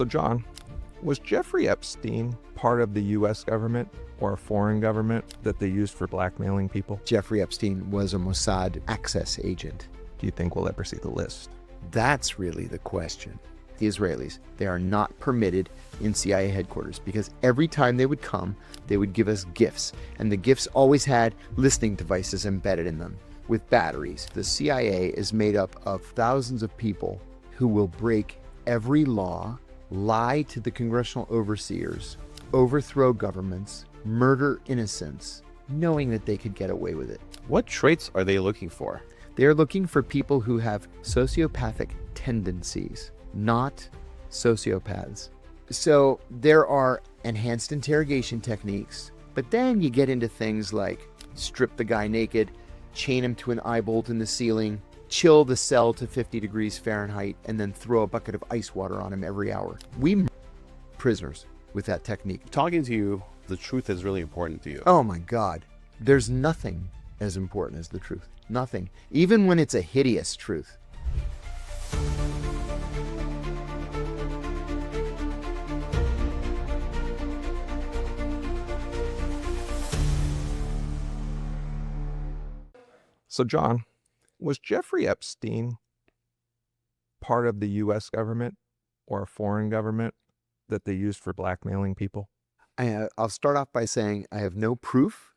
So, John, was Jeffrey Epstein part of the U.S. government or a foreign government that they used for blackmailing people? Jeffrey Epstein was a Mossad access agent. Do you think we'll ever see the list? That's really the question. The Israelis, they are not permitted in CIA headquarters because every time they would come, they would give us gifts. And the gifts always had listening devices embedded in them with batteries. The CIA is made up of thousands of people who will break every law, lie to the congressional overseers, overthrow governments, murder innocents, knowing that they could get away with it. What traits are they looking for? They are looking for people who have sociopathic tendencies, not sociopaths. So there are enhanced interrogation techniques, but then you get into things like strip the guy naked, chain him to an eye bolt in the ceiling, chill the cell to 50 degrees Fahrenheit, and then throw a bucket of ice water on him every hour. We murder prisoners with that technique. Talking to you, the truth is really important to you. Oh my God. There's nothing as important as the truth. Nothing. Even when it's a hideous truth. So, John, was Jeffrey Epstein part of the U.S. government or a foreign government that they used for blackmailing people? I'll start off by saying I have no proof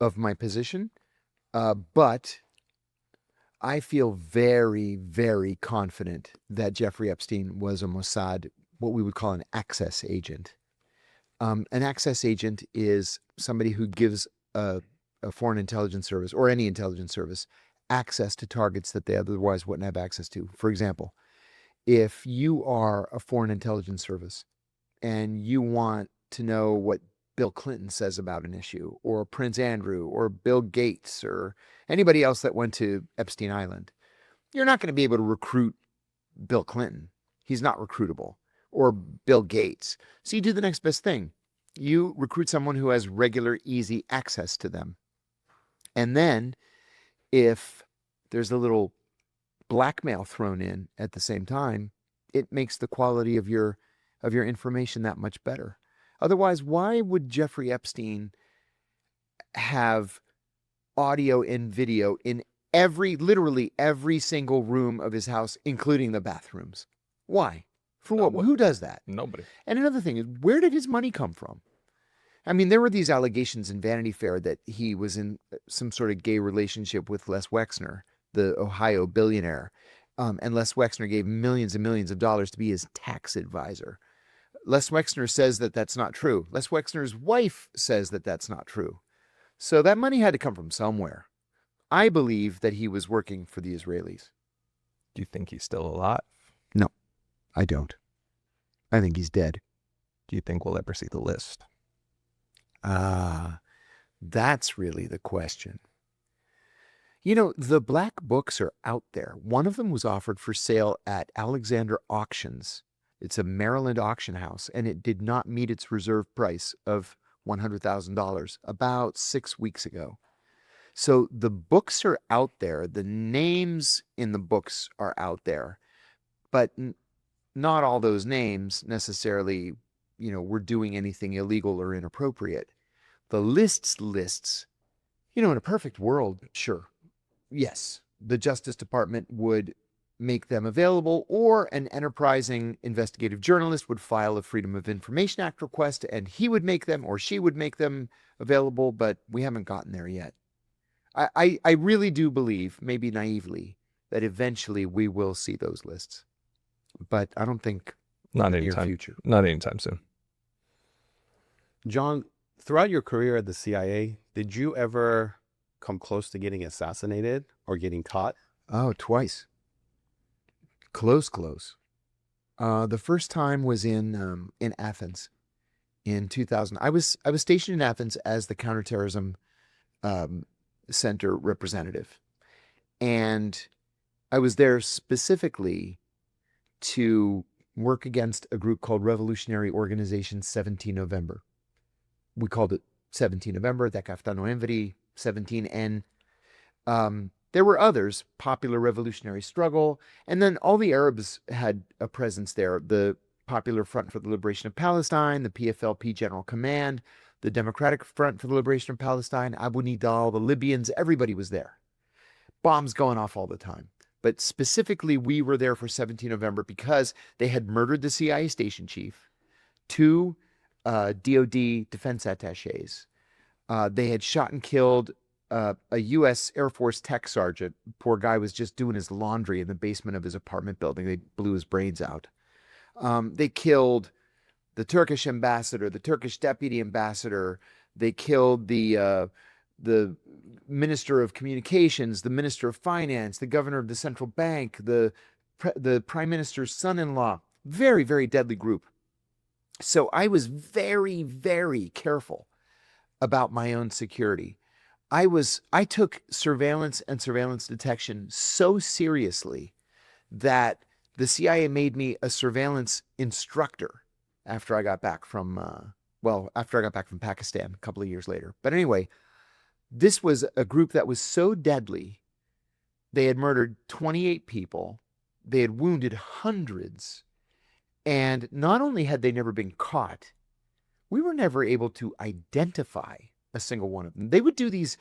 of my position, but I feel very, very confident that Jeffrey Epstein was a Mossad, what we would call an access agent. An access agent is somebody who gives a foreign intelligence service or any intelligence service access to targets that they otherwise wouldn't have access to. For example, if you are a foreign intelligence service and you want to know what Bill Clinton says about an issue, or Prince Andrew, or Bill Gates, or anybody else that went to Epstein Island, you're not going to be able to recruit Bill Clinton. He's not recruitable. Or Bill Gates. So you do the next best thing. You recruit someone who has regular, easy access to them. And then if there's a little blackmail thrown in at the same time, it makes the quality of your information that much better. Otherwise, why would Jeffrey Epstein have audio and video in literally every single room of his house, including the bathrooms? Why? For what? Who does that? Nobody. And another thing is, where did his money come from? I mean, there were these allegations in Vanity Fair that he was in some sort of gay relationship with Les Wexner, the Ohio billionaire. And Les Wexner gave millions and millions of dollars to be his tax advisor. Les Wexner says that that's not true. Les Wexner's wife says that that's not true. So that money had to come from somewhere. I believe that he was working for the Israelis. Do you think he's still alive? No, I don't. I think he's dead. Do you think we'll ever see the list? That's really the question. You know, the black books are out there. One of them was offered for sale at Alexander Auctions. It's a Maryland auction house, and it did not meet its reserve price of $100,000 about 6 weeks ago. So the books are out there. The names in the books are out there, but not all those names necessarily, were doing anything illegal or inappropriate. The lists, in a perfect world, sure. Yes, the Justice Department would make them available, or an enterprising investigative journalist would file a Freedom of Information Act request and he would make them or she would make them available, but we haven't gotten there yet. I really do believe, maybe naively, that eventually we will see those lists. But I don't think Not in the near anytime. future. Not anytime soon. John, throughout your career at the CIA, did you ever come close to getting assassinated or getting caught? Oh, twice. Close. The first time was in Athens in 2000. I was stationed in Athens as the counterterrorism center representative, and I was there specifically to work against a group called Revolutionary Organization 17 November. We called it 17 November, 17 Noemvri, 17N. There were others, Popular Revolutionary Struggle, and then all the Arabs had a presence there. The Popular Front for the Liberation of Palestine, the PFLP General Command, the Democratic Front for the Liberation of Palestine, Abu Nidal, the Libyans, everybody was there. Bombs going off all the time. But specifically, we were there for 17 November because they had murdered the CIA station chief, 2 DOD defense attaches. They had shot and killed a U.S. Air Force tech sergeant. Poor guy was just doing his laundry in the basement of his apartment building. They blew his brains out. They killed the Turkish ambassador, the Turkish deputy ambassador. They killed the minister of communications, the minister of finance, the governor of the central bank, the prime minister's son-in-law. Very, very deadly group. So I was very, very careful about my own security. I took surveillance and surveillance detection so seriously that the CIA made me a surveillance instructor after I got back from Pakistan a couple of years later. But anyway, this was a group that was so deadly. They had murdered 28 people. They had wounded hundreds. And not only had they never been caught, we were never able to identify a single one of them. They would do these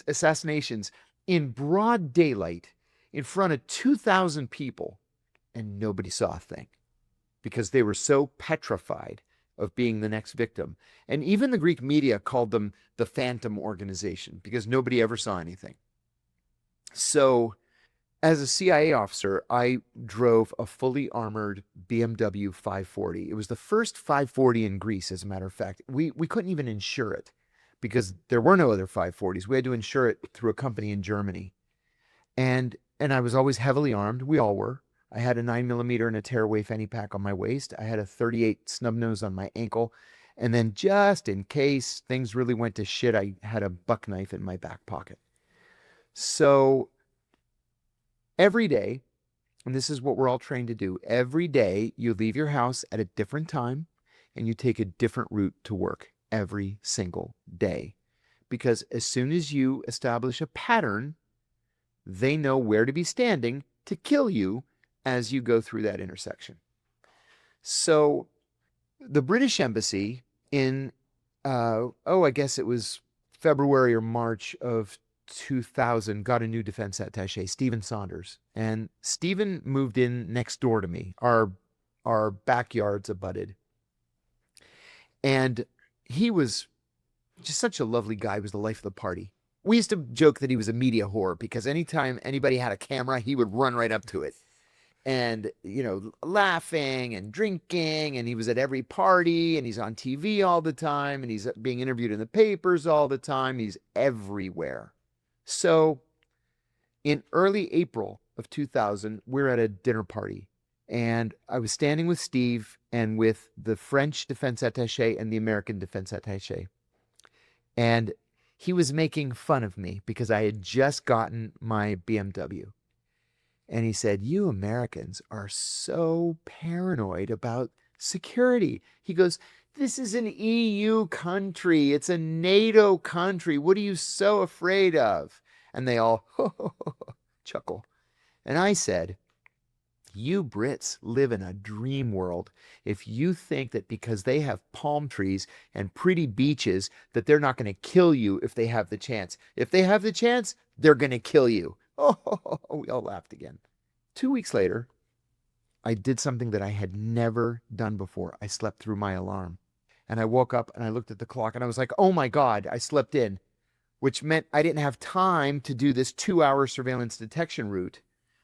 assassinations in broad daylight in front of 2,000 people, and nobody saw a thing because they were so petrified of being the next victim. And even the Greek media called them the Phantom Organization because nobody ever saw anything. So as a CIA officer, I drove a fully armored BMW 540. It was the first 540 in Greece, as a matter of fact. We couldn't even insure it because there were no other 540s. We had to insure it through a company in Germany. And I was always heavily armed. We all were. I had a 9mm and a tearaway fanny pack on my waist. I had a .38 snub nose on my ankle. And then just in case things really went to shit, I had a buck knife in my back pocket. So every day, and this is what we're all trained to do, every day you leave your house at a different time and you take a different route to work every single day. Because as soon as you establish a pattern, they know where to be standing to kill you as you go through that intersection. So the British Embassy in, I guess it was February or March of 2000, got a new defense attaché, Stephen Saunders. And Stephen moved in next door to me. Our backyards abutted. And he was just such a lovely guy. He was the life of the party. We used to joke that he was a media whore because anytime anybody had a camera, he would run right up to it. And, laughing and drinking, and he was at every party, and he's on TV all the time, and he's being interviewed in the papers all the time. He's everywhere. So in early April of 2000, we're at a dinner party, and I was standing with Steve and with the French defense attaché and the American defense attaché. And he was making fun of me because I had just gotten my BMW. And he said, "You Americans are so paranoid about security." He goes, "This is an EU country. It's a NATO country. What are you so afraid of?" And they all chuckle. And I said, "You Brits live in a dream world if you think that because they have palm trees and pretty beaches that they're not going to kill you if they have the chance. If they have the chance, they're going to kill you." Oh, we all laughed again. 2 weeks later, I did something that I had never done before. I slept through my alarm. And I woke up and I looked at the clock and I was like, oh my God, I slept in, which meant I didn't have time to do this 2-hour surveillance detection route.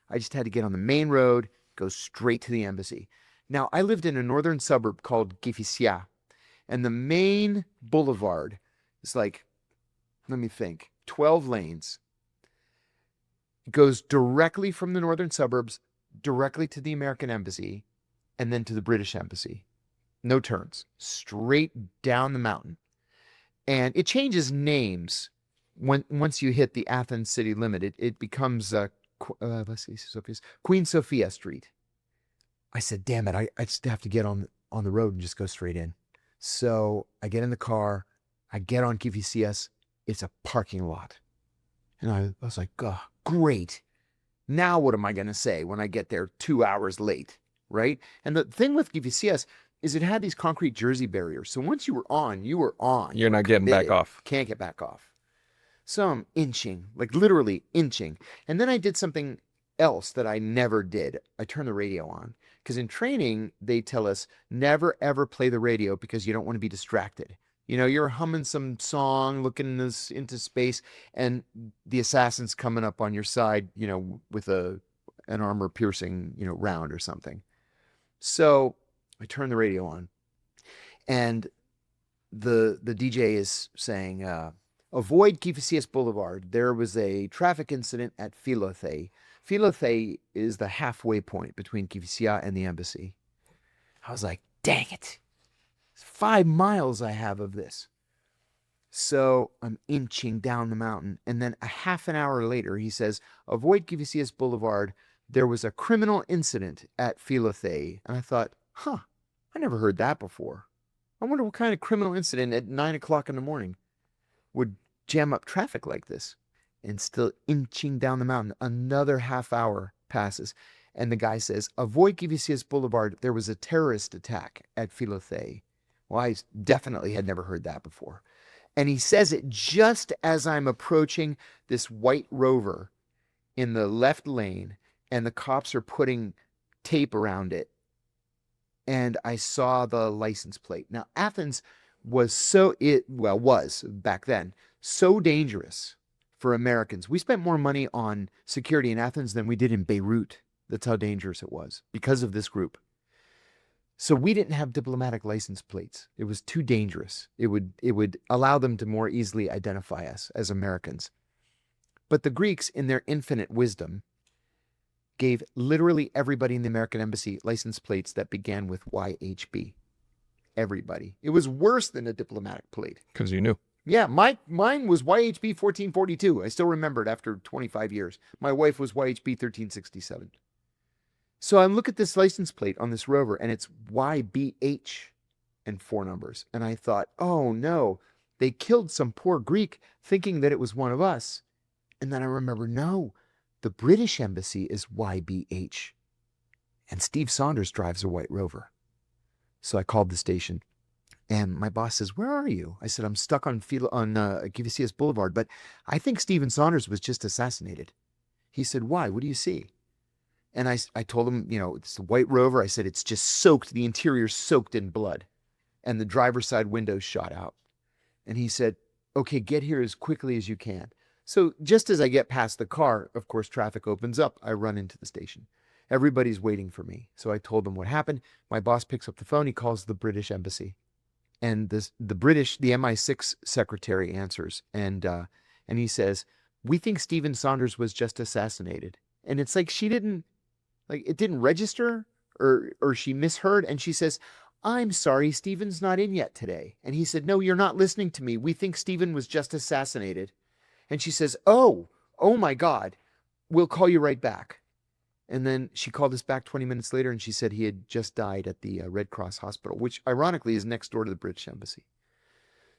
I just had to get on the main road, go straight to the embassy. Now, I lived in a northern suburb called Gifisia, and the main boulevard is like, let me think, 12 lanes. It goes directly from the northern suburbs, directly to the American embassy, and then to the British embassy. No turns, straight down the mountain. And it changes names once you hit the Athens city limit. It becomes Queen Sophia Street. I said, damn it, I just have to get on the road and just go straight in. So I get in the car, I get on Kifisias, it's a parking lot. And I was like, oh, great. Now what am I going to say when I get there 2 hours late? right? And the thing with GVCS is it had these concrete jersey barriers. So once you were on, you were on. You're not getting back off. Can't get back off. So I'm inching, like literally inching. And then I did something else that I never did. I turned the radio on. Because in training, they tell us never, ever play the radio because you don't want to be distracted. You know, you're humming some song, looking into space, and the assassin's coming up on your side, you know, with an armor-piercing, you know, round or something. So I turn the radio on, and the DJ is saying, avoid Kifisias Boulevard. There was a traffic incident at Filothe. Filothe is the halfway point between Kifisia and the embassy. I was like, dang it. 5 miles I have of this. So I'm inching down the mountain. And then a half an hour later, he says, avoid Kifisias Boulevard. There was a criminal incident at Filothe. And I thought, I never heard that before. I wonder what kind of criminal incident at 9 o'clock in the morning would jam up traffic like this. And still inching down the mountain, another half hour passes. And the guy says, avoid Kivisias Boulevard. There was a terrorist attack at Filothe. Well, I definitely had never heard that before. And he says it just as I'm approaching this white Rover in the left lane, and the cops are putting tape around it. And I saw the license plate. Now, Athens was was back then, so dangerous for Americans. We spent more money on security in Athens than we did in Beirut. That's how dangerous it was because of this group. So we didn't have diplomatic license plates. It was too dangerous. It would allow them to more easily identify us as Americans. But the Greeks, in their infinite wisdom, gave literally everybody in the American embassy license plates that began with YHB. Everybody. It was worse than a diplomatic plate. Because you knew. Yeah, mine was YHB 1442. I still remember it after 25 years. My wife was YHB 1367. So I look at this license plate on this Rover, and it's YBH and 4 numbers. And I thought, oh no, they killed some poor Greek thinking that it was one of us. And then I remember, no, the British embassy is YBH. And Steve Saunders drives a white Rover. So I called the station. And my boss says, where are you? I said, I'm stuck on Kivisias Boulevard, but I think Stephen Saunders was just assassinated. He said, why? What do you see? And I told him, you know, it's the white Rover. I said, it's just soaked, the interior soaked in blood. And the driver's side windows shot out. And he said, okay, get here as quickly as you can. So just as I get past the car, of course, traffic opens up. I run into the station. Everybody's waiting for me. So I told them what happened. My boss picks up the phone. He calls the British embassy. And the MI6 secretary answers, and he says, we think Stephen Saunders was just assassinated. And it's like it didn't register, or she misheard, and she says, I'm sorry, Stephen's not in yet today. And he said, no, you're not listening to me. We think Stephen was just assassinated. And she says, oh my God, we'll call you right back. And then she called us back 20 minutes later, and she said he had just died at the Red Cross Hospital, which ironically is next door to the British Embassy.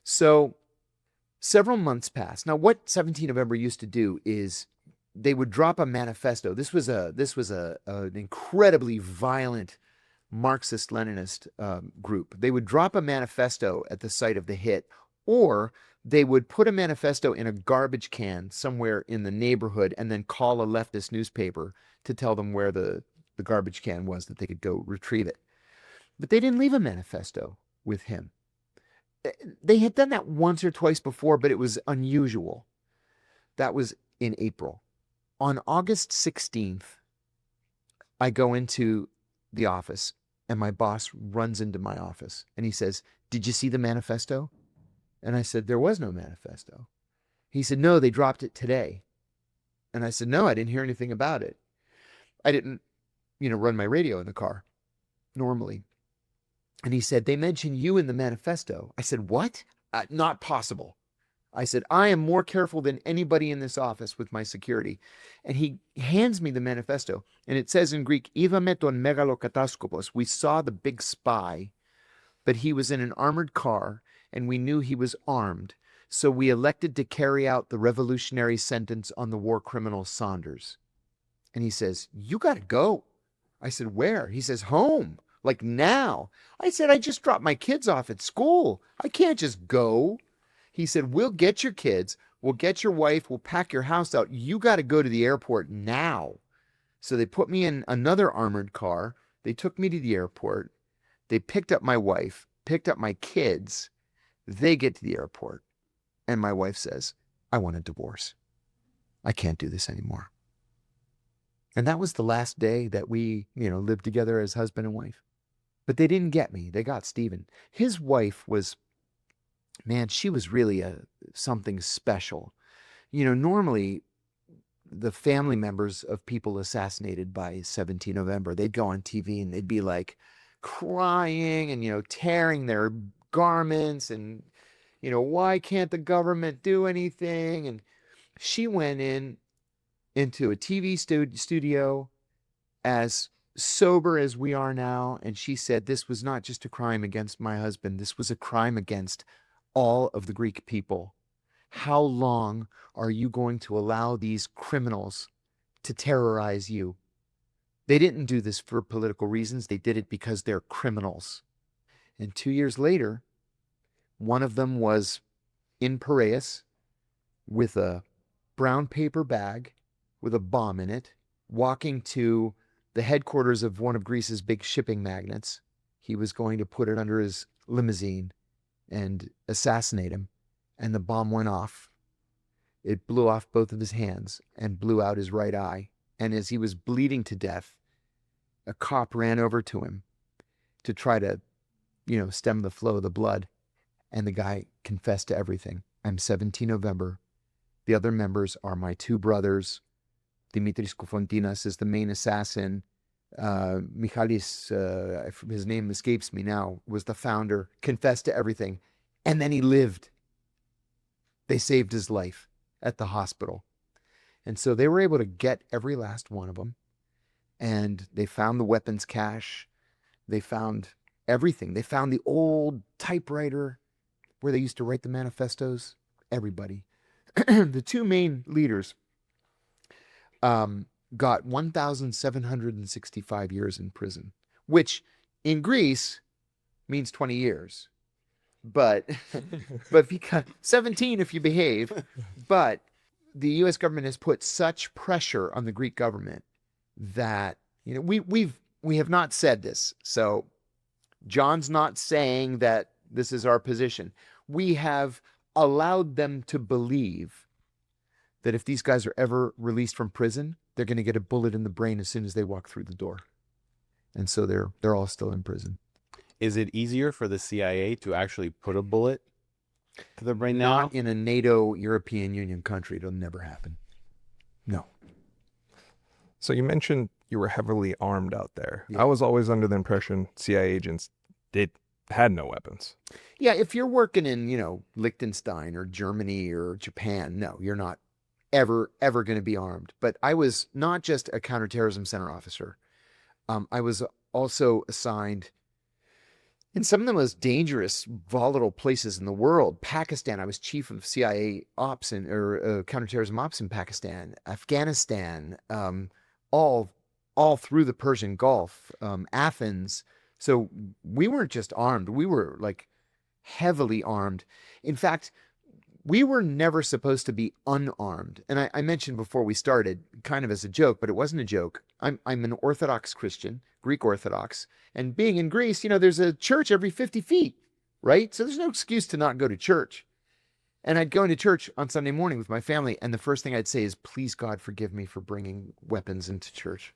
So several months passed. Now, what 17 November used to do is they would drop a manifesto. This was an incredibly violent Marxist-Leninist group. They would drop a manifesto at the site of the hit, or they would put a manifesto in a garbage can somewhere in the neighborhood and then call a leftist newspaper to tell them where the garbage can was that they could go retrieve it. But they didn't leave a manifesto with him. They had done that once or twice before, but it was unusual. That was in April. On August 16th, I go into the office, and my boss runs into my office, and he says, did you see the manifesto? And I said, there was no manifesto. He said, no, they dropped it today. And I said, no, I didn't hear anything about it. I didn't, run my radio in the car normally. And he said, they mentioned you in the manifesto. I said, what? Not possible. I said, I am more careful than anybody in this office with my security. And he hands me the manifesto. And it says in Greek, Iva ton megalokataskopos. We saw the big spy, but he was in an armored car, and we knew he was armed. So we elected to carry out the revolutionary sentence on the war criminal Saunders. And he says, you got to go. I said, where? He says, home, like now. I said, I just dropped my kids off at school. I can't just go. He said, we'll get your kids. We'll get your wife. We'll pack your house out. You got to go to the airport now. So they put me in another armored car. They took me to the airport. They picked up my wife, picked up my kids. They get to the airport. And my wife says, I want a divorce. I can't do this anymore. And that was the last day that we, lived together as husband and wife. But they didn't get me. They got Stephen. His wife was, man, she was really something special. Normally the family members of people assassinated by 17 November, they'd go on TV and they'd be like crying and, tearing their garments and, why can't the government do anything? And she went into a TV studio as sober as we are now. And she said, this was not just a crime against my husband. This was a crime against all of the Greek people. How long are you going to allow these criminals to terrorize you? They didn't do this for political reasons. They did it because they're criminals. And 2 years later, one of them was in Piraeus with a brown paper bag with a bomb in it, walking to the headquarters of one of Greece's big shipping magnates. He was going to put it under his limousine and assassinate him. And the bomb went off. It blew off both of his hands and blew out his right eye. And as he was bleeding to death, a cop ran over to him to try to, stem the flow of the blood. And the guy confessed to everything. I'm 17 November. The other members are my two brothers. Dimitris Koufontinas is the main assassin. Michalis, his name escapes me now, was the founder, confessed to everything. And then he lived. They saved his life at the hospital. And so they were able to get every last one of them. And they found the weapons cache. They found everything. They found the old typewriter where they used to write the manifestos. Everybody. The two main leaders got 1,765 years in prison, which in Greece means 20 years. But because 17 if you behave. But the U.S. government has put such pressure on the Greek government that we have not said this. So John's not saying that this is our position. We have allowed them to believe that if these guys are ever released from prison, they're going to get a bullet in the brain as soon as they walk through the door. And so they're all still in prison. Is it easier for the CIA to actually put a bullet to the brain now? Not in a NATO European Union country. It'll never happen. No. So you mentioned you were heavily armed out there. Yeah. I was always under the impression CIA agents had no weapons. Yeah, if you're working in, Liechtenstein or Germany or Japan, no, you're not ever going to be armed. But I was not just a counterterrorism center officer. I was also assigned in some of the most dangerous, volatile places in the world. Pakistan, I was chief of CIA ops or counterterrorism ops in Pakistan, Afghanistan, all through the Persian Gulf, Athens. So we weren't just armed. We were like heavily armed. In fact, we were never supposed to be unarmed. And I mentioned before we started, kind of as a joke, but it wasn't a joke. I'm an Orthodox Christian, Greek Orthodox. And being in Greece, there's a church every 50 feet, right? So there's no excuse to not go to church. And I'd go into church on Sunday morning with my family. And the first thing I'd say is, please, God, forgive me for bringing weapons into church.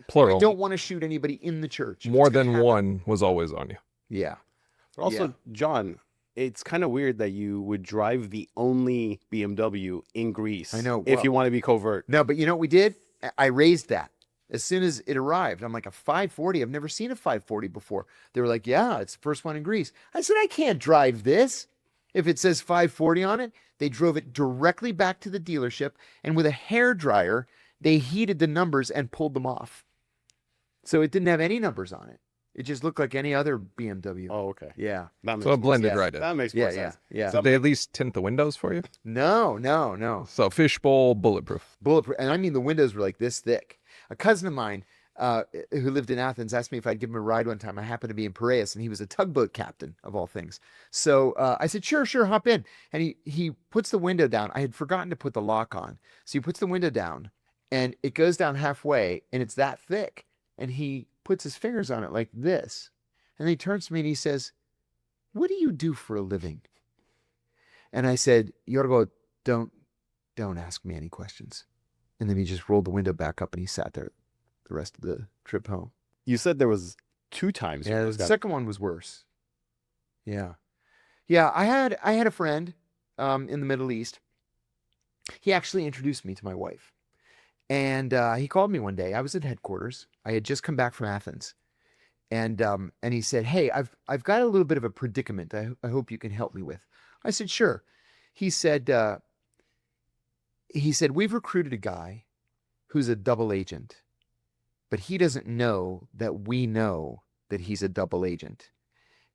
Plural. I don't want to shoot anybody in the church. More than one was always on you. Yeah. But also, John, it's kind of weird that you would drive the only BMW in Greece. I know. If you want to be covert. No, but you know what we did? I raised that as soon as it arrived. I'm like, a 540? I've never seen a 540 before. They were like, yeah, it's the first one in Greece. I said, I can't drive this if it says 540 on it. They drove it directly back to the dealership, and with a hairdryer, they heated the numbers and pulled them off. So it didn't have any numbers on it. It just looked like any other BMW. Oh, okay. Yeah. So it blended right in. That makes more sense. Yeah. Did they at least tint the windows for you? No. So fishbowl, bulletproof. Bulletproof. And I mean, the windows were like this thick. A cousin of mine who lived in Athens, asked me if I'd give him a ride one time. I happened to be in Piraeus, and he was a tugboat captain of all things. So I said, sure, hop in. And he puts the window down. I had forgotten to put the lock on. So he puts the window down, and it goes down halfway, and it's that thick. And he puts his fingers on it like this. And he turns to me and he says, what do you do for a living? And I said, Yorgo, don't ask me any questions. And then he just rolled the window back up and he sat there the rest of the trip home. You said there was 2 times. Yeah, the second one was worse. Yeah. Yeah, I had a friend in the Middle East. He actually introduced me to my wife. And he called me one day. I was at headquarters. I had just come back from Athens. And he said, hey, I've got a little bit of a predicament I hope you can help me with. I said, sure. He said, we've recruited a guy who's a double agent, but he doesn't know that we know that he's a double agent.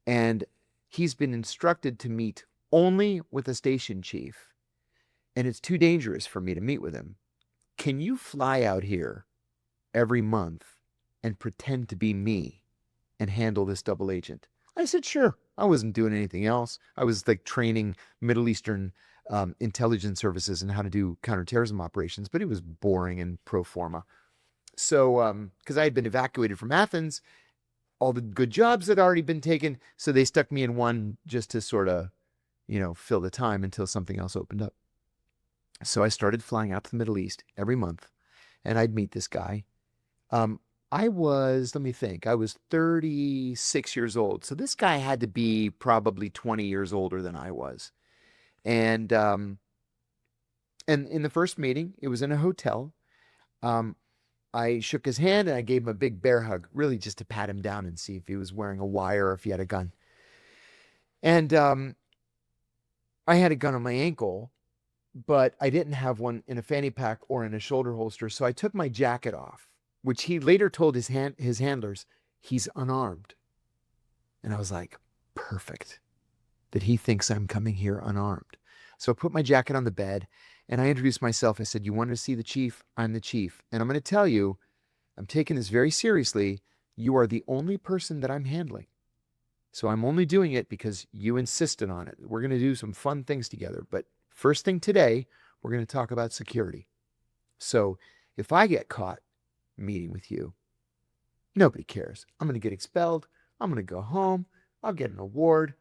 And he's been instructed to meet only with a station chief. And it's too dangerous for me to meet with him. Can you fly out here every month and pretend to be me and handle this double agent? I said, sure. I wasn't doing anything else. I was like training Middle Eastern intelligence services and how to do counterterrorism operations, but it was boring and pro forma. So, because I had been evacuated from Athens, all the good jobs had already been taken. So they stuck me in one just to sort of, fill the time until something else opened up. So I started flying out to the Middle East every month, and I'd meet this guy. I was 36 years old. So this guy had to be probably 20 years older than I was. And in the first meeting, it was in a hotel. I shook his hand and I gave him a big bear hug, really just to pat him down and see if he was wearing a wire or if he had a gun. And I had a gun on my ankle, but I didn't have one in a fanny pack or in a shoulder holster. So I took my jacket off, which he later told his handlers, he's unarmed. And I was like, perfect, that he thinks I'm coming here unarmed. So I put my jacket on the bed and I introduced myself. I said, you want to see the chief? I'm the chief. And I'm going to tell you, I'm taking this very seriously. You are the only person that I'm handling. So I'm only doing it because you insisted on it. We're going to do some fun things together. But first thing today, we're going to talk about security. So if I get caught meeting with you, nobody cares. I'm going to get expelled. I'm going to go home. I'll get an award.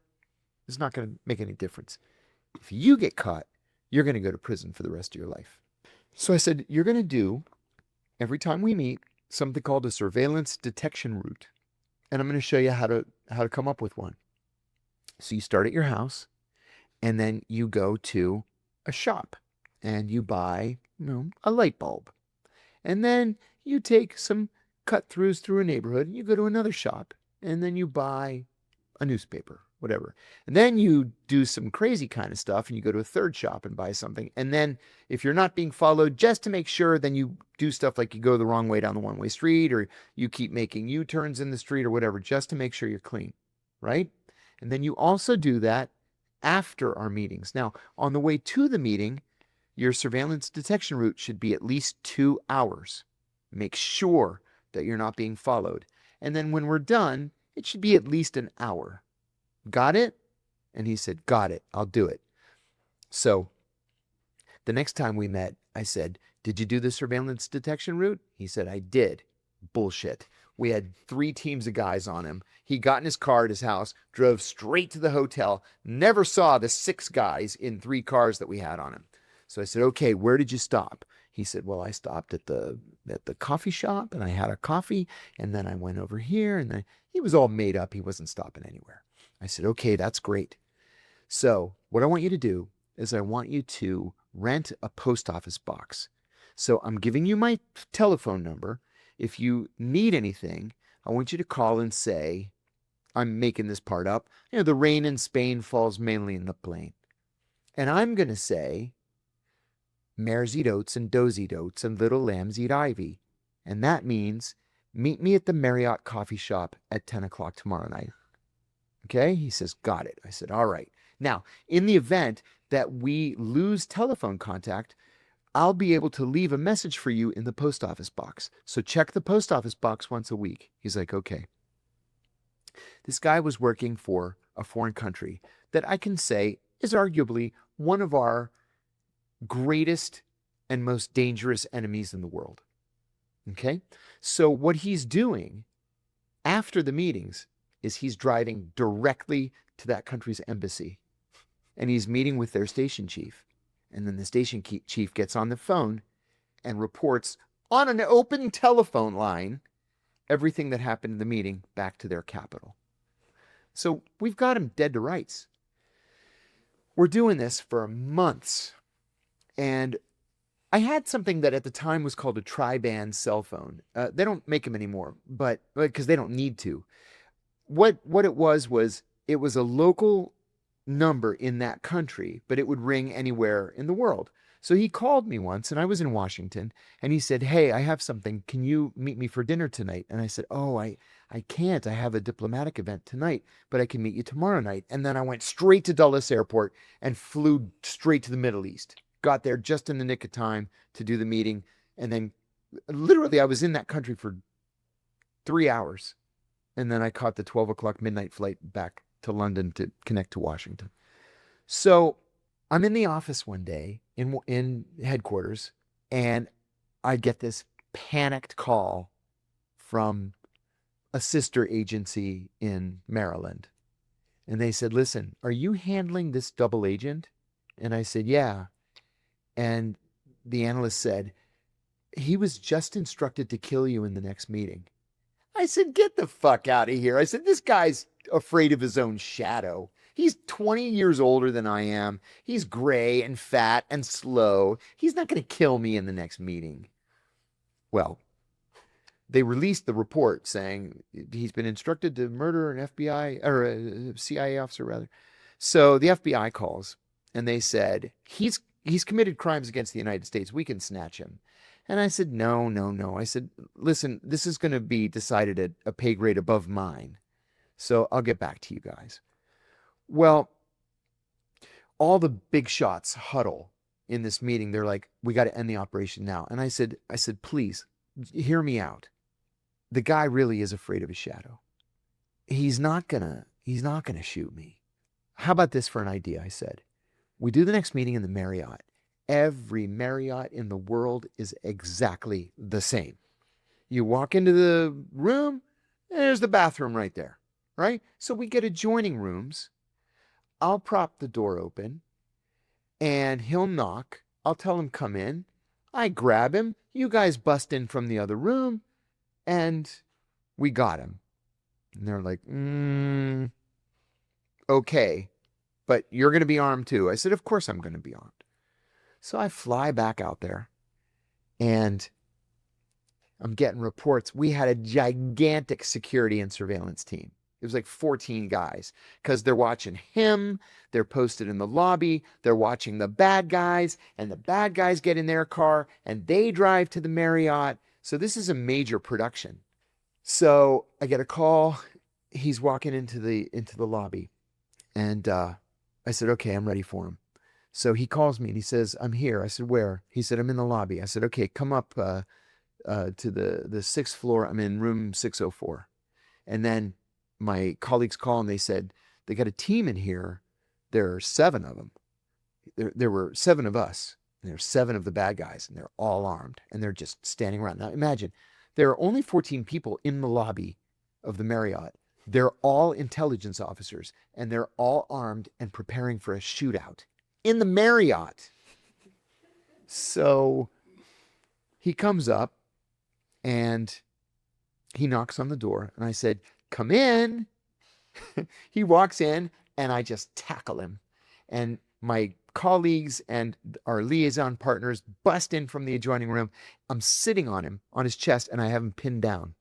It's not going to make any difference. If you get caught, you're going to go to prison for the rest of your life. So I said, you're going to do, every time we meet, something called a surveillance detection route. And I'm going to show you how to come up with one. So you start at your house, and then you go to a shop, and you buy, a light bulb. And then you take some cut-throughs through a neighborhood, and you go to another shop, and then you buy a newspaper, whatever. And then you do some crazy kind of stuff, and you go to a third shop and buy something. And then if you're not being followed, just to make sure, then you do stuff like you go the wrong way down the one-way street, or you keep making U-turns in the street or whatever, just to make sure you're clean, right? And then you also do that after our meetings. Now, on the way to the meeting, your surveillance detection route should be at least 2 hours. Make sure that you're not being followed. And then when we're done, it should be at least an hour. Got it? And he said, got it. I'll do it. So the next time we met, I said, did you do the surveillance detection route? He said, I did. Bullshit. We had 3 teams of guys on him. He got in his car at his house, drove straight to the hotel, never saw the 6 guys in 3 cars that we had on him. So I said, okay, where did you stop? He said, well, I stopped at the coffee shop and I had a coffee, and then I went over here, and then he was all made up. He wasn't stopping anywhere. I said, okay, that's great. So what I want you to do is I want you to rent a post office box. So I'm giving you my telephone number. If you need anything, I want you to call and say, I'm making this part up, the rain in Spain falls mainly in the plain. And I'm going to say, mares eat oats and does eat oats and little lambs eat ivy. And that means meet me at the Marriott coffee shop at 10 o'clock tomorrow night. Okay? He says, got it. I said, all right. Now, in the event that we lose telephone contact, I'll be able to leave a message for you in the post office box. So check the post office box once a week. He's like, okay. This guy was working for a foreign country that I can say is arguably one of our greatest and most dangerous enemies in the world. Okay? So what he's doing after the meetings is he's driving directly to that country's embassy, and he's meeting with their station chief. And then the station chief gets on the phone and reports on an open telephone line everything that happened in the meeting back to their capital. So we've got him dead to rights. We're doing this for months. And I had something that at the time was called a tri-band cell phone. They don't make them anymore, but because they don't need to. What it was it was a local number in that country, but it would ring anywhere in the world. So he called me once, and I was in Washington, and he said, hey, I have something. Can you meet me for dinner tonight? And I said, oh, I can't. I have a diplomatic event tonight, but I can meet you tomorrow night. And then I went straight to Dulles Airport and flew straight to the Middle East. Got there just in the nick of time to do the meeting. And then literally I was in that country for 3 hours. And then I caught the 12 o'clock midnight flight back to London to connect to Washington. So I'm in the office one day in headquarters, and I get this panicked call from a sister agency in Maryland. And they said, listen, are you handling this double agent? And I said, yeah. And the analyst said, he was just instructed to kill you in the next meeting. I said, get the fuck out of here. I said, this guy's afraid of his own shadow. He's 20 years older than I am. He's gray and fat and slow. He's not going to kill me in the next meeting. Well, they released the report saying he's been instructed to murder an FBI or a CIA officer rather. So the FBI calls and they said, he's committed crimes against the United States. We can snatch him. And I said, no. I said, listen, this is going to be decided at a pay grade above mine. So I'll get back to you guys. Well, all the big shots huddle in this meeting. They're like, we got to end the operation now. And I said, please hear me out. The guy really is afraid of his shadow. He's not gonna shoot me. How about this for an idea? I said, we do the next meeting in the Marriott. Every Marriott in the world is exactly the same. You walk into the room, there's the bathroom right there, right? So we get adjoining rooms. I'll prop the door open and he'll knock. I'll tell him, come in. I grab him. You guys bust in from the other room and we got him. And they're like, okay, but you're going to be armed too. I said, of course I'm going to be armed. So I fly back out there and I'm getting reports. We had a gigantic security and surveillance team. It was like 14 guys because they're watching him. They're posted in the lobby. They're watching the bad guys, and the bad guys get in their car and they drive to the Marriott. So this is a major production. So I get a call. He's walking into the lobby, and I said, okay, I'm ready for him. So he calls me and he says, I'm here. I said, where? He said, I'm in the lobby. I said, okay, come up to the sixth floor. I'm in room 604. And then my colleagues call and they said, they got a team in here. There are 7 of them. There were 7 of us. And there's 7 of the bad guys, and they're all armed, and they're just standing around. Now imagine, there are only 14 people in the lobby of the Marriott. They're all intelligence officers, and they're all armed and preparing for a shootout in the Marriott. So he comes up and he knocks on the door, and I said, come in. He walks in and I just tackle him. And my colleagues and our liaison partners bust in from the adjoining room. I'm sitting on him, on his chest, and I have him pinned down.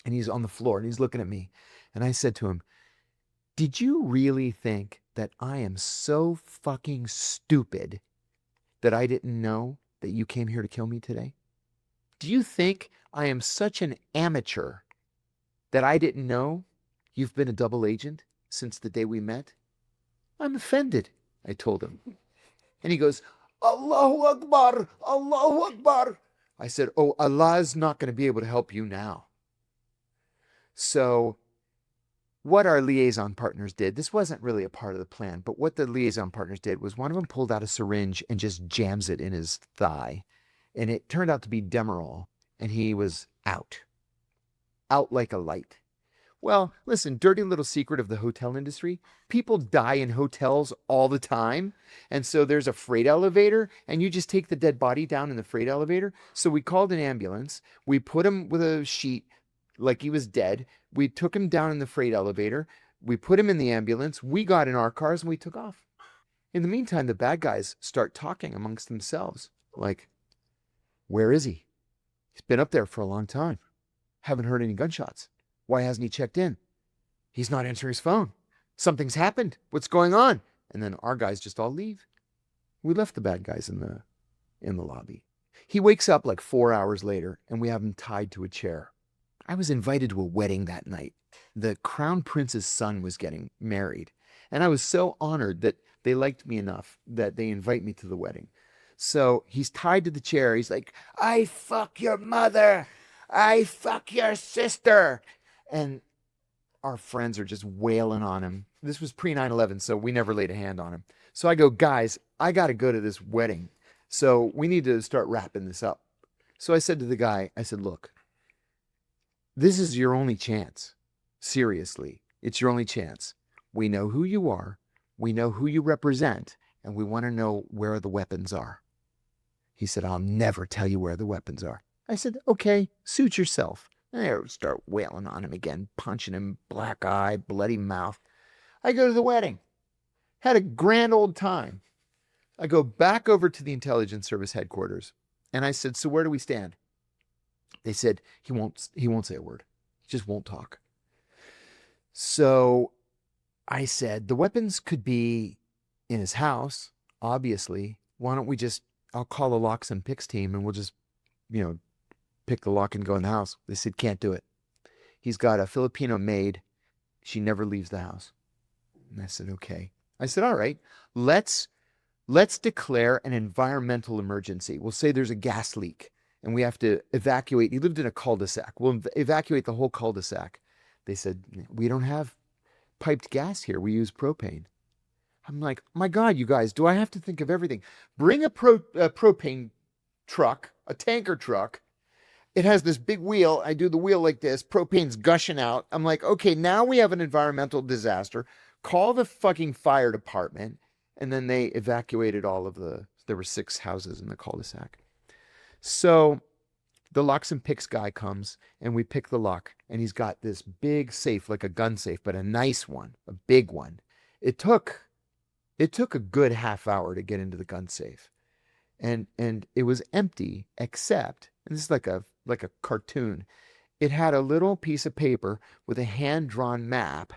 And he's on the floor and he's looking at me. And I said to him, did you really think that I am so fucking stupid that I didn't know that you came here to kill me today? Do you think I am such an amateur that I didn't know you've been a double agent since the day we met? I'm offended, I told him. And he goes, Allahu Akbar, Allahu Akbar. I said, oh, Allah's not going to be able to help you now. So what our liaison partners did, this wasn't really a part of the plan, but what the liaison partners did was one of them pulled out a syringe and just jams it in his thigh. And it turned out to be Demerol, and he was out like a light. Well, listen, dirty little secret of the hotel industry. People die in hotels all the time. And so there's a freight elevator, and you just take the dead body down in the freight elevator. So we called an ambulance. We put him with a sheet like he was dead. We took him down in the freight elevator. We put him in the ambulance. We got in our cars, and we took off. In the meantime, the bad guys start talking amongst themselves. Like, where is he? He's been up there for a long time. Haven't heard any gunshots. Why hasn't he checked in? He's not answering his phone. Something's happened. What's going on? And then our guys just all leave. We left the bad guys in the lobby. He wakes up like 4 hours later, and we have him tied to a chair. I was invited to a wedding that night. The crown prince's son was getting married, and I was so honored that they liked me enough that they invite me to the wedding. So he's tied to the chair. He's like, I fuck your mother. I fuck your sister. And our friends are just wailing on him. This was pre 9/11, so we never laid a hand on him. So I go, guys, I got to go to this wedding. So we need to start wrapping this up. So I said to the guy, I said, look, this is your only chance. Seriously, it's your only chance. We know who you are. We know who you represent. And we want to know where the weapons are. He said, I'll never tell you where the weapons are. I said, okay, suit yourself. And I start wailing on him again, punching him, black eye, bloody mouth. I go to the wedding. Had a grand old time. I go back over to the intelligence service headquarters. And I said, so where do we stand? They said, he won't say a word. He just won't talk. So I said, the weapons could be in his house, obviously. Why don't we I'll call the locks and picks team and we'll just, pick the lock and go in the house. They said, can't do it. He's got a Filipino maid. She never leaves the house. And I said, okay. I said, all right, let's declare an environmental emergency. We'll say there's a gas leak and we have to evacuate. He lived in a cul-de-sac. We'll evacuate the whole cul-de-sac. They said, we don't have piped gas here. We use propane. I'm like, my God, you guys, do I have to think of everything? Bring a propane truck, a tanker truck. It has this big wheel. I do the wheel like this. Propane's gushing out. I'm like, okay, now we have an environmental disaster. Call the fucking fire department. And then they evacuated there were 6 houses in the cul-de-sac. So the locks and picks guy comes and we pick the lock. And he's got this big safe, like a gun safe, but a nice one, a big one. It took a good half hour to get into the gun safe. And it was empty except, and this is like a cartoon, it had a little piece of paper with a hand-drawn map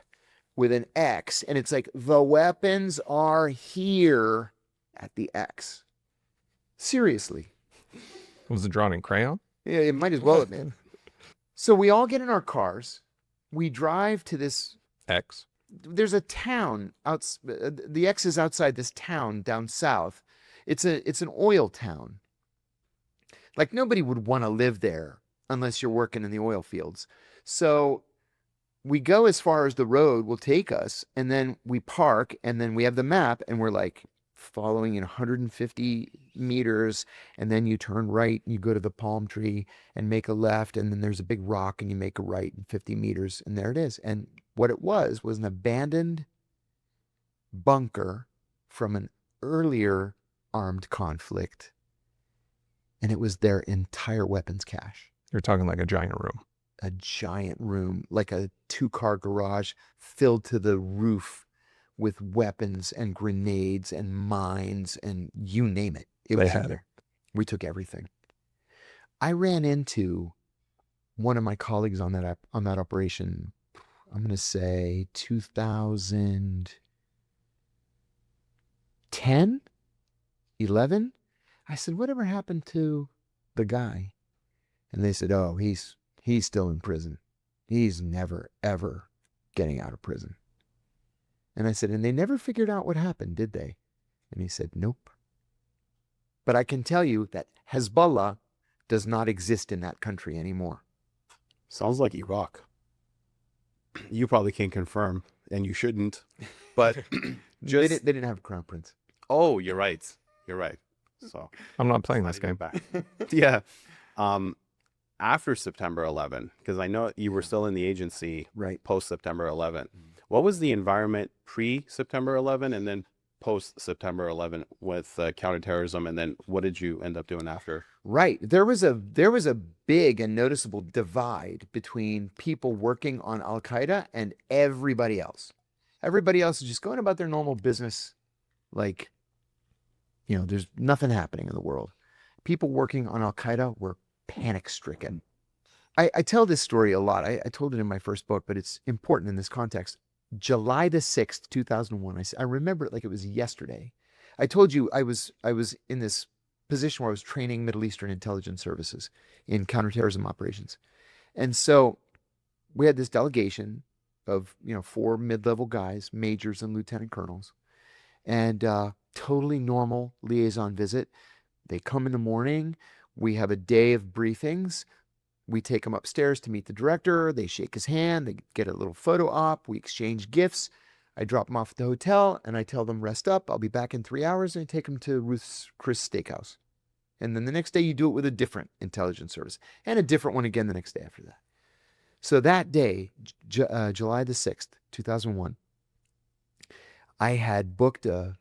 with an X, and it's like, the weapons are here at the X. Seriously. Was it drawn in crayon? Yeah, it might as well have been. So we all get in our cars. We drive to this X. There's a town the X is outside this town down south. It's an oil town. Like nobody would want to live there unless you're working in the oil fields. So we go as far as the road will take us, and then we park, and then we have the map, and we're like following in 150 meters, and then you turn right, and you go to the palm tree and make a left, and then there's a big rock, and you make a right in 50 meters, and there it is. And what it was an abandoned bunker from an earlier armed conflict, and it was their entire weapons cache. You're talking like a giant room. A giant room, like a 2-car garage filled to the roof with weapons and grenades and mines and you name it. It was in there. We took everything. I ran into one of my colleagues on that operation, I'm going to say 2010, 11. I said, whatever happened to the guy? And they said, oh, he's still in prison. He's never, ever getting out of prison. And I said, and they never figured out what happened, did they? And he said, nope. But I can tell you that Hezbollah does not exist in that country anymore. Sounds like Iraq. You probably can't confirm, and you shouldn't. But They didn't have a crown prince. oh, you're right. You're right. So I'm not playing this sliding game. it back. Yeah. After September 11, because I know you were still in the agency Right. post September 11. What was the environment pre September 11 and then post September 11 with counterterrorism? And then what did you end up doing after? Right. There was a big and noticeable divide between people working on Al Qaeda and everybody else. Everybody else is just going about their normal business, like, there's nothing happening in the world. People working on Al Qaeda were panic stricken. I tell this story a lot. I told it in my first book, but it's important in this context. July the 6th, 2001. I remember it like it was yesterday. I told you I was in this position where I was training Middle Eastern intelligence services in counterterrorism operations. And so we had this delegation of, 4 mid-level guys, majors and lieutenant colonels, and totally normal liaison visit. They come in the morning. We have a day of briefings. We take them upstairs to meet the director. They shake his hand. They get a little photo op. We exchange gifts. I drop them off at the hotel, and I tell them, rest up. I'll be back in 3 hours, and I take them to Ruth's Chris Steakhouse. And then the next day, you do it with a different intelligence service, and a different one again the next day after that. So that day, July the 6th, 2001, I had booked a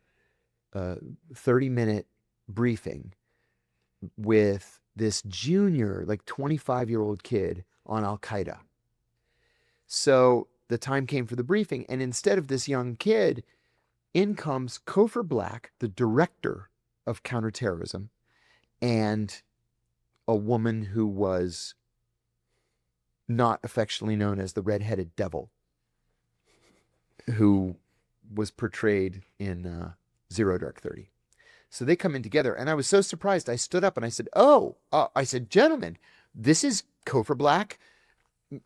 30-minute briefing with this junior, like 25-year-old kid on Al Qaeda. So the time came for the briefing, and instead of this young kid, in comes Kofor Black, the director of counterterrorism, and a woman who was not affectionately known as the Red-Headed Devil, who was portrayed in Zero Dark 30. So they come in together, and I was so surprised. I stood up and I said, gentlemen, this is Kofor Black.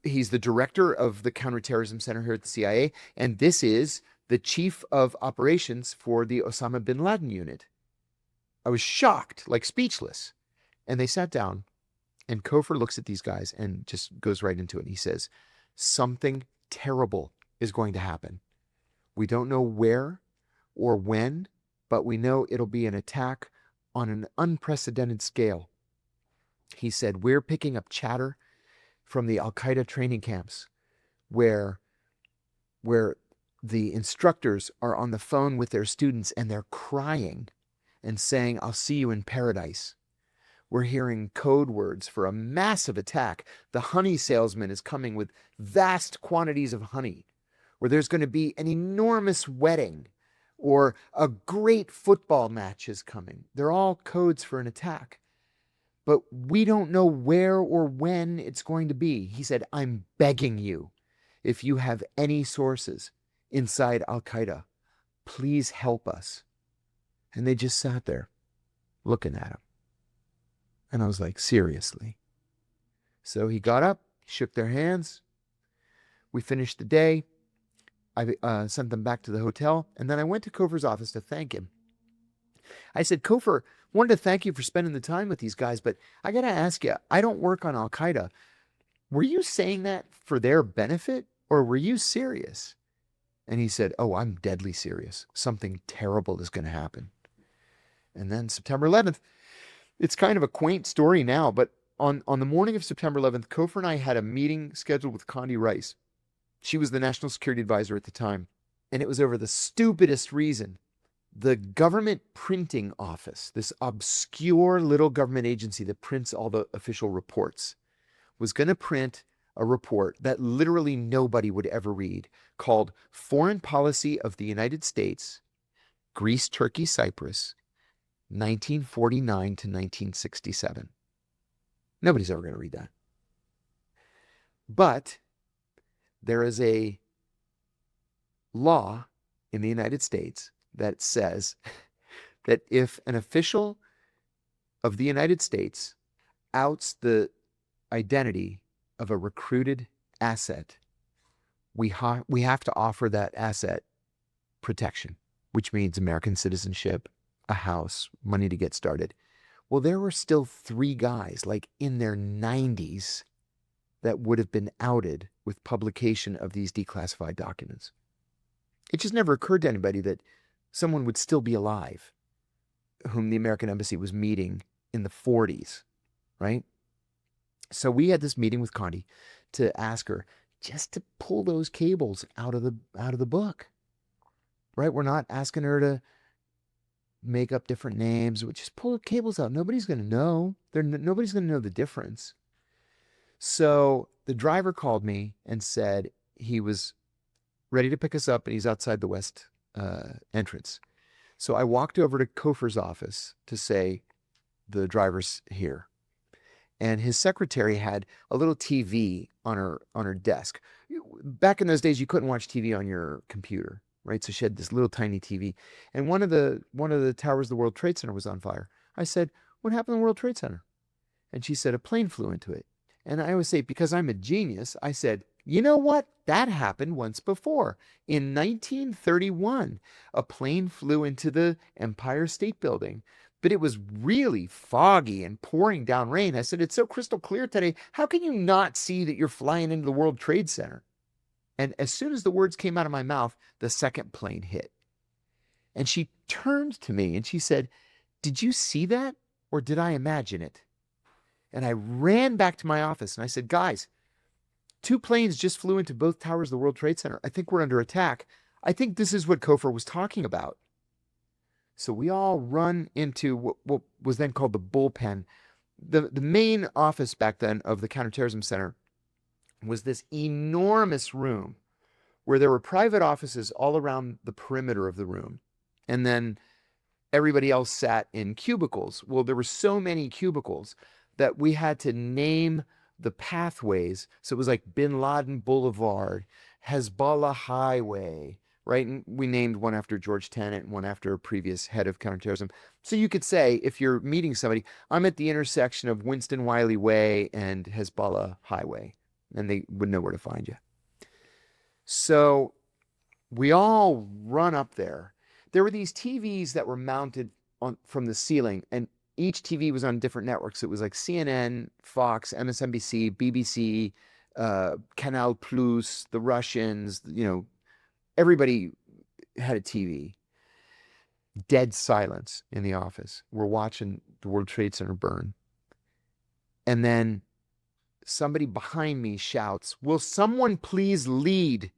He's the director of the Counterterrorism Center here at the CIA, and this is the chief of operations for the Osama bin Laden unit. I was shocked, like speechless. And they sat down, and Kofor looks at these guys and just goes right into it. He says, something terrible is going to happen. We don't know where or when, but we know it'll be an attack on an unprecedented scale. He said, we're picking up chatter from the Al Qaeda training camps where the instructors are on the phone with their students and they're crying and saying, I'll see you in paradise. We're hearing code words for a massive attack. The honey salesman is coming with vast quantities of honey, where there's going to be an enormous wedding or a great football match is coming. They're all codes for an attack. But we don't know where or when it's going to be. He said, I'm begging you, if you have any sources inside Al Qaeda, please help us. And they just sat there looking at him. And I was like, seriously? So he got up, shook their hands. We finished the day. I sent them back to the hotel. And then I went to Kofor's office to thank him. I said, Kofor, wanted to thank you for spending the time with these guys, but I got to ask you, I don't work on Al Qaeda. Were you saying that for their benefit, or were you serious? And he said, oh, I'm deadly serious. Something terrible is going to happen. And then September 11th, it's kind of a quaint story now, but on the morning of September 11th, Kofor and I had a meeting scheduled with Condi Rice. She was the national security advisor at the time. And it was over the stupidest reason. The government printing office, this obscure little government agency that prints all the official reports, was going to print a report that literally nobody would ever read called Foreign Policy of the United States, Greece, Turkey, Cyprus, 1949 to 1967. Nobody's ever going to read that. But there is a law in the United States that says that if an official of the United States outs the identity of a recruited asset, we have to offer that asset protection, which means American citizenship, a house, money to get started. Well, there were still 3 guys, like in their 90s, that would have been outed with publication of these declassified documents. It just never occurred to anybody that someone would still be alive whom the American embassy was meeting in the 40s, right? So we had this meeting with Condi to ask her just to pull those cables out of the book, right? We're not asking her to make up different names. We just pull the cables out. Nobody's going to know. Nobody's going to know the difference. So the driver called me and said he was ready to pick us up and he's outside the west entrance. So I walked over to Kofer's office to say the driver's here. And his secretary had a little TV on her desk. Back in those days, you couldn't watch TV on your computer, right? So she had this little tiny TV. And one of the towers of the World Trade Center was on fire. I said, "What happened to the World Trade Center?" And she said, "A plane flew into it." And I always say, because I'm a genius, I said, "You know what? That happened once before. In 1931, a plane flew into the Empire State Building, but it was really foggy and pouring down rain." I said, "It's so crystal clear today. How can you not see that you're flying into the World Trade Center?" And as soon as the words came out of my mouth, the second plane hit. And she turned to me and she said, "Did you see that, or did I imagine it?" And I ran back to my office and I said, "Guys, 2 planes just flew into both towers of the World Trade Center. I think we're under attack. I think this is what Kofer was talking about." So we all run into what was then called the bullpen. The main office back then of the Counterterrorism Center was this enormous room where there were private offices all around the perimeter of the room. And then everybody else sat in cubicles. Well, there were so many cubicles that we had to name the pathways. So it was like Bin Laden Boulevard, Hezbollah Highway, right? And we named one after George Tenet and one after a previous head of counterterrorism. So you could say, if you're meeting somebody, "I'm at the intersection of Winston Wiley Way and Hezbollah Highway," and they would know where to find you. So we all run up there. There were these TVs that were mounted from the ceiling, and each TV was on different networks. It was like CNN, Fox, MSNBC, BBC, Canal Plus, the Russians, everybody had a TV. Dead silence in the office. We're watching the World Trade Center burn. And then somebody behind me shouts, "Will someone please lead?"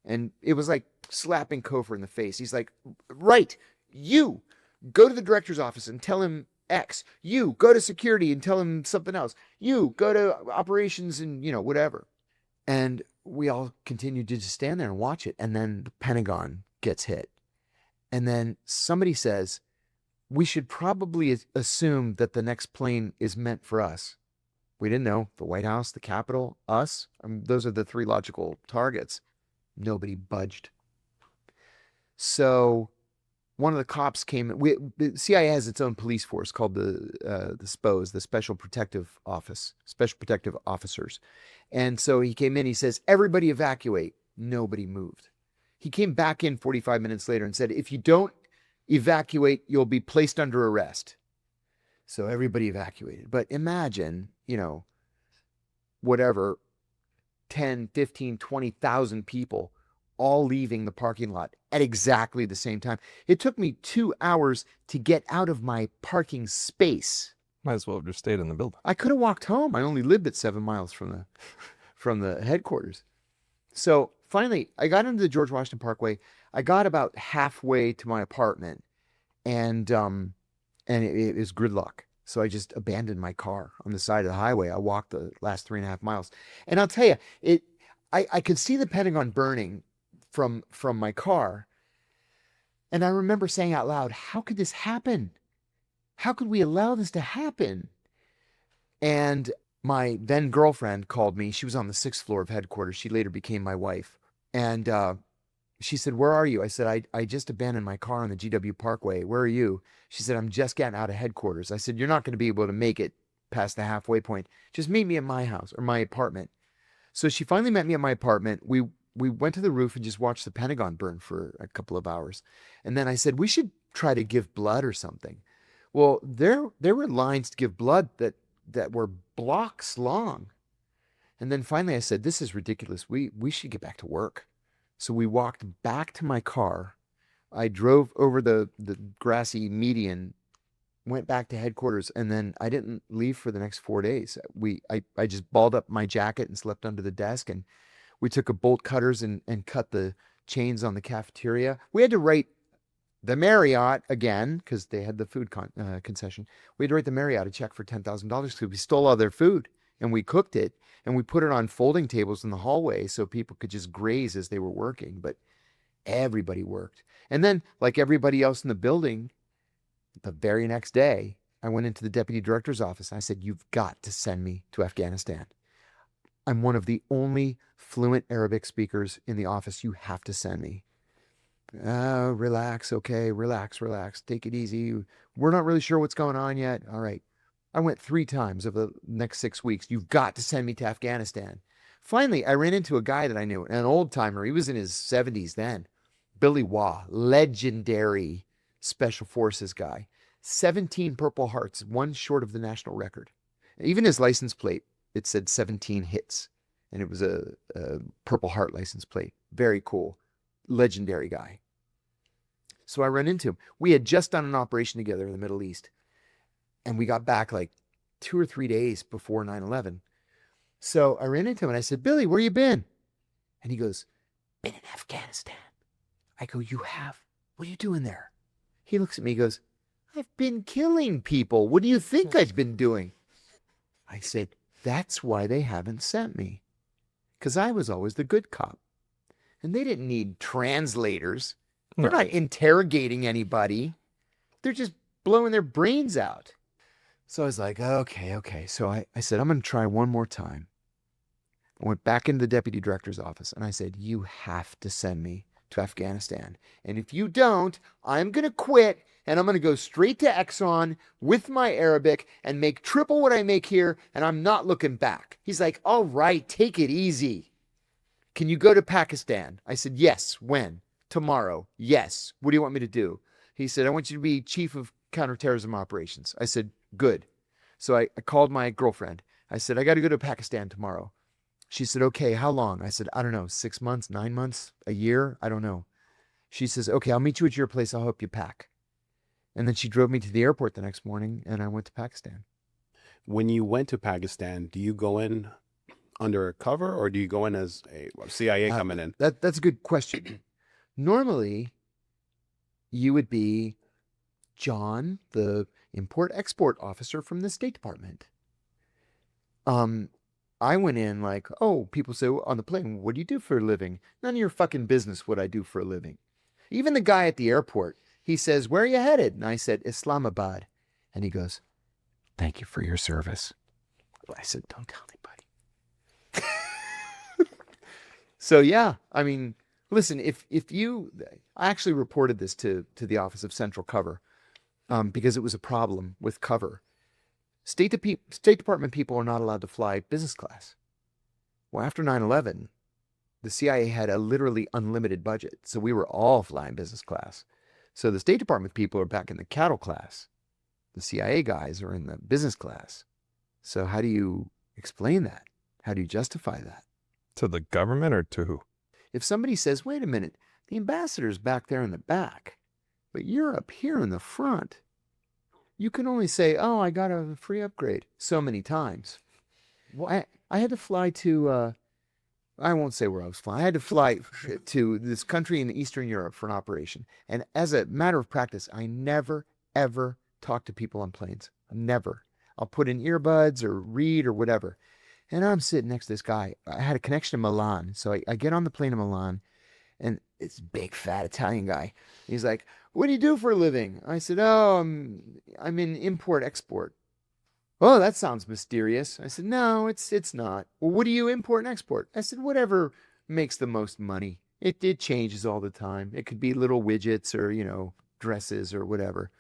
And it was like slapping Kofer in the face. He's like, "Right, you go to the director's office and tell him X. You go to security and tell him something else. You go to operations and, whatever." And we all continued to just stand there and watch it. And then the Pentagon gets hit. And then somebody says, "We should probably assume that the next plane is meant for us." We didn't know. The White House, the Capitol, us. Those are the 3 logical targets. Nobody budged. So one of the cops came. The CIA has its own police force called the SPOs, the Special Protective Office, Special Protective Officers. And so he came in. He says, "Everybody evacuate." Nobody moved. He came back in 45 minutes later and said, "If you don't evacuate, you'll be placed under arrest." So everybody evacuated. But imagine, whatever, 10, 15, 20,000 people all leaving the parking lot at exactly the same time. It took me 2 hours to get out of my parking space. Might as well have just stayed in the building. I could have walked home. I only lived at 7 miles from the headquarters. So finally, I got into the George Washington Parkway. I got about halfway to my apartment, and it was gridlock. So I just abandoned my car on the side of the highway. I walked the last 3.5 miles. And I'll tell you, I could see the Pentagon burning from my car. And I remember saying out loud, "How could this happen? How could we allow this to happen?" And my then girlfriend called me. She was on the 6th floor of headquarters. She later became my wife. And she said, "Where are you?" I said, I just abandoned my car on the GW Parkway. "Where are you?" She said, "I'm just getting out of headquarters." I said, "You're not going to be able to make it past the halfway point. Just meet me at my house or my apartment." So she finally met me at my apartment. We went to the roof and just watched the Pentagon burn for a couple of hours. And then I said, "We should try to give blood or something." Well, there were lines to give blood that were blocks long. And then finally I said, this is ridiculous. We should get back to work. So we walked back to my car. I drove over the grassy median, went back to headquarters, and then I didn't leave for the next 4 days. I just balled up my jacket and slept under the desk, and we took a bolt cutters and cut the chains on the cafeteria. We had to write the Marriott again because they had the food concession. We had to write the Marriott a check for $10,000 because we stole all their food and we cooked it and we put it on folding tables in the hallway so people could just graze as they were working. But everybody worked. And then, like everybody else in the building, the very next day, I went into the deputy director's office and I said, you've got to send me to Afghanistan. I'm one of the only fluent Arabic speakers in the office. You have to send me. Relax. Okay. Relax. Take it easy. We're not really sure what's going on yet. All right. I went 3 times over the next 6 weeks. You've got to send me to Afghanistan. Finally, I ran into a guy that I knew, an old timer. He was in his 70s then. Billy Waugh, legendary special forces guy. 17 Purple Hearts, one short of the national record. Even his license plate, it said 17 hits. And it was a Purple Heart license plate. Very cool. Legendary guy. So I ran into him. We had just done an operation together in the Middle East. And we got back like 2 or 3 days before 9/11. So I ran into him and I said, Billy, where you been? And he goes, been in Afghanistan. I go, you have? What are you doing there? He looks at me and goes, I've been killing people. What do you think I've been doing? I said, that's why they haven't sent me. Because I was always the good cop. And they didn't need translators. They're not interrogating anybody. They're just blowing their brains out. So I was like, okay. So I said, I'm going to try one more time. I went back into the deputy director's office and I said, you have to send me to Afghanistan. And if you don't, I'm going to quit and I'm going to go straight to Exxon with my Arabic and make triple what I make here. And I'm not looking back. He's like, all right, take it easy. Can you go to Pakistan? I said, yes. When? Tomorrow. Yes. What do you want me to do? He said, I want you to be chief of counterterrorism operations. I said, good. So I called my girlfriend. I said, I got to go to Pakistan tomorrow. She said, okay, how long? I said, I don't know, 6 months, 9 months, a year? I don't know. She says, okay, I'll meet you at your place. I'll help you pack. And then she drove me to the airport the next morning and I went to Pakistan. When you went to Pakistan, do you go in under cover or do you go in as a CIA coming in? That's a good question. Normally, you would be John, the import-export officer from the State Department. I went in like, oh, people say on the plane, what do you do for a living? None of your fucking business what I do for a living. Even the guy at the airport, he says, where are you headed? And I said, Islamabad. And he goes, thank you for your service. I said, don't tell anybody. So yeah, I mean, listen, if you, I actually reported this to the Office of Central Cover because it was a problem with cover. State Department people are not allowed to fly business class. Well, after 9/11, the CIA had a literally unlimited budget, so we were all flying business class. So the State Department people are back in the cattle class. The CIA guys are in the business class. So how do you explain that? How do you justify that? To the government or to who? If somebody says, wait a minute, the ambassador's back there in the back, but you're up here in the front, you can only say, oh, I got a free upgrade so many times. Well, I had to fly to, I won't say where I was flying. I had to fly to this country in Eastern Europe for an operation. And as a matter of practice, I never, ever talk to people on planes. Never. I'll put in earbuds or read or whatever. And I'm sitting next to this guy. I had a connection to Milan. So I get on the plane to Milan, and it's big, fat Italian guy. He's like, what do you do for a living? I said, oh, I'm in import-export. Oh, that sounds mysterious. I said, no, it's not. Well, what do you import and export? I said, whatever makes the most money. It changes all the time. It could be little widgets or, dresses or whatever.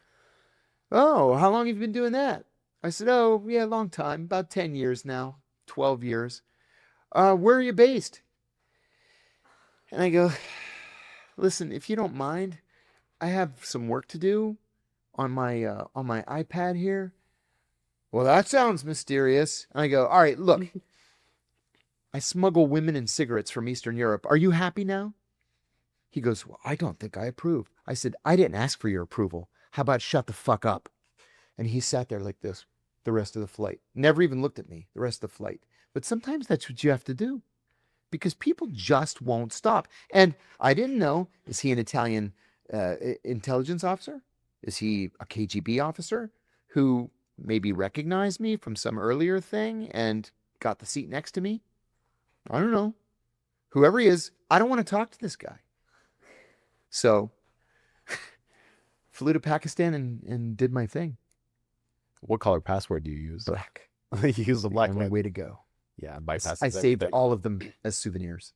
Oh, how long have you been doing that? I said, oh, yeah, a long time. About 10 years now, 12 years. Where are you based? And I go, listen, if you don't mind, I have some work to do. on my iPad here. Well, that sounds mysterious. And I go, all right, look, I smuggle women and cigarettes from Eastern Europe. Are you happy now? He goes, well, I don't think I approve. I said, I didn't ask for your approval. How about shut the fuck up? And he sat there like this the rest of the flight. Never even looked at me the rest of the flight. But sometimes that's what you have to do because people just won't stop. And I didn't know, is he an Italian intelligence officer? Is he a KGB officer who maybe recognized me from some earlier thing and got the seat next to me? I don't know. Whoever he is, I don't want to talk to this guy. So flew to Pakistan and did my thing. What color password do you use? Black. You use the black On my one. way to go. Yeah, bypass. I saved all of them as souvenirs.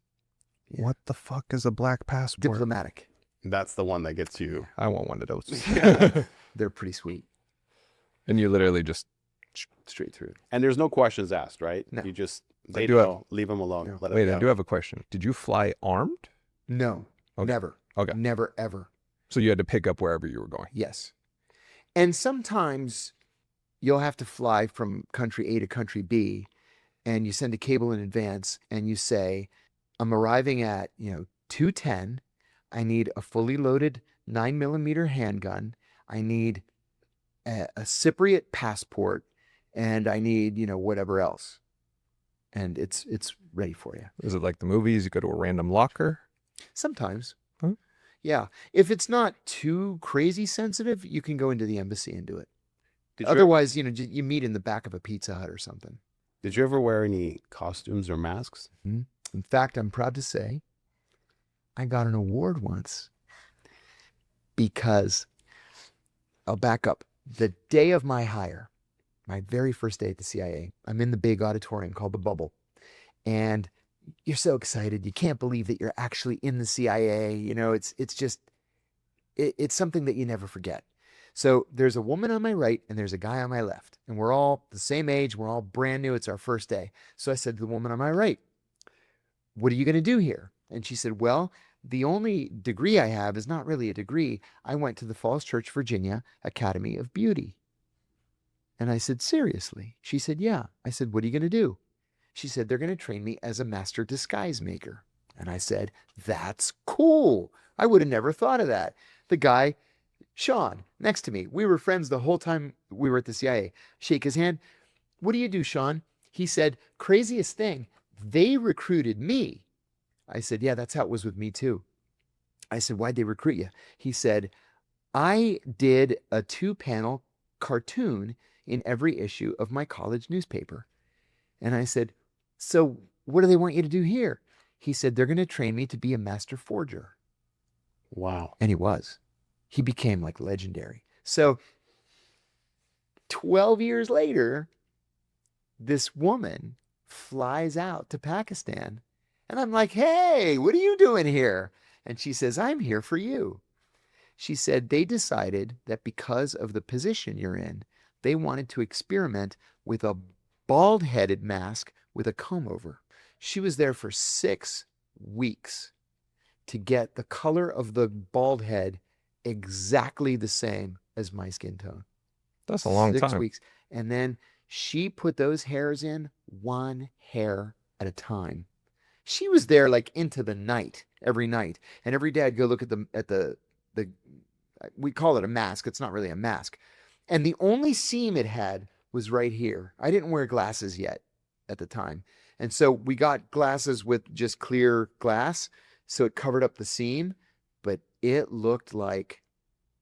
Yeah. What the fuck is a black passport? Diplomatic. That's the one that gets you. I want one of those. They're pretty sweet. And you literally just Straight through. And there's no questions asked, right? No. You just I they do have- know, leave them alone. No. Let 'em wait. go. I do have a question. Did you fly armed? No, Okay. never. Okay. Never, ever. So you had to pick up wherever you were going. Yes. And sometimes you'll have to fly from country A to country B and you send a cable in advance and you say, I'm arriving at, 2:10. I need a fully loaded 9mm handgun. I need a Cypriot passport and I need, whatever else. And it's ready for you. Is it like the movies? You go to a random locker? Sometimes. Huh? Yeah. If it's not too crazy sensitive, you can go into the embassy and do it. Did you, Otherwise, you meet in the back of a Pizza Hut or something. did you ever wear any costumes or masks? In fact, I'm proud to say I got an award once because I'll back up. The day of my hire, my very first day at the CIA, I'm in the big auditorium called the Bubble. And you're so excited. You can't believe that you're actually in the CIA. It's something that you never forget. So there's a woman on my right and there's a guy on my left. And we're all the same age. We're all brand new. It's our first day. So I said to the woman on my right, what are you going to do here? And she said, well, the only degree I have is not really a degree. I went to the Falls Church, Virginia Academy of Beauty. And I said, seriously? She said, yeah. I said, what are you going to do? She said, they're going to train me as a master disguise maker. And I said, that's cool. I would have never thought of that. The guy, Sean, next to me, we were friends the whole time we were at the CIA. Shake his hand. What do you do, Sean? He said, craziest thing, they recruited me. I said, yeah, that's how it was with me too. I said, why'd they recruit you? He said, I did a 2-panel cartoon in every issue of my college newspaper. And I said, so what do they want you to do here? He said, they're going to train me to be a master forger. Wow. And he was. He became like legendary. So 12 years later, this woman flies out to Pakistan. And I'm like, hey, what are you doing here? And she says, I'm here for you. She said they decided that because of the position you're in, they wanted to experiment with a bald-headed mask with a comb over. She was there for 6 weeks to get the color of the bald head exactly the same as my skin tone. That's a long 6 time. weeks. And then she put those hairs in 1 hair at a time. She was there like into the night, every night. And every day I'd go look at the we call it a mask. It's not really a mask. And the only seam it had was right here. I didn't wear glasses yet at the time. And so we got glasses with just clear glass. So it covered up the seam, but it looked like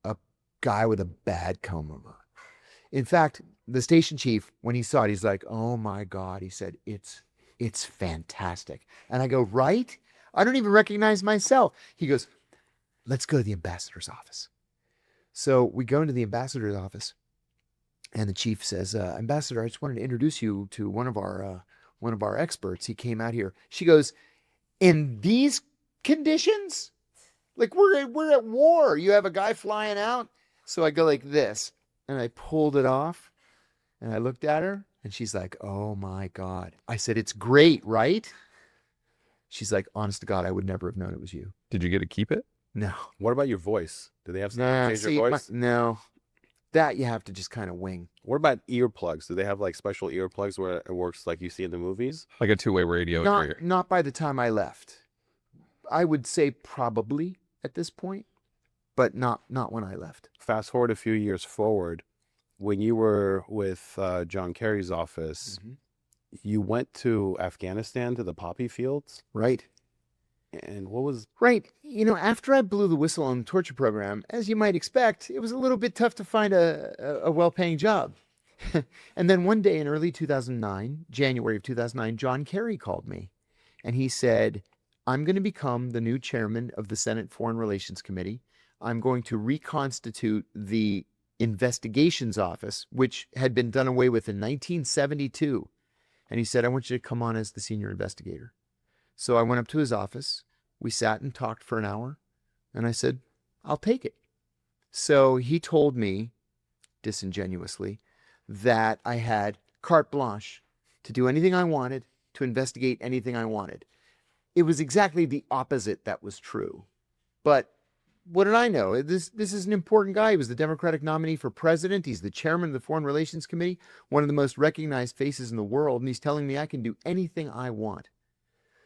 a guy with a bad comb over. In fact, the station chief, when he saw it, he's like, oh my God. He said, it's fantastic. And I go, right? I don't even recognize myself. He goes, let's go to the ambassador's office. So we go into the ambassador's office and the chief says, Ambassador, I just wanted to introduce you to one of our experts. He came out here. She goes, in these conditions? Like we're at war. You have a guy flying out. So I go like this and I pulled it off and I looked at her and she's like, oh my God. I said, it's great, right? She's like, honest to God, I would never have known it was you. Did you get to keep it? No. What about your voice? Do they have Nah, change see, your voice? no. That you have to just kind of wing. What about earplugs? Do they have like special earplugs where it works like you see in the movies? Like a two-way radio. Not by the time I left. I would say probably at this point, but not when I left. Fast forward a few years forward, when you were with John Kerry's office, you went to Afghanistan to the poppy fields, Right. and what was Right. You know, after I blew the whistle on the torture program, as you might expect, it was a little bit tough to find a well-paying job. And then one day in early 2009, January of 2009, John Kerry called me and he said, I'm going to become the new chairman of the Senate Foreign Relations Committee. I'm going to reconstitute the investigations office, which had been done away with in 1972. And he said, I want you to come on as the senior investigator. So I went up to his office. We sat and talked for an hour. And I said, I'll take it. So he told me, disingenuously, that I had carte blanche to do anything I wanted, to investigate anything I wanted. It was exactly the opposite that was true. But what did I know? This is an important guy. He was the Democratic nominee for president. He's the chairman of the Foreign Relations Committee, one of the most recognized faces in the world. And he's telling me I can do anything I want.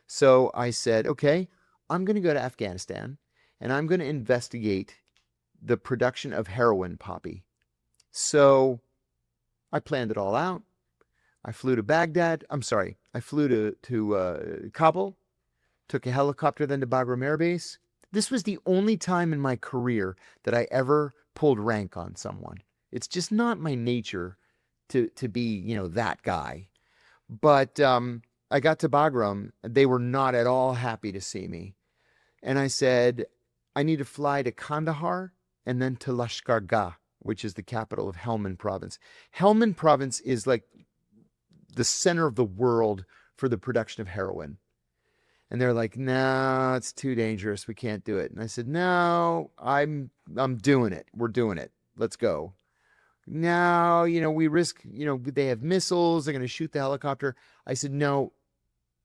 So I said, okay, I'm going to go to Afghanistan and I'm going to investigate the production of heroin poppy. So I planned it all out. I flew to Baghdad. I flew to Kabul, took a helicopter then to Bagram Air Base. This was the only time in my career that I ever pulled rank on someone. It's just not my nature to be, that guy. But I got to Bagram. They were not at all happy to see me. And I said, I need to fly to Kandahar and then to Lashkar Gah, which is the capital of Helmand province. Helmand province is like the center of the world for the production of heroin. And they're like, no, it's too dangerous. We can't do it. And I said, no, I'm doing it. We're doing it. Let's go. Now, we risk, they have missiles. They're going to shoot the helicopter. I said, no,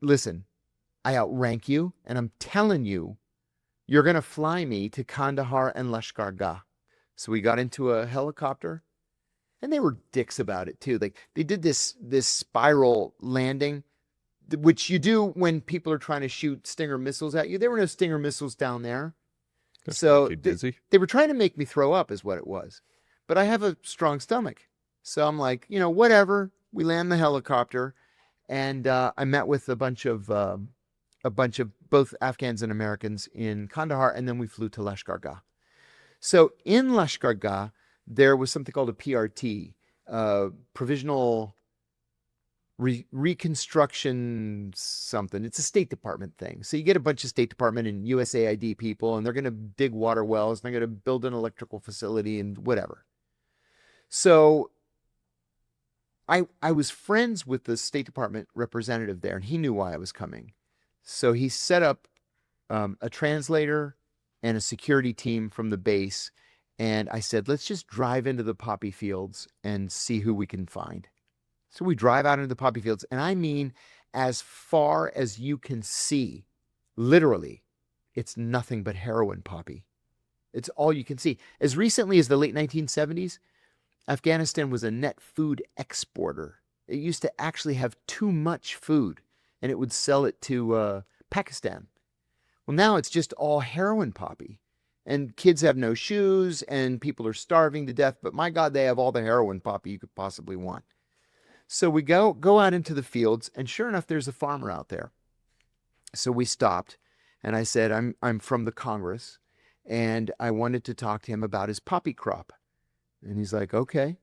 listen, I outrank you. And I'm telling you, you're going to fly me to Kandahar and Lashkar Gah. So we got into a helicopter and they were dicks about it too. Like they did this spiral landing, which you do when people are trying to shoot Stinger missiles at you. There were no Stinger missiles down there. So they were trying to make me throw up is what it was. But I have a strong stomach. So I'm like, whatever. We land the helicopter and I met with a bunch of both Afghans and Americans in Kandahar, and then we flew to Lashkar Gah. So in Lashkar Gah, there was something called a PRT, Provisional Reconstruction something. It's a State Department thing. So you get a bunch of State Department and USAID people, and they're going to dig water wells, and they're going to build an electrical facility and whatever. So I was friends with the State Department representative there, and he knew why I was coming. So he set up a translator and a security team from the base. And I said, let's just drive into the poppy fields and see who we can find. So we drive out into the poppy fields. And I mean, as far as you can see, literally, it's nothing but heroin poppy. It's all you can see. As recently as the late 1970s, Afghanistan was a net food exporter. It used to actually have too much food, and it would sell it to Pakistan. Well, now it's just all heroin poppy. And kids have no shoes, and people are starving to death. But my God, they have all the heroin poppy you could possibly want. So we go out into the fields, and sure enough, there's a farmer out there. So we stopped, and I said, I'm from the Congress, and I wanted to talk to him about his poppy crop. And he's like, okay.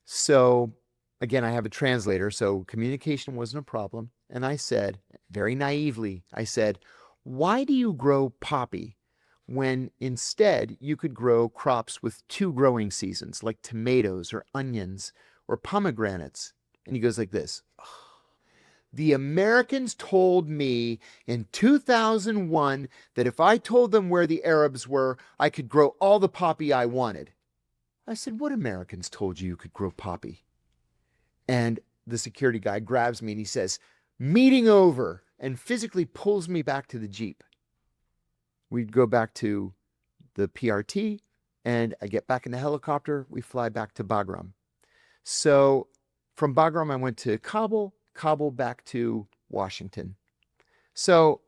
So again, I have a translator, so communication wasn't a problem. And I said, very naively, why do you grow poppy when instead you could grow crops with 2 growing seasons, like tomatoes or onions or pomegranates? And he goes like this. The Americans told me in 2001 that if I told them where the Arabs were, I could grow all the poppy I wanted. I said, what Americans told you could grow poppy? And the security guy grabs me and he says, meeting over, and physically pulls me back to the Jeep. We'd go back to the PRT, And I get back in the helicopter. We fly back to Bagram. So from Bagram, I went to Kabul, Kabul back to Washington. So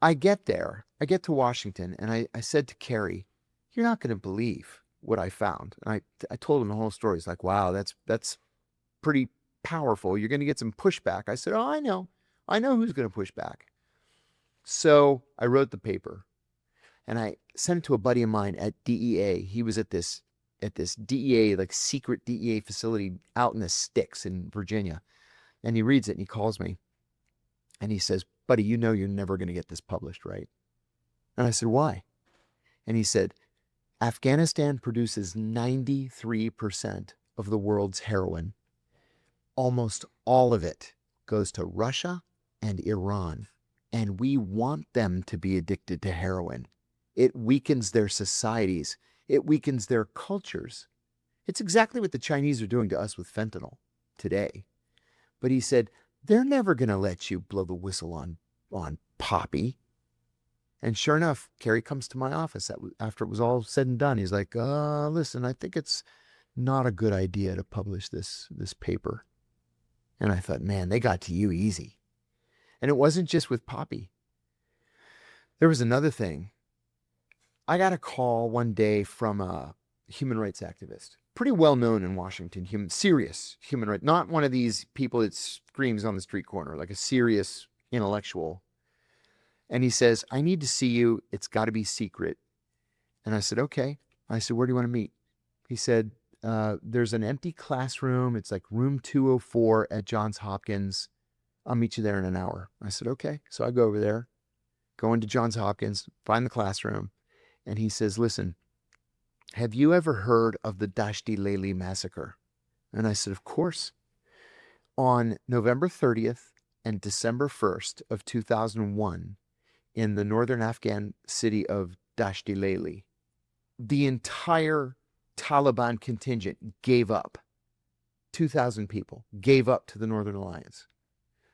I get there. I get to Washington, and I said to Kerry, "You're not going to believe what I found." And I told him the whole story. He's like, "Wow, that's pretty powerful. You're going to get some pushback." I said, "Oh, I know. I know who's going to push back." So I wrote the paper, and I sent it to a buddy of mine at DEA. He was at this DEA, like secret DEA facility out in the sticks in Virginia. And he reads it and he calls me and he says, "Buddy, you know you're never going to get this published, right?" And I said, "Why?" And he said, "Afghanistan produces 93% of the world's heroin. Almost all of it goes to Russia and Iran. And we want them to be addicted to heroin. It weakens their societies. It weakens their cultures. It's exactly what the Chinese are doing to us with fentanyl today." But he said, "They're never going to let you blow the whistle on poppy." And sure enough, Kerry comes to my office after it was all said and done. He's like, "Listen, I think it's not a good idea to publish this paper." And I thought, man, they got to you easy. And it wasn't just with poppy. There was another thing. I got a call one day from a human rights activist, pretty well known in Washington, serious human rights, not one of these people that screams on the street corner, like a serious intellectual. And he says, "I need to see you. It's got to be secret." And I said, "Okay." I said, "Where do you want to meet?" He said, "There's an empty classroom. It's like room 204 at Johns Hopkins. I'll meet you there in an hour." I said, "Okay." So I go over there, go into Johns Hopkins, find the classroom. And he says, "Listen, have you ever heard of the Dashti Lely massacre?" And I said, "Of course." On November 30th and December 1st of 2001, in the northern Afghan city of Dashti Lely, the entire Taliban contingent gave up. 2,000 people gave up to the Northern Alliance.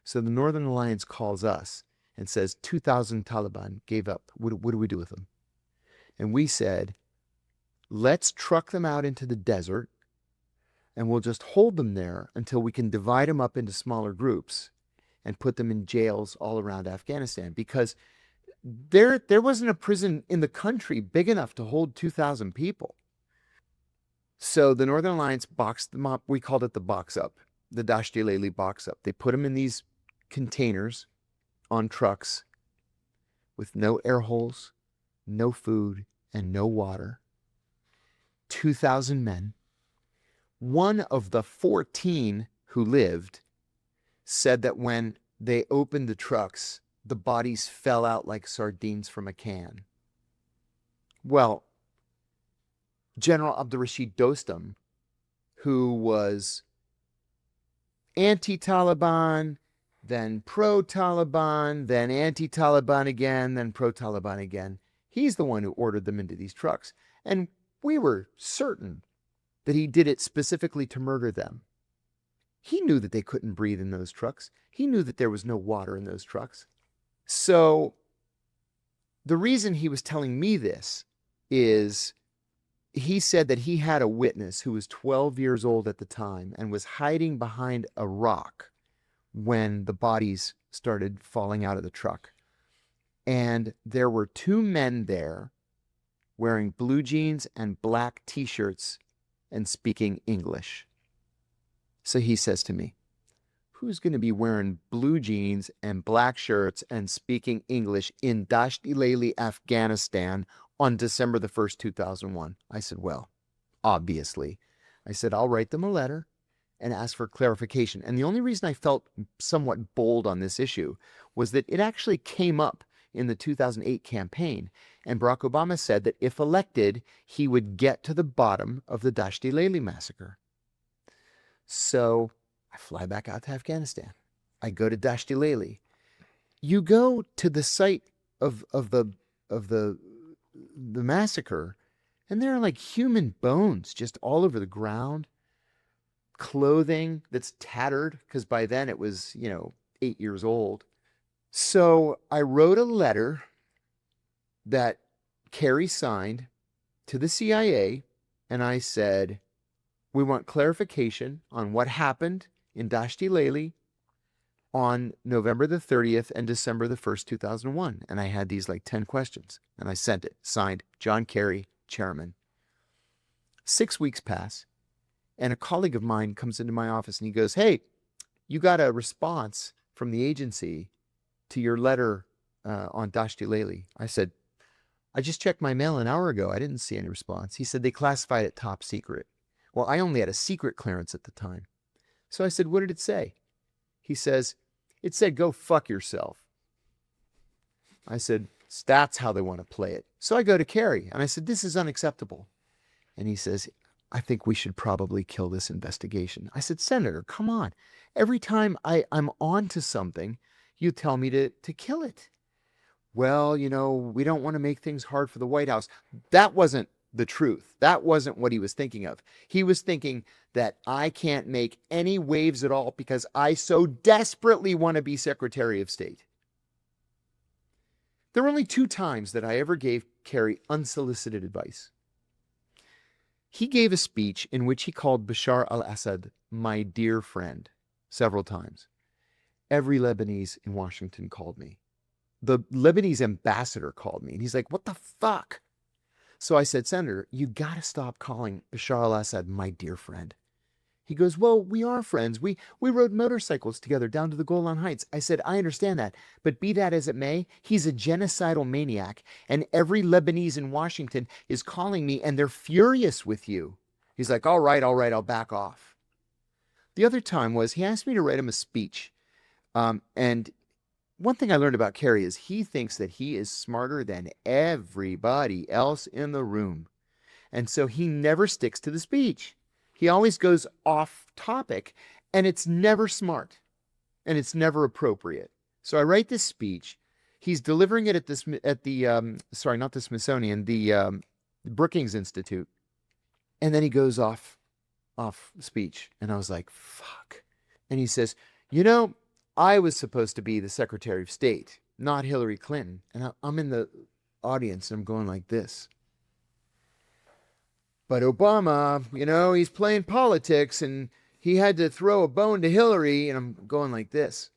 So the Northern Alliance calls us and says, 2,000 Taliban gave up. What do we do with them? And we said, let's truck them out into the desert and we'll just hold them there until we can divide them up into smaller groups and put them in jails all around Afghanistan, because there wasn't a prison in the country big enough to hold 2,000 people. So the Northern Alliance boxed them up. We called it the box up, the Dashti Lely box up. They put them in these containers on trucks with no air holes, no food, and no water. 2,000 men. One of the 14 who lived said that when they opened the trucks, the bodies fell out like sardines from a can. Well, General Abdurrashid Dostum, who was anti-Taliban, then pro-Taliban, then anti-Taliban again, then pro-Taliban again, he's the one who ordered them into these trucks. And we were certain that he did it specifically to murder them. He knew that they couldn't breathe in those trucks. He knew that there was no water in those trucks. So the reason he was telling me this is he said that he had a witness who was 12 years old at the time and was hiding behind a rock when the bodies started falling out of the truck. And there were two men there wearing blue jeans and black t-shirts and speaking English. So he says to me, who's going to be wearing blue jeans and black shirts and speaking English in Dashti Lely, Afghanistan on December the 1st, 2001? I said, well, obviously. I said, I'll write them a letter and ask for clarification. And the only reason I felt somewhat bold on this issue was that it actually came up in the 2008 campaign. And Barack Obama said that if elected, he would get to the bottom of the Dashti Lely massacre. So I fly back out to Afghanistan. I go to Dashti Lely. You go to the site of the massacre, and there are like human bones just all over the ground, clothing that's tattered, because by then it was, 8 years old. So I wrote a letter that Kerry signed to the CIA and I said, we want clarification on what happened in Dashti Lely on November the 30th and December the 1st, 2001. And I had these like 10 questions and I sent it, signed John Kerry, chairman. 6 weeks pass and a colleague of mine comes into my office and he goes, hey, you got a response from the agency to your letter on Dashti Lely. I said, I just checked my mail an hour ago. I didn't see any response. He said they classified it top secret. Well, I only had a secret clearance at the time. So I said, what did it say? He says, it said, go fuck yourself. I said, that's how they want to play it. So I go to Kerry and I said, this is unacceptable. And he says, I think we should probably kill this investigation. I said, Senator, come on. Every time I'm on to something, you tell me to kill it. Well, you know, we don't want to make things hard for the White House. That wasn't the truth. That wasn't what he was thinking of. He was thinking that I can't make any waves at all because I so desperately want to be Secretary of State. There were only 2 times that I ever gave Kerry unsolicited advice. He gave a speech in which he called Bashar al-Assad my dear friend several times. Every Lebanese in Washington called me. The Lebanese ambassador called me and he's like, what the fuck? So I said, Senator, you got to stop calling Bashar al-Assad my dear friend. He goes, well, we are friends. We rode motorcycles together down to the Golan Heights. I said, I understand that. But be that as it may, he's a genocidal maniac. And every Lebanese in Washington is calling me and they're furious with you. He's like, all right, I'll back off. The other time was he asked me to write him a speech. And one thing I learned about Kerry is he thinks that he is smarter than everybody else in the room. And so he never sticks to the speech. He always goes off topic and it's never smart and it's never appropriate. So I write this speech. He's delivering it at the Smithsonian, the Brookings Institute. And then he goes off speech. And I was like, fuck. And he says, you know, I was supposed to be the Secretary of State, not Hillary Clinton. And I'm in the audience and I'm going like this. But Obama, you know, he's playing politics and he had to throw a bone to Hillary. And I'm going like this.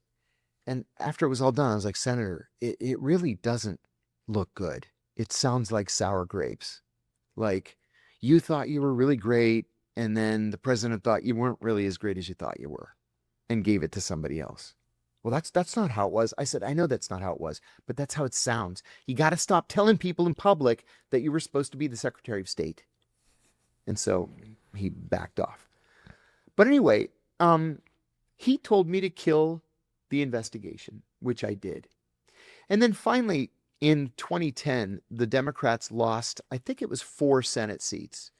And after it was all done, I was like, Senator, it really doesn't look good. It sounds like sour grapes. Like you thought you were really great. And then the president thought you weren't really as great as you thought you were and gave it to somebody else. Well, that's not how it was. I said, I know that's not how it was, but that's how it sounds. You got to stop telling people in public that you were supposed to be the Secretary of State. And so he backed off. But anyway, he told me to kill the investigation, which I did. And then finally, in 2010, the Democrats lost, I think it was 4 Senate seats.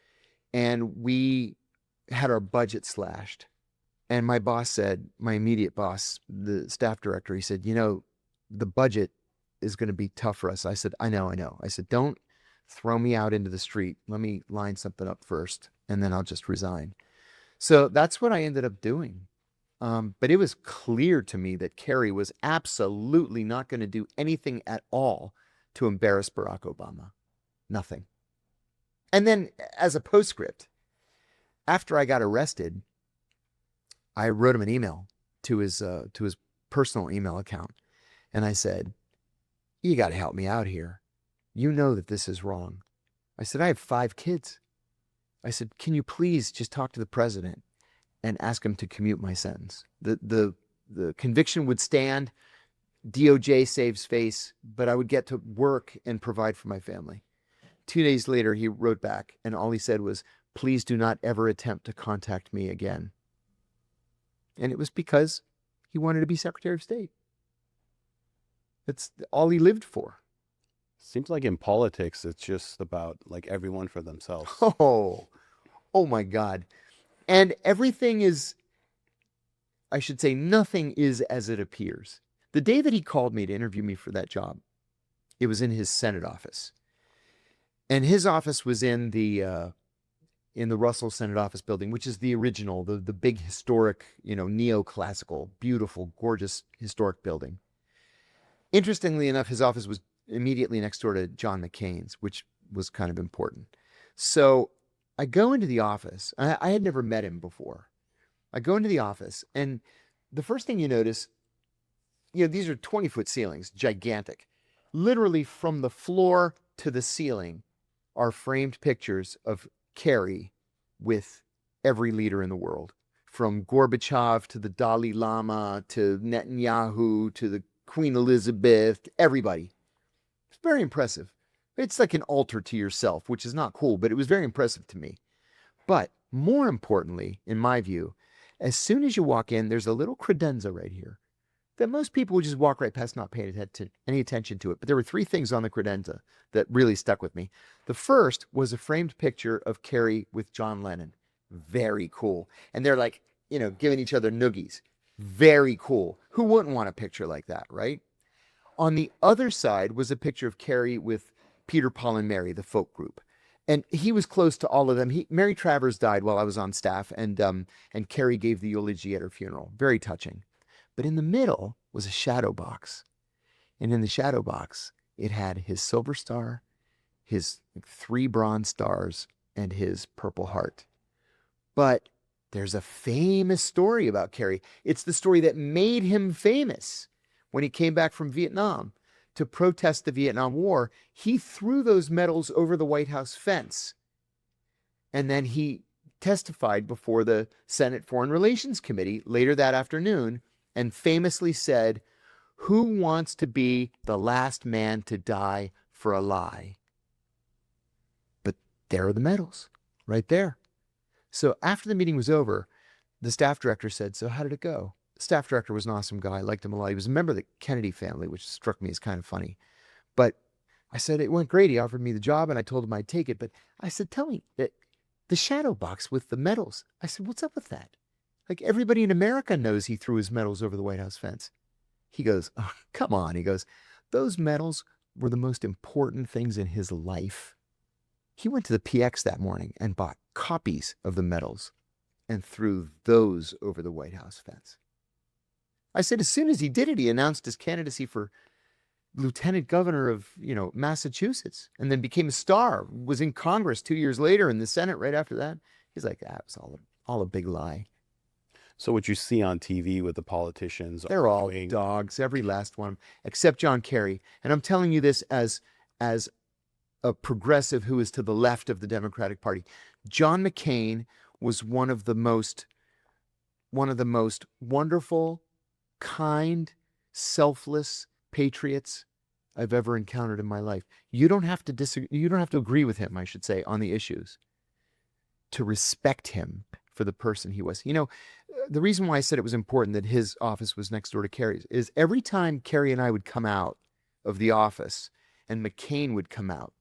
And we had our budget slashed. And my boss said, my immediate boss, the staff director, he said, you know, the budget is going to be tough for us. I said, I know. I said, don't throw me out into the street. Let me line something up first, and then I'll just resign. So that's what I ended up doing. But it was clear to me that Kerry was absolutely not going to do anything at all to embarrass Barack Obama. Nothing. And then as a postscript, after I got arrested, I wrote him an email to his personal email account. And I said, you got to help me out here. You know that this is wrong. I said, I have 5 kids. I said, can you please just talk to the president and ask him to commute my sentence? The conviction would stand. DOJ saves face, but I would get to work and provide for my family. 2 days later, he wrote back, and all he said was, please do not ever attempt to contact me again. And it was because he wanted to be Secretary of State. That's all he lived for. Seems like in politics, it's just about like everyone for themselves. Oh my God. And everything is, I should say, nothing is as it appears. The day that he called me to interview me for that job, it was in his Senate office. And his office was in the Russell Senate Office building, which is the original, the big historic, neoclassical, beautiful, gorgeous historic building. Interestingly enough, his office was immediately next door to John McCain's, which was kind of important. So I go into the office. I had never met him before. I go into the office, and the first thing you notice, these are 20-foot ceilings, gigantic. Literally from the floor to the ceiling are framed pictures of Kerry with every leader in the world, from Gorbachev to the Dalai Lama to Netanyahu to the Queen Elizabeth, everybody. It's very impressive. It's like an altar to yourself, which is not cool, but it was very impressive to me. But more importantly, in my view, as soon as you walk in, there's a little credenza right here that most people would just walk right past, not paying any attention to it. But there were three things on the credenza that really stuck with me. The first was a framed picture of Kerry with John Lennon. Very cool. And they're like, giving each other noogies. Very cool. Who wouldn't want a picture like that, right? On the other side was a picture of Kerry with Peter, Paul, and Mary, the folk group. And he was close to all of them. Mary Travers died while I was on staff, and Kerry gave the eulogy at her funeral. Very touching. But in the middle was a shadow box. And in the shadow box, it had his silver star, his 3 bronze stars, and his Purple Heart. But there's a famous story about Kerry. It's the story that made him famous when he came back from Vietnam to protest the Vietnam War. He threw those medals over the White House fence. And then he testified before the Senate Foreign Relations Committee later that afternoon and famously said, "Who wants to be the last man to die for a lie?" But there are the medals right there. So after the meeting was over, the staff director said, "So how did it go?" The staff director was an awesome guy. I liked him a lot. He was a member of the Kennedy family, which struck me as kind of funny. But I said, "It went great." He offered me the job, and I told him I'd take it. But I said, "Tell me, that the shadow box with the medals." I said, "What's up with that? Like, everybody in America knows he threw his medals over the White House fence." He goes, "Oh, come on." He goes, "Those medals were the most important things in his life." He went to the PX that morning and bought copies of the medals and threw those over the White House fence. I said, as soon as he did it, he announced his candidacy for lieutenant governor of, Massachusetts, and then became a star, was in Congress 2 years later, in the Senate right after that. He's like, that was all a big lie. So what you see on TV with the politicians, they're all dogs, every last one, except John Kerry. And I'm telling you this as a progressive who is to the left of the Democratic Party. John McCain was one of the most wonderful, kind, selfless patriots I've ever encountered in my life. You don't have to disagree. You don't have to agree with him, I should say, on the issues, to respect him for the person he was. The reason why I said it was important that his office was next door to Kerry's is every time Kerry and I would come out of the office and McCain would come out,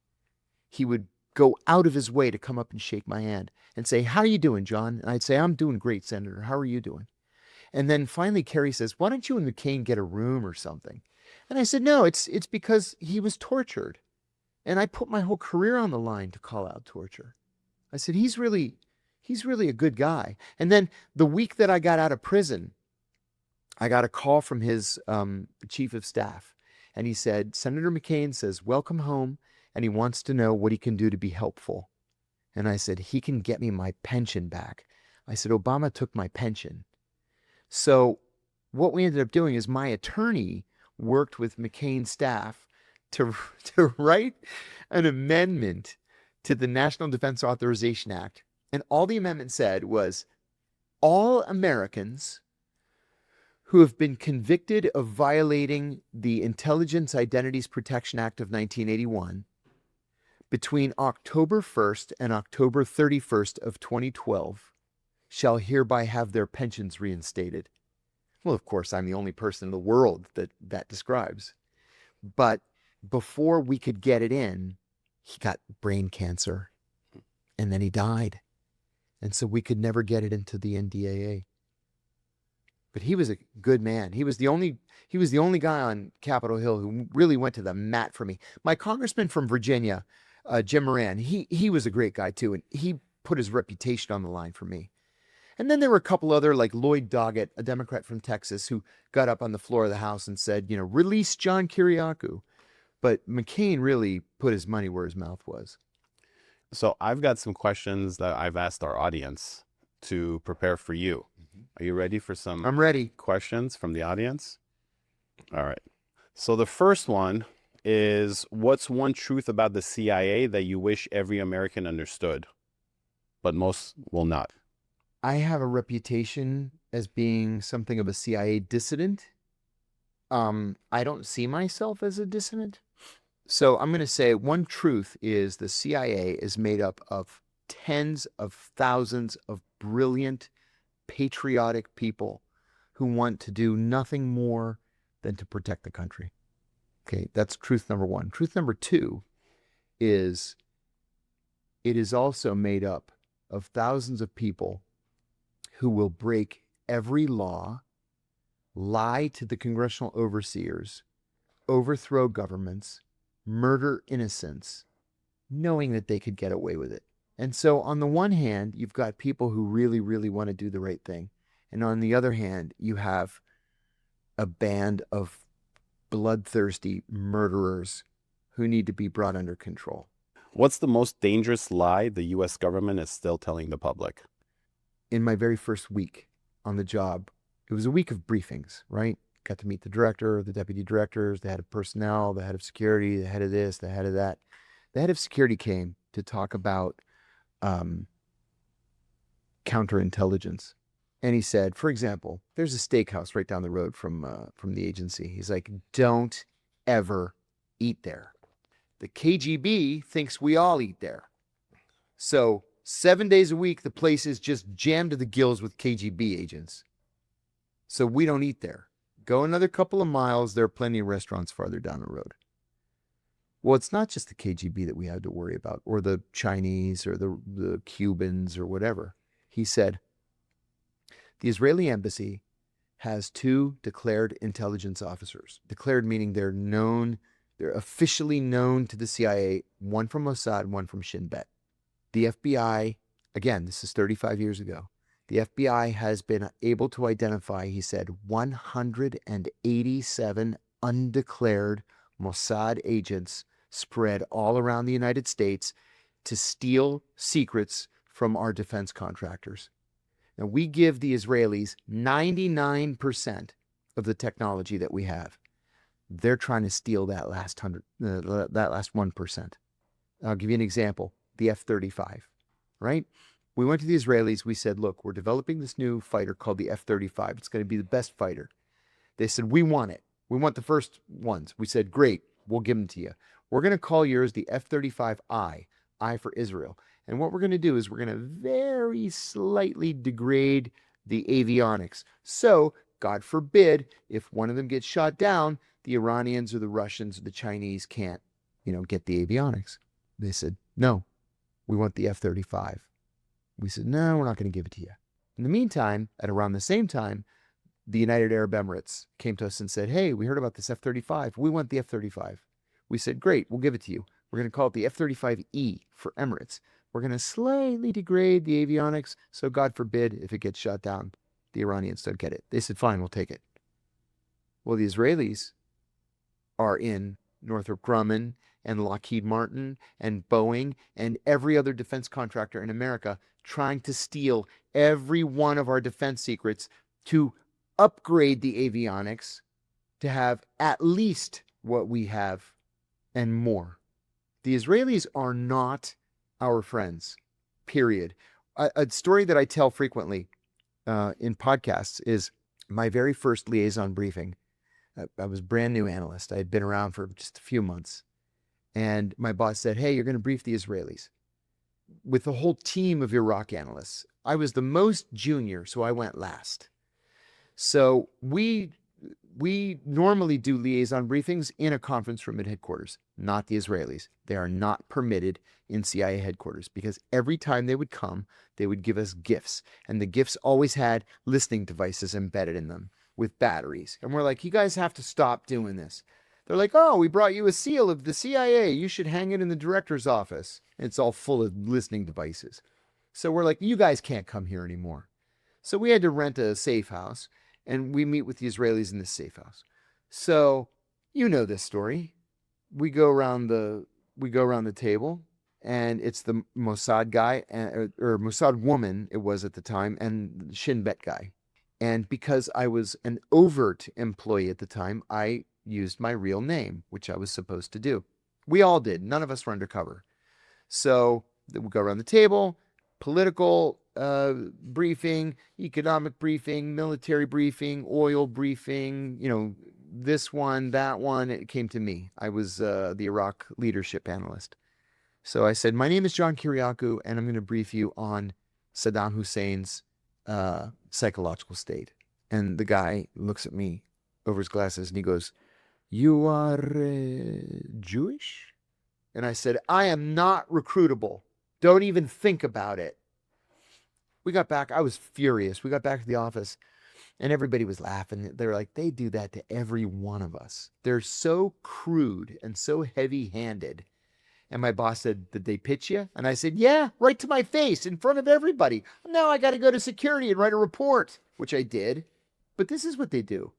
he would go out of his way to come up and shake my hand and say, "How are you doing, John?" And I'd say, "I'm doing great, Senator. How are you doing?" And then finally Kerry says, "Why don't you and McCain get a room or something?" And I said, "No, it's because he was tortured. And I put my whole career on the line to call out torture." I said, he's really a good guy. And then the week that I got out of prison, I got a call from his chief of staff. And he said, "Senator McCain says, welcome home. And he wants to know what he can do to be helpful." And I said, "He can get me my pension back." I said, "Obama took my pension." So what we ended up doing is my attorney worked with McCain's staff to write an amendment to the National Defense Authorization Act. And all the amendment said was, all Americans who have been convicted of violating the Intelligence Identities Protection Act of 1981 between October 1st and October 31st of 2012 shall hereby have their pensions reinstated. Well, of course, I'm the only person in the world that describes. But before we could get it in, he got brain cancer, and then he died. And so we could never get it into the NDAA. But he was a good man. He was the only guy on Capitol Hill who really went to the mat for me. My congressman from Virginia, Jim Moran, he was a great guy too, and he put his reputation on the line for me. And then there were a couple other, like Lloyd Doggett, a Democrat from Texas, who got up on the floor of the House and said, "Release John Kiriakou." But McCain really put his money where his mouth was. So I've got some questions that I've asked our audience to prepare for you. Are you ready for some I'm ready. questions from the audience? All right. So the first one is, what's one truth about the CIA that you wish every American understood, but most will not? I have a reputation as being something of a CIA dissident. I don't see myself as a dissident. So I'm going to say one truth is the CIA is made up of tens of thousands of brilliant, patriotic people who want to do nothing more than to protect the country. Okay, that's truth number one. Truth number two is it is also made up of thousands of people who will break every law, lie to the congressional overseers, overthrow governments, murder innocents, knowing that they could get away with it. And so on the one hand, you've got people who really, really want to do the right thing. And on the other hand, you have a band of bloodthirsty murderers who need to be brought under control. What's the most dangerous lie the U.S. government is still telling the public? In my very first week on the job, it was a week of briefings, right? Got to meet the director, the deputy directors, the head of personnel, the head of security, the head of this, the head of that. The head of security came to talk about counterintelligence. And he said, for example, there's a steakhouse right down the road from the agency. He's like, don't ever eat there. The KGB thinks we all eat there. So 7 days a week, the place is just jammed to the gills with KGB agents. So we don't eat there. Go another couple of miles. There are plenty of restaurants farther down the road. Well, it's not just the KGB that we have to worry about, or the Chinese, or the Cubans, or whatever. He said, the Israeli embassy has 2 declared intelligence officers. Declared meaning they're officially known to the CIA, one from Mossad, one from Shin Bet. The FBI, again, this is 35 years ago, the FBI has been able to identify, he said, 187 undeclared Mossad agents spread all around the United States to steal secrets from our defense contractors. Now, we give the Israelis 99% of the technology that we have. They're trying to steal that last 1%. I'll give you an example. The F-35, right? We went to the Israelis. We said, look, we're developing this new fighter called the F-35. It's going to be the best fighter. They said, we want it. We want the first ones. We said, great, we'll give them to you. We're going to call yours the F-35I, I for Israel. And what we're going to do is we're going to very slightly degrade the avionics. So, God forbid, if one of them gets shot down, the Iranians or the Russians or the Chinese can't, get the avionics. They said, no, we want the F-35. We said, no, we're not going to give it to you. In the meantime, at around the same time, the United Arab Emirates came to us and said, hey, we heard about this F-35. We want the F-35. We said, great, we'll give it to you. We're going to call it the F-35E for Emirates. We're going to slightly degrade the avionics, so God forbid if it gets shot down, the Iranians don't get it. They said, fine, we'll take it. Well, the Israelis are in Northrop Grumman and Lockheed Martin and Boeing and every other defense contractor in America trying to steal every one of our defense secrets to upgrade the avionics to have at least what we have and more. The Israelis are not our friends, period. A story that I tell frequently in podcasts is my very first liaison briefing. I was a brand new analyst. I had been around for just a few months. And my boss said, hey, you're going to brief the Israelis with a whole team of Iraq analysts. I was the most junior, so I went last. So we normally do liaison briefings in a conference room at headquarters, not the Israelis. They are not permitted in CIA headquarters because every time they would come, they would give us gifts. And the gifts always had listening devices embedded in them with batteries. And we're like, you guys have to stop doing this. They're like, oh, we brought you a seal of the CIA. You should hang it in the director's office. And it's all full of listening devices. So we're like, you guys can't come here anymore. So we had to rent a safe house, and we meet with the Israelis in this safe house. So you know this story. We go around the table, and it's the Mossad guy, or Mossad woman it was at the time, and Shin Bet guy. And because I was an overt employee at the time, I used my real name, which I was supposed to do. We all did. None of us were undercover. So we go around the table, political briefing, economic briefing, military briefing, oil briefing, this one, that one. It came to me. I was the Iraq leadership analyst. So I said, my name is John Kiriakou, and I'm going to brief you on Saddam Hussein's psychological state. And the guy looks at me over his glasses and he goes, you are Jewish? And I said, I am not recruitable. Don't even think about it. We got back. I was furious. We got back to the office and everybody was laughing. They were like, they do that to every one of us. They're so crude and so heavy-handed. And my boss said, did they pitch you? And I said, yeah, right to my face in front of everybody. Now I got to go to security and write a report, which I did. But this is what they do.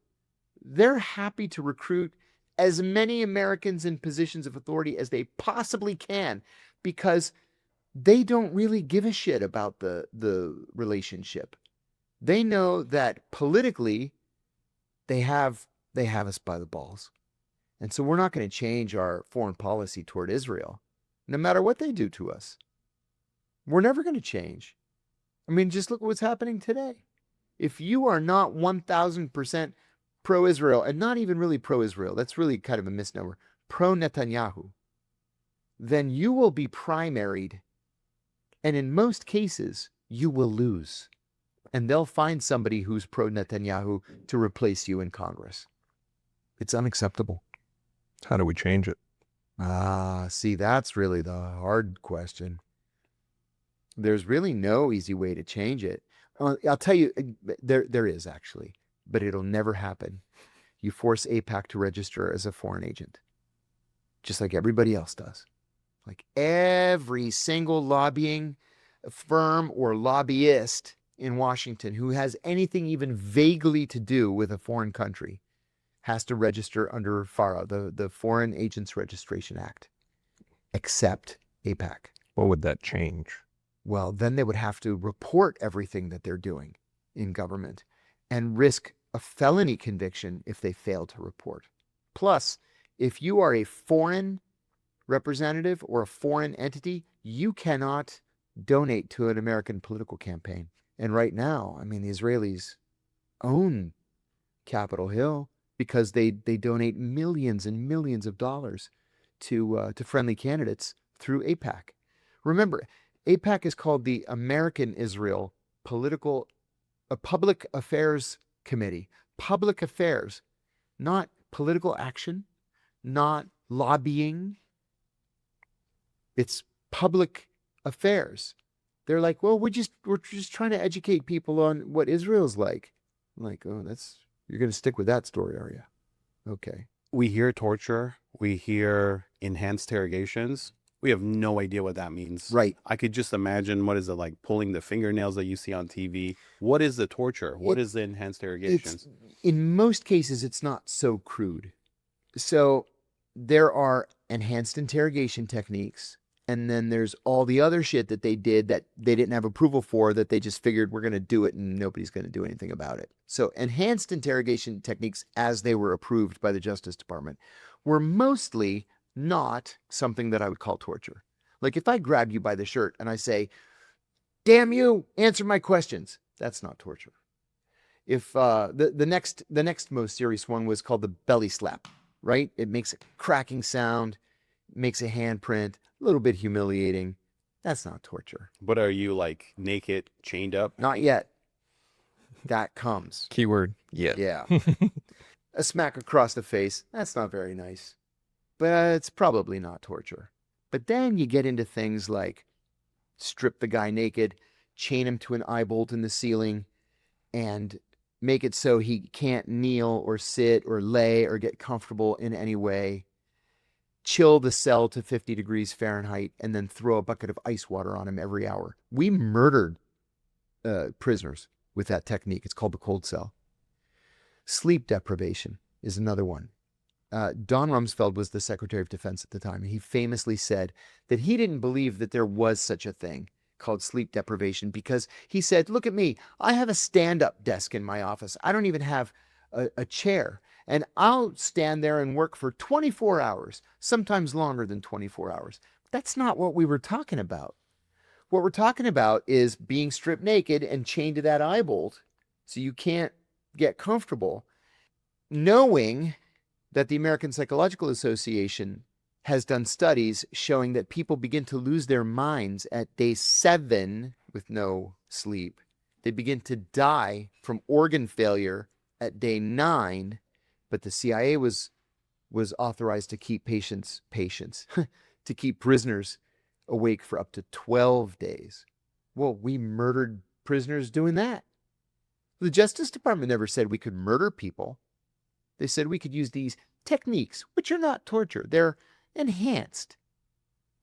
They're happy to recruit as many Americans in positions of authority as they possibly can because they don't really give a shit about the relationship. They know that politically they have us by the balls. And so we're not going to change our foreign policy toward Israel, no matter what they do to us. We're never going to change. I mean, just look at what's happening today. If you are not 1,000% pro-Israel, and not even really pro-Israel, that's really kind of a misnomer, pro-Netanyahu, then you will be primaried. And in most cases, you will lose. And they'll find somebody who's pro-Netanyahu to replace you in Congress. It's unacceptable. How do we change it? See, that's really the hard question. There's really no easy way to change it. I'll tell you, there is actually, but it'll never happen. You force AIPAC to register as a foreign agent, just like everybody else does. Like every single lobbying firm or lobbyist in Washington who has anything even vaguely to do with a foreign country has to register under FARA, the Foreign Agents Registration Act, except AIPAC. What would that change? Well, then they would have to report everything that they're doing in government and risk a felony conviction if they fail to report. Plus, if you are a foreign representative or a foreign entity, you cannot donate to an American political campaign. And right now, I mean, the Israelis own Capitol Hill because they donate millions and millions of dollars to friendly candidates through AIPAC. Remember, AIPAC is called the American Israel Public Affairs Committee. Public affairs, not political action, not lobbying. It's public affairs. They're like, well, we're just trying to educate people on what Israel's like. I'm like, oh, you're going to stick with that story, are you? Okay. We hear torture. We hear enhanced interrogations. We have no idea what that means. Right. I could just imagine, what is it like, pulling the fingernails that you see on TV? What is the torture? What is the enhanced interrogations? In most cases, it's not so crude. So there are enhanced interrogation techniques, and then there's all the other shit that they did that they didn't have approval for, that they just figured we're going to do it and nobody's going to do anything about it. So enhanced interrogation techniques, as they were approved by the Justice Department, were mostly not something that I would call torture. Like if I grab you by the shirt and I say, damn you, answer my questions, that's not torture. If the next most serious one was called the belly slap, right? It makes a cracking sound, makes a handprint, a little bit humiliating. That's not torture. But are you like naked, chained up? Not yet. That comes. Keyword, yeah. Yeah. A smack across the face, that's not very nice. But it's probably not torture. But then you get into things like strip the guy naked, chain him to an eye bolt in the ceiling, and make it so he can't kneel or sit or lay or get comfortable in any way. Chill the cell to 50 degrees Fahrenheit, and then throw a bucket of ice water on him every hour. We murdered prisoners with that technique. It's called the cold cell. Sleep deprivation is another one. Don Rumsfeld was the Secretary of Defense at the time. He famously said that he didn't believe that there was such a thing called sleep deprivation because he said, look at me, I have a stand-up desk in my office. I don't even have a chair. And I'll stand there and work for 24 hours, sometimes longer than 24 hours. That's not what we were talking about. What we're talking about is being stripped naked and chained to that eye bolt so you can't get comfortable, knowing that the American Psychological Association has done studies showing that people begin to lose their minds at day 7 with no sleep. They begin to die from organ failure at day 9, but the CIA was authorized to keep patients, to keep prisoners awake for up to 12 days. Well, we murdered prisoners doing that. The Justice Department never said we could murder people. They said we could use these techniques, which are not torture. They're enhanced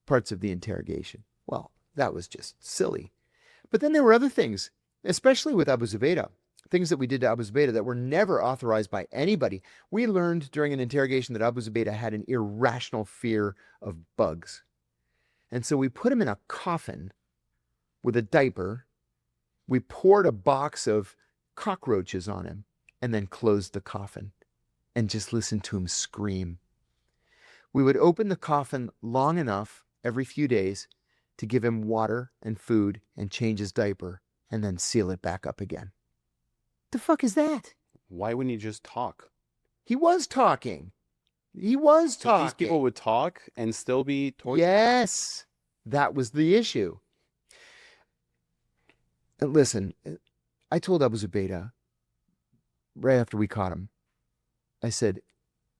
parts of the interrogation. Well, that was just silly. But then there were other things, especially with Abu Zubaydah, things that we did to Abu Zubaydah that were never authorized by anybody. We learned during an interrogation that Abu Zubaydah had an irrational fear of bugs. And so we put him in a coffin with a diaper. We poured a box of cockroaches on him and then closed the coffin and just listened to him scream. We would open the coffin long enough every few days to give him water and food and change his diaper and then seal it back up again. The fuck is that? Why wouldn't you just talk? He was talking. He was So talking. these people would talk and still be tortured? Yes, that was the issue. And listen, I told Abu Zubaydah right after we caught him, I said,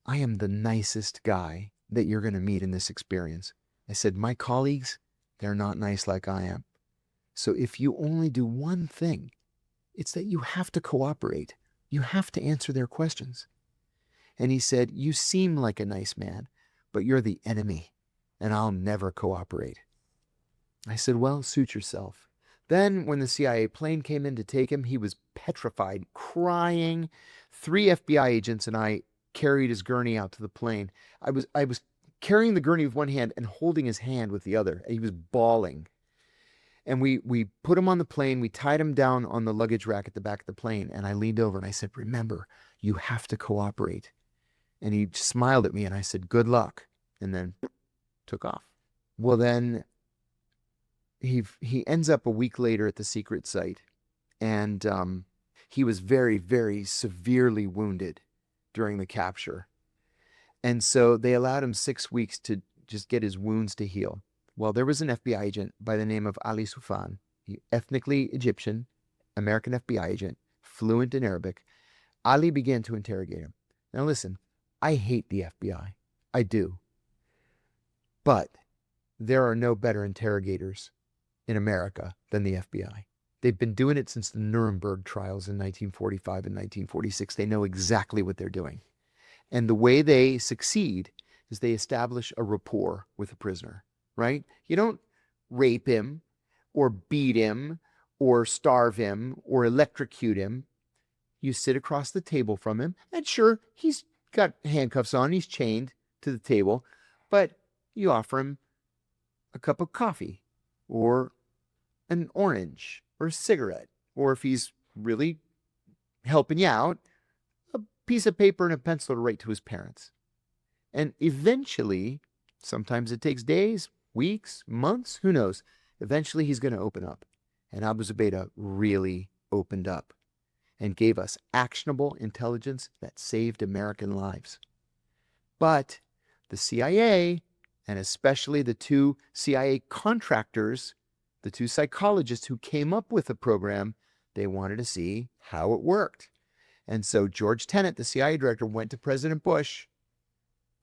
I am the nicest guy that you're going to meet in this experience. I said, my colleagues, they're not nice like I am. So if you only do one thing, it's that you have to cooperate. You have to answer their questions. And he said, you seem like a nice man, but you're the enemy, and I'll never cooperate. I said, well, suit yourself. Then when the CIA plane came in to take him, he was petrified, crying. 3 FBI agents and I carried his gurney out to the plane. I was carrying the gurney with one hand and holding his hand with the other. He was bawling. And we put him on the plane. We tied him down on the luggage rack at the back of the plane. And I leaned over and I said, remember, you have to cooperate. And he smiled at me and I said, good luck. And then took off. Well, then he ends up a week later at the secret site. And he was very, very severely wounded during the capture. And so they allowed him 6 weeks to just get his wounds to heal. Well, there was an FBI agent by the name of Ali Soufan, ethnically Egyptian, American FBI agent, fluent in Arabic. Ali began to interrogate him. Now listen, I hate the FBI. I do. But there are no better interrogators in America than the FBI. They've been doing it since the Nuremberg trials in 1945 and 1946. They know exactly what they're doing. And the way they succeed is they establish a rapport with a prisoner, right? You don't rape him or beat him or starve him or electrocute him. You sit across the table from him, and sure, he's got handcuffs on, he's chained to the table, but you offer him a cup of coffee or an orange or a cigarette, or if he's really helping you out, a piece of paper and a pencil to write to his parents. And eventually, sometimes it takes days, weeks, months, who knows, eventually he's going to open up. And Abu Zubaydah really opened up and gave us actionable intelligence that saved American lives. But the CIA, and especially the 2 CIA contractors, the 2 psychologists who came up with the program, they wanted to see how it worked. And so George Tenet, the CIA director, went to President Bush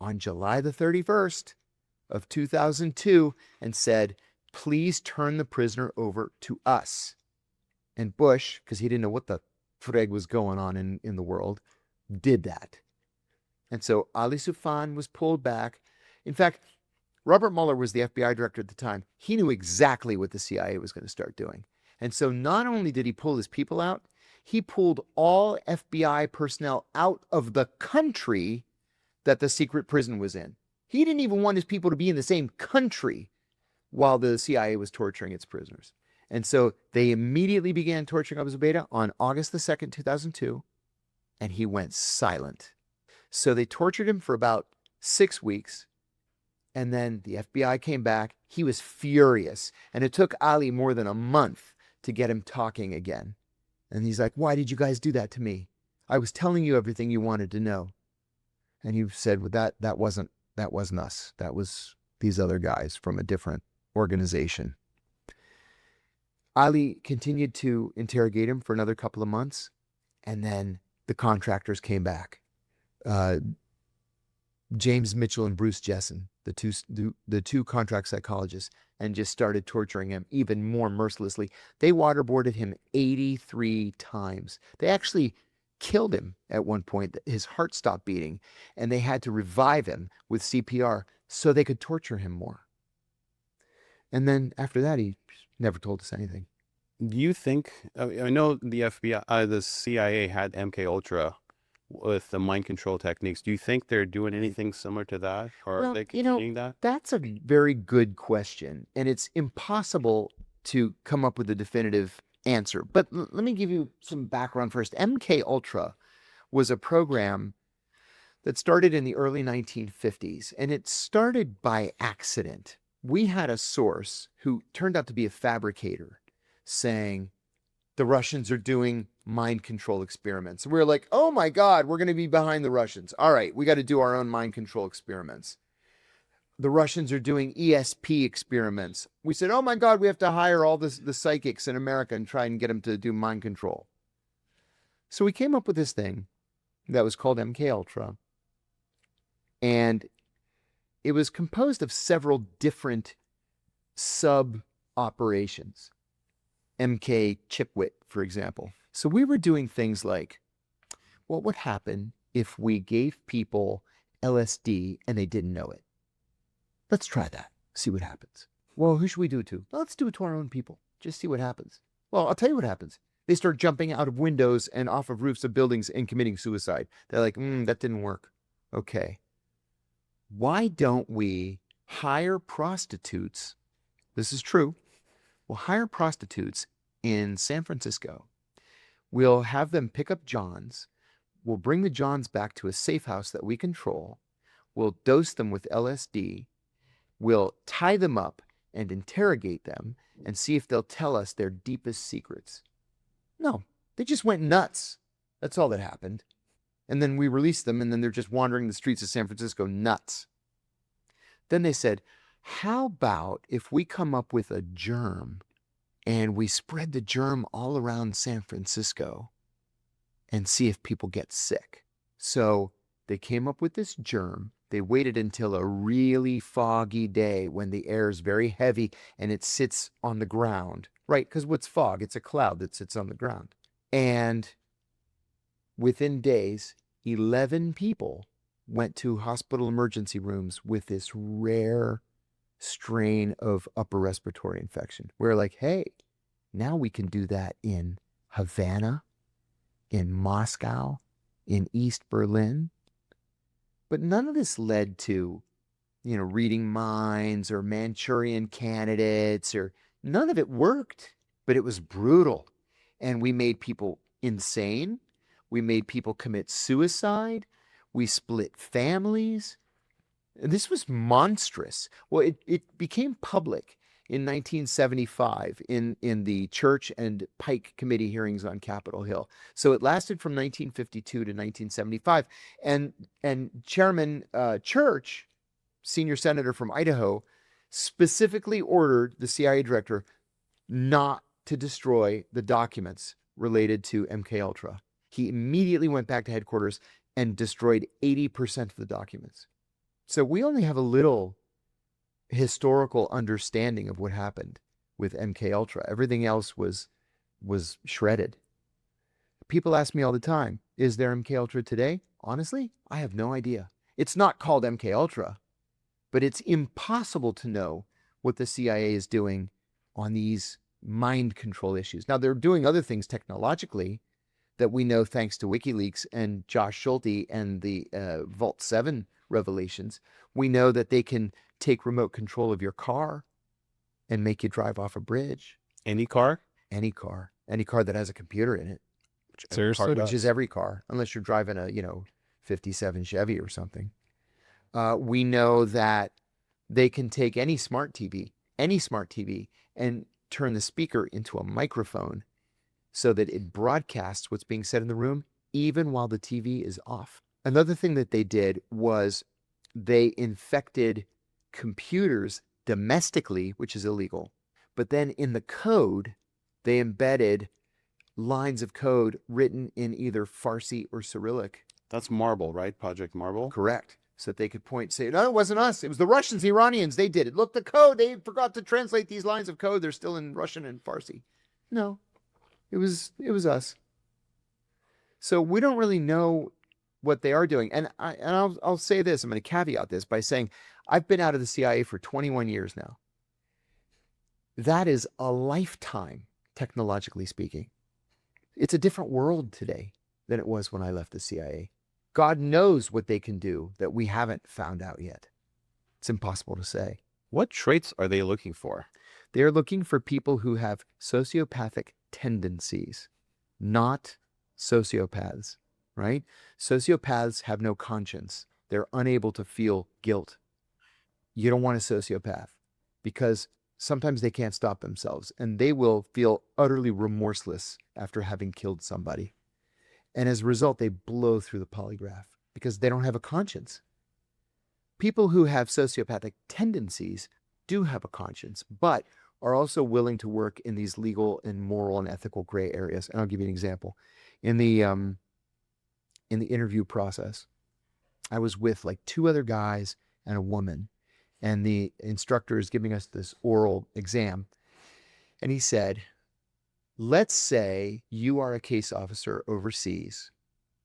on July the 31st of 2002 and said, please turn the prisoner over to us. And Bush, because he didn't know what the frig was going on in the world, did that. And so Ali Soufan was pulled back. In fact, Robert Mueller was the FBI director at the time. He knew exactly what the CIA was going to start doing. And so not only did he pull his people out, he pulled all FBI personnel out of the country that the secret prison was in. He didn't even want his people to be in the same country while the CIA was torturing its prisoners. And so they immediately began torturing Abu Zubaydah on August the 2nd, 2002, and he went silent. So they tortured him for about 6 weeks, and then the FBI came back. He was furious, and it took Ali more than a month to get him talking again. And he's like, why did you guys do that to me? I was telling you everything you wanted to know. And he said, well, that wasn't us. That was these other guys from a different organization. Ali continued to interrogate him for another couple of months, and then the contractors came back. James Mitchell and Bruce Jessen, the two contract psychologists, and just started torturing him even more mercilessly. They waterboarded him 83 times. They actually killed him at one point. His heart stopped beating, and they had to revive him with CPR so they could torture him more. And then after that, he never told us anything. Do you think, I know the FBI, the CIA had MK Ultra with the mind control techniques. Do you think they're doing anything similar to that? Or Well, are they continuing that? That's a very good question, and it's impossible to come up with a definitive answer. But let me give you some background first. MK Ultra was a program that started in the early 1950s, and it started by accident. We had a source who turned out to be a fabricator saying the Russians are doing mind control experiments. We're like, oh my God, we're going to be behind the Russians. All right, we got to do our own mind control experiments. The Russians are doing ESP experiments. We said, oh my God, we have to hire all the psychics in America and try and get them to do mind control. So we came up with this thing that was called MK Ultra. And it was composed of several different sub-operations. MK Chipwit, for example. So we were doing things like, what would happen if we gave people LSD and they didn't know it? Let's try that, see what happens. Well, who should we do it to? Well, let's do it to our own people, just see what happens. Well, I'll tell you what happens. They start jumping out of windows and off of roofs of buildings and committing suicide. They're like, that didn't work. Okay. Why don't we hire prostitutes? This is true. We'll hire prostitutes in San Francisco. We'll have them pick up Johns. We'll bring the Johns back to a safe house that we control. We'll dose them with LSD. We'll tie them up and interrogate them and see if they'll tell us their deepest secrets. No, they just went nuts. That's all that happened. And then we released them, and then they're just wandering the streets of San Francisco nuts. Then they said, how about if we come up with a germ and we spread the germ all around San Francisco and see if people get sick? So they came up with this germ. They waited until a really foggy day when the air is very heavy and it sits on the ground, right? Because what's fog? It's a cloud that sits on the ground. And within days, 11 people went to hospital emergency rooms with this rare strain of upper respiratory infection. We're like, hey, now we can do that in Havana, in Moscow, in East Berlin. But none of this led to, reading minds or Manchurian candidates, or none of it worked, but it was brutal. And we made people insane. We made people commit suicide. We split families. This was monstrous. Well, it became public in 1975 in the Church and Pike Committee hearings on Capitol Hill. So it lasted from 1952 to 1975. And Chairman Church, senior senator from Idaho, specifically ordered the CIA director not to destroy the documents related to MK Ultra. He immediately went back to headquarters and destroyed 80% of the documents. So we only have a little historical understanding of what happened with MK Ultra. Everything else was shredded. People ask me all the time, is there MK Ultra today? Honestly, I have no idea. It's not called MK Ultra, but it's impossible to know what the CIA is doing on these mind control issues. Now, they're doing other things technologically that we know thanks to WikiLeaks and Josh Schulte and the Vault 7 revelations. We know that they can take remote control of your car and make you drive off a bridge. Any car? Any car that has a computer in it. Seriously? Which is every car, unless you're driving a, 57 Chevy or something. We know that they can take any smart TV, and turn the speaker into a microphone so that it broadcasts what's being said in the room, even while the TV is off. Another thing that they did was they infected computers domestically, which is illegal. But then in the code, they embedded lines of code written in either Farsi or Cyrillic. That's Marble, right? Project Marble? Correct. So that they could point, say, no, it wasn't us. It was the Russians, the Iranians. They did it. Look, the code. They forgot to translate these lines of code. They're still in Russian and Farsi. No, it was us. So we don't really know what they are doing. And I'll say this. I'm going to caveat this by saying I've been out of the CIA for 21 years now. That is a lifetime, technologically speaking. It's a different world today than it was when I left the CIA. God knows what they can do that we haven't found out yet. It's impossible to say. What traits are they looking for? They're looking for people who have sociopathic tendencies, not sociopaths, right? Sociopaths have no conscience. They're unable to feel guilt. You don't want a sociopath because sometimes they can't stop themselves and they will feel utterly remorseless after having killed somebody. And as a result, they blow through the polygraph because they don't have a conscience. People who have sociopathic tendencies do have a conscience, but are also willing to work in these legal and moral and ethical gray areas. And I'll give you an example. In the interview process, I was with like 2 other guys and a woman, and the instructor is giving us this oral exam. And he said, let's say you are a case officer overseas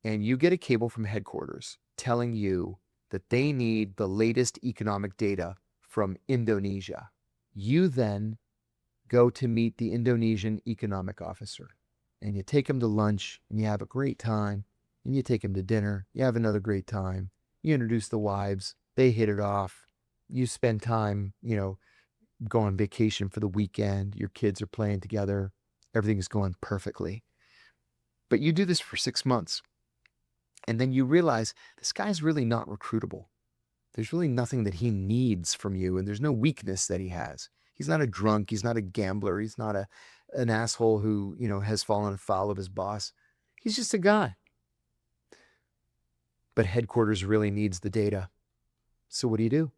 and you get a cable from headquarters telling you that they need the latest economic data from Indonesia. You then go to meet the Indonesian economic officer and you take him to lunch and you have a great time, and you take him to dinner, you have another great time, you introduce the wives, they hit it off, you spend time, go on vacation for the weekend, your kids are playing together, everything is going perfectly. But you do this for 6 months. And then you realize this guy's really not recruitable. There's really nothing that he needs from you. And there's no weakness that he has. He's not a drunk. He's not a gambler. He's not an asshole who, has fallen foul of his boss. He's just a guy. But headquarters really needs the data. So what do?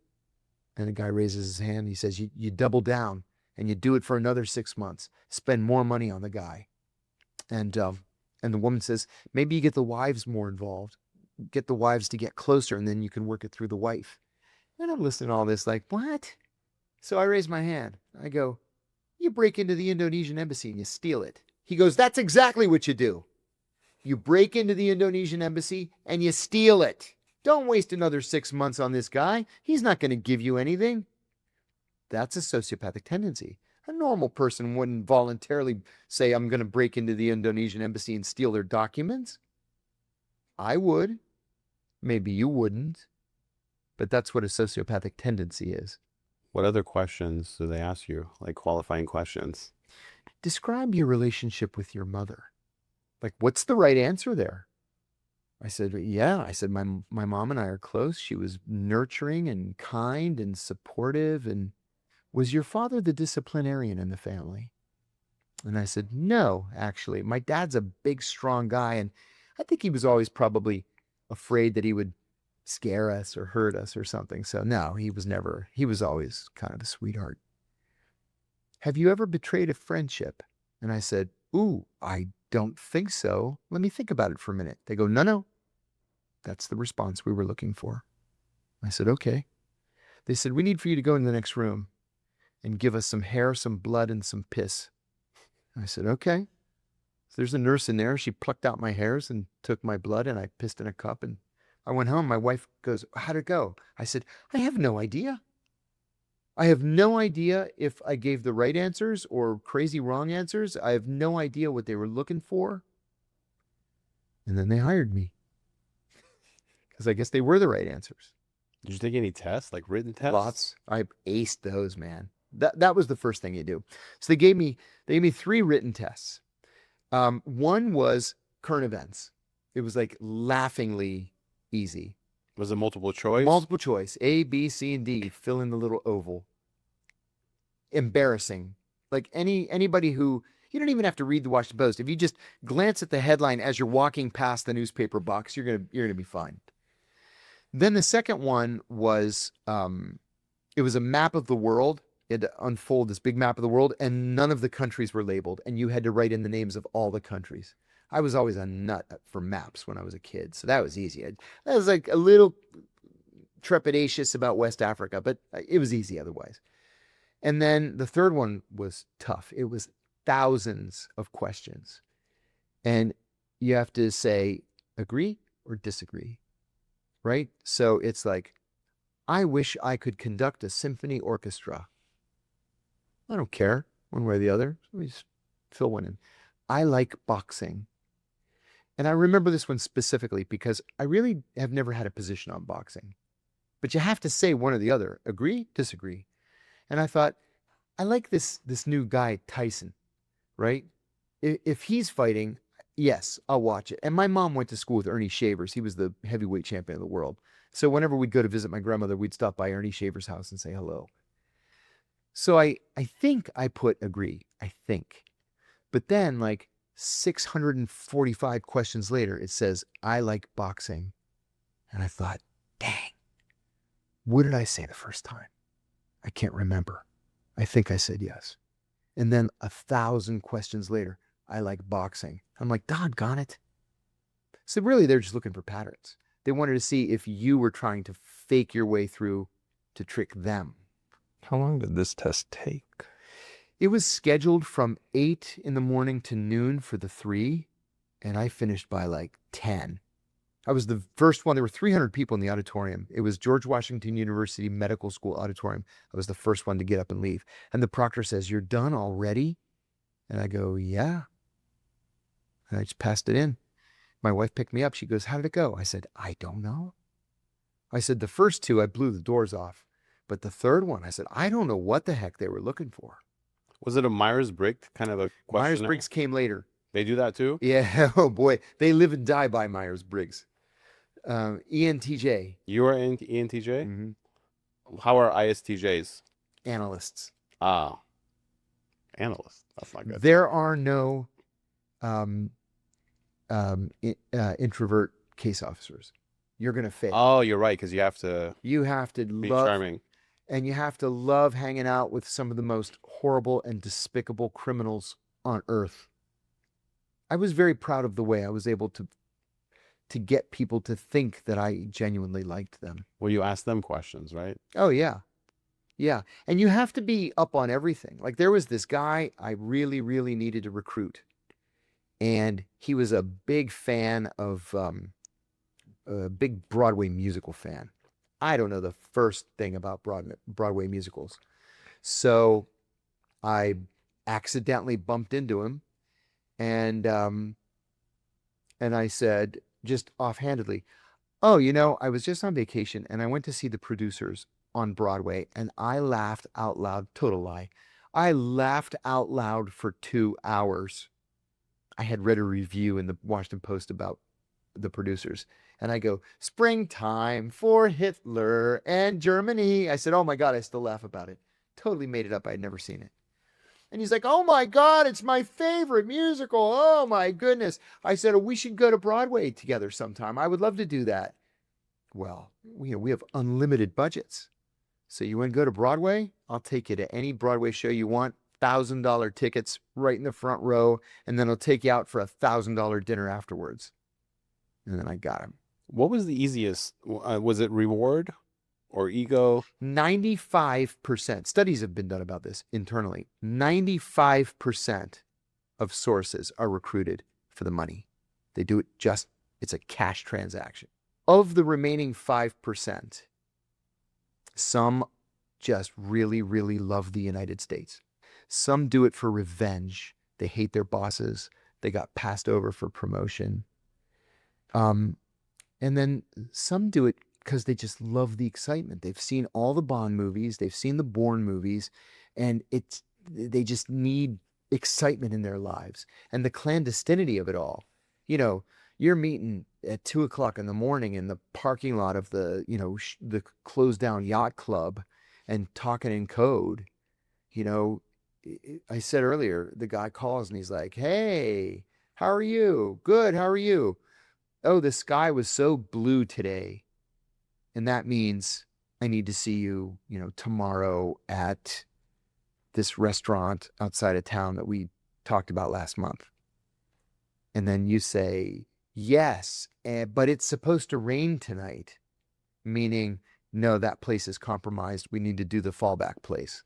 And the guy raises his hand. He says, you double down and you do it for another 6 months. Spend more money on the guy. And the woman says, maybe you get the wives more involved. Get the wives to get closer, and then you can work it through the wife. And I'm listening to all this like, what? So I raise my hand. I go, you break into the Indonesian embassy and you steal it. He goes, that's exactly what you do. You break into the Indonesian embassy and you steal it. Don't waste another 6 months on this guy. He's not going to give you anything. That's a sociopathic tendency. A normal person wouldn't voluntarily say, I'm going to break into the Indonesian embassy and steal their documents. I would. Maybe you wouldn't. But that's what a sociopathic tendency is. What other questions do they ask you? Like qualifying questions? Describe your relationship with your mother. Like, what's the right answer there? I said, yeah. I said, my mom and I are close. She was nurturing and kind and supportive. And was your father the disciplinarian in the family? And I said, no, actually. My dad's a big, strong guy. And I think he was always probably afraid that he would scare us or hurt us or something. So no, he was always kind of a sweetheart. Have you ever betrayed a friendship? And I said, ooh, I don't think so. Let me think about it for a minute. They go, no. That's the response we were looking for. I said, okay. They said, we need for you to go in the next room and give us some hair, some blood, and some piss. I said, okay. So there's a nurse in there. She plucked out my hairs and took my blood, and I pissed in a cup. And I went home. My wife goes, how'd it go? I said, I have no idea. I have no idea if I gave the right answers or crazy wrong answers. I have no idea what they were looking for. And then they hired me. Because I guess they were the right answers. Did you take any tests, like written tests? Lots. I aced those, man. That was the first thing you do. So they gave me 3 written tests. One was current events. It was like laughingly easy. Was it multiple choice? Multiple choice. A, B, C, and D. Fill in the little oval. Embarrassing. Like anybody who, you don't even have to read the Washington Post. If you just glance at the headline as you're walking past the newspaper box, you're gonna be fine. Then the second one was it was a map of the world. It had to unfold this big map of the world, and none of the countries were labeled, and you had to write in the names of all the countries. I was always a nut for maps when I was a kid, so that was easy. That was like a little trepidatious about West Africa, but it was easy otherwise. And then the third one was tough. It was thousands of questions, and you have to say agree or disagree, right? So it's like, I wish I could conduct a symphony orchestra. I don't care one way or the other. Let me just fill one in. I like boxing. And I remember this one specifically because I really have never had a position on boxing. But you have to say one or the other. Agree, disagree. And I thought, I like this new guy, Tyson, right? If he's fighting, yes, I'll watch it. And my mom went to school with Ernie Shavers. He was the heavyweight champion of the world. So whenever we'd go to visit my grandmother, we'd stop by Ernie Shavers' house and say hello. So I think I put agree, I think. But then like 645 questions later, it says, I like boxing. And I thought, dang, what did I say the first time? I can't remember. I think I said yes. And then 1,000 questions later, I like boxing. I'm like, doggone it. So really, they're just looking for patterns. They wanted to see if you were trying to fake your way through to trick them. How long did this test take? It was scheduled from 8 in the morning to noon for the 3, and I finished by like 10. I was the first one. There were 300 people in the auditorium. It was George Washington University Medical School auditorium. I was the first one to get up and leave. And the proctor says, "You're done already?" And I go, "Yeah." And I just passed it in. My wife picked me up. She goes, "How did it go?" I said, "I don't know." I said, "The first 2, I blew the doors off. But the third one," I said, "I don't know what the heck they were looking for." Was it a Myers-Briggs kind of a question? Myers-Briggs came later. They do that too? Yeah. Oh boy. They live and die by Myers-Briggs. ENTJ. You are in ENTJ? Mm-hmm. How are ISTJs? Analysts. Ah. Analysts. That's not good. There are no introvert case officers. You're going to fail. Oh, you're right, because you have to be charming. And you have to love hanging out with some of the most horrible and despicable criminals on earth. I was very proud of the way I was able to get people to think that I genuinely liked them. Well, you ask them questions, right? Oh, yeah. Yeah. And you have to be up on everything. Like there was this guy I really, really needed to recruit. And he was a big fan of, a big Broadway musical fan. I don't know the first thing about Broadway musicals. So I accidentally bumped into him and I said, just offhandedly, "Oh, I was just on vacation and I went to see the producers on Broadway and I laughed out loud." Total lie. I laughed out loud for 2 hours. I had read a review in the Washington Post about the producers. And I go, "Springtime for Hitler and Germany." I said, "Oh my God," I still laugh about it. Totally made it up. I had never seen it. And he's like, "Oh my God, it's my favorite musical. Oh my goodness." I said, "Oh, we should go to Broadway together sometime. I would love to do that." Well, we have unlimited budgets. So you want to go to Broadway? I'll take you to any Broadway show you want. $1,000 tickets right in the front row. And then I'll take you out for a $1,000 dinner afterwards. And then I got him. What was the easiest? Was it reward or ego? 95%. Studies have been done about this internally. 95% of sources are recruited for the money. They do it it's a cash transaction. Of the remaining 5%, some just really, really love the United States. Some do it for revenge. They hate their bosses. They got passed over for promotion. And then some do it because they just love the excitement. They've seen all the Bond movies, they've seen the Bourne movies, and they just need excitement in their lives. And the clandestinity of it all. You know, you're meeting at 2:00 in the morning in the parking lot of the, the closed down yacht club and talking in code. You know, I said earlier, the guy calls and he's like, "Hey, how are you? Good. How are you? Oh, the sky was so blue today. And that means I need to see you, tomorrow at this restaurant outside of town that we talked about last month." And then you say, "Yes, but it's supposed to rain tonight," meaning, no, that place is compromised. We need to do the fallback place.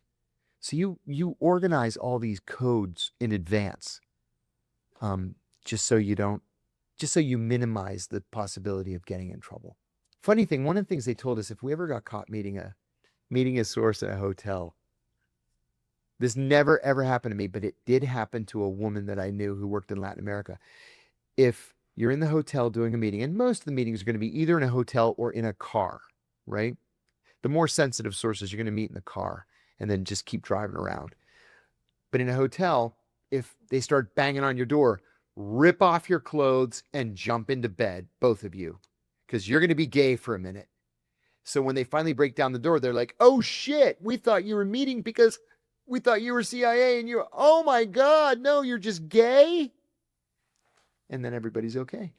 So you organize all these codes in advance, just so you minimize the possibility of getting in trouble. Funny thing, one of the things they told us, if we ever got caught meeting a source at a hotel, this never ever happened to me, but it did happen to a woman that I knew who worked in Latin America. If you're in the hotel doing a meeting, and most of the meetings are going to be either in a hotel or in a car, right? The more sensitive sources you're going to meet in the car and then just keep driving around. But in a hotel, if they start banging on your door, rip off your clothes and jump into bed, both of you, because you're going to be gay for a minute. So when they finally break down the door, they're like, "Oh shit, we thought you were meeting because we thought you were CIA," and you're, "Oh my God, no, you're just gay." And then everybody's okay.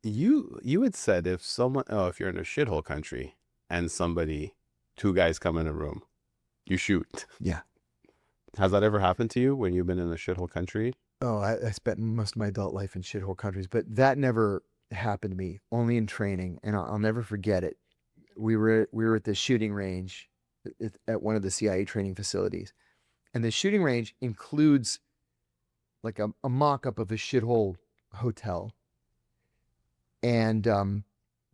You had said if you're in a shithole country and two guys come in a room, you shoot. Yeah. Has that ever happened to you when you've been in a shithole country? Oh, I spent most of my adult life in shithole countries, but that never happened to me, only in training. And I'll never forget it. We were at the shooting range at one of the CIA training facilities. And the shooting range includes like a mock-up of a shithole hotel. And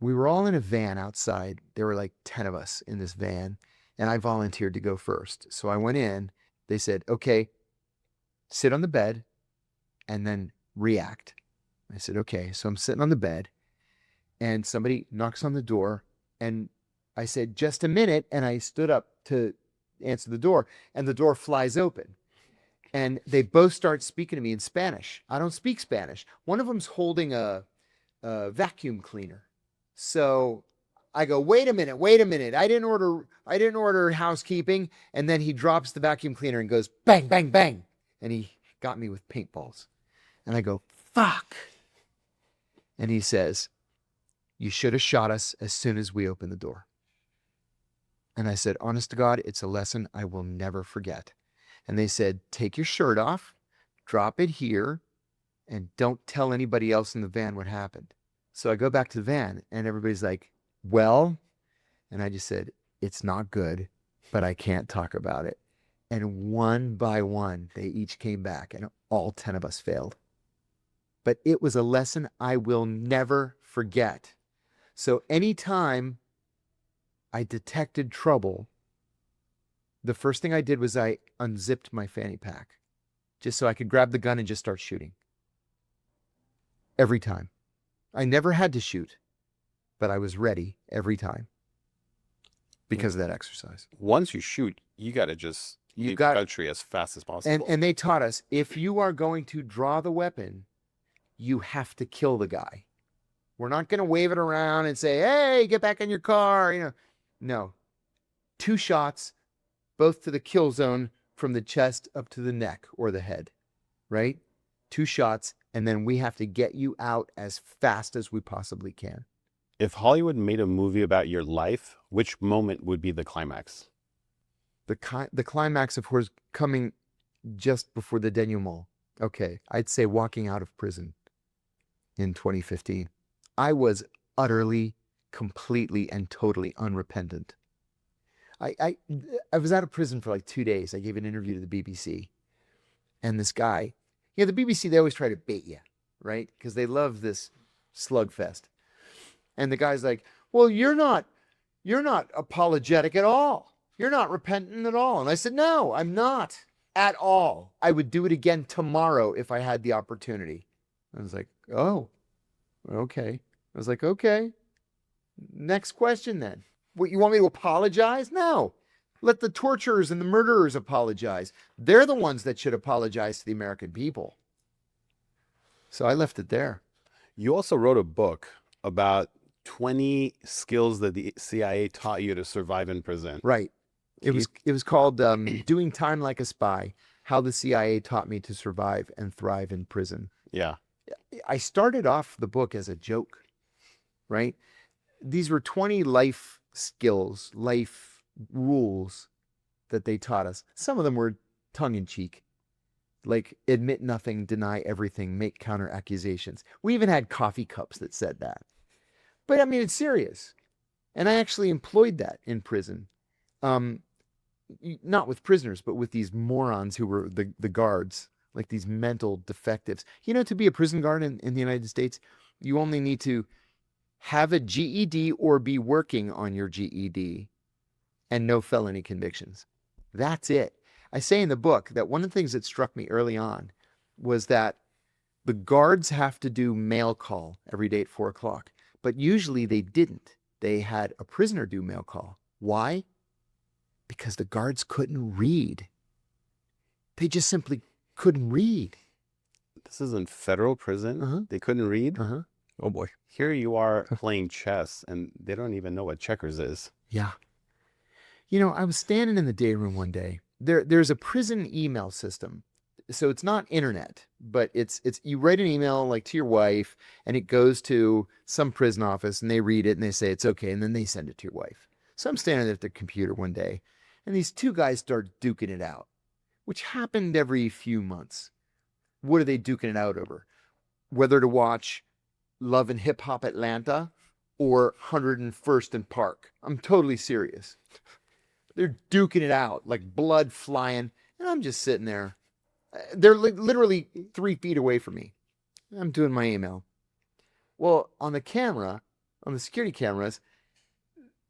we were all in a van outside. There were like 10 of us in this van. And I volunteered to go first. So I went in. They said, "Okay, sit on the bed and then react." I said, "Okay." So I'm sitting on the bed and somebody knocks on the door. And I said, "Just a minute." And I stood up to answer the door, and the door flies open. And they both start speaking to me in Spanish. I don't speak Spanish. One of them's holding a vacuum cleaner. So I go, wait a minute. I didn't order housekeeping." And then he drops the vacuum cleaner and goes bang, bang, bang. And he got me with paintballs. And I go, "Fuck." And he says, "You should have shot us as soon as we opened the door." And I said, "Honest to God, it's a lesson I will never forget." And they said, "Take your shirt off, drop it here, and don't tell anybody else in the van what happened." So I go back to the van and everybody's like, "Well," and I just said, "It's not good, but I can't talk about it." And one by one, they each came back and all 10 of us failed. But it was a lesson I will never forget. So anytime I detected trouble, the first thing I did was I unzipped my fanny pack just so I could grab the gun and just start shooting. Every time. I never had to shoot, but I was ready every time because of that exercise. Once you shoot, you got to just leave the country as fast as possible. And they taught us, if you are going to draw the weapon, you have to kill the guy. We're not going to wave it around and say, "Hey, get back in your car." No. 2 shots, both to the kill zone from the chest up to the neck or the head, right? 2 shots, and then we have to get you out as fast as we possibly can. If Hollywood made a movie about your life, which moment would be the climax? The climax, of course, coming just before the denouement. Okay, I'd say walking out of prison in 2015. I was utterly, completely, and totally unrepentant. I was out of prison for like 2 days. I gave an interview to the BBC. And this guy, the BBC, they always try to bait you, right? Because they love this slugfest. And the guy's like, "Well, you're not apologetic at all. You're not repentant at all." And I said, "No, I'm not at all. I would do it again tomorrow if I had the opportunity." I was like, "Oh, Okay. I was like, okay. Next question then. What, you want me to apologize? No. Let the torturers and the murderers apologize. They're the ones that should apologize to the American people. So I left it there. You also wrote a book about 20 skills that the CIA taught you to survive in prison. Right. It was called Doing Time Like a Spy, How the CIA Taught Me to Survive and Thrive in Prison. Yeah. I started off the book as a joke, right? These were 20 life skills, life rules that they taught us. Some of them were tongue-in-cheek, like admit nothing, deny everything, make counter accusations. We even had coffee cups that said that. But I mean, it's serious. And I actually employed that in prison. Not with prisoners, but with these morons who were the guards, like these mental defectives. You know, to be a prison guard in the United States, you only need to have a GED or be working on your GED and no felony convictions. That's it. I say in the book that one of the things that struck me early on was that the guards have to do mail call every day at 4 o'clock, but usually they didn't. They had a prisoner do mail call. Why? Because the guards couldn't read. They just simply couldn't read. This is in federal prison. Uh-huh. They couldn't read. Uh-huh. Oh boy. Here you are playing chess and they don't even know what checkers is. Yeah. You know, I was standing in the day room one day. There's a prison email system. So it's not internet, but it's you write an email like to your wife and it goes to some prison office and they read it and they say it's okay and then they send it to your wife. So I'm standing there at the computer one day and these two guys start duking it out, which happened every few months. What are they duking it out over? Whether to watch Love and Hip Hop Atlanta or 101st and Park. I'm totally serious. They're duking it out, like blood flying, and I'm just sitting there. They're literally 3 feet away from me. I'm doing my email. Well, on the camera, on the security cameras,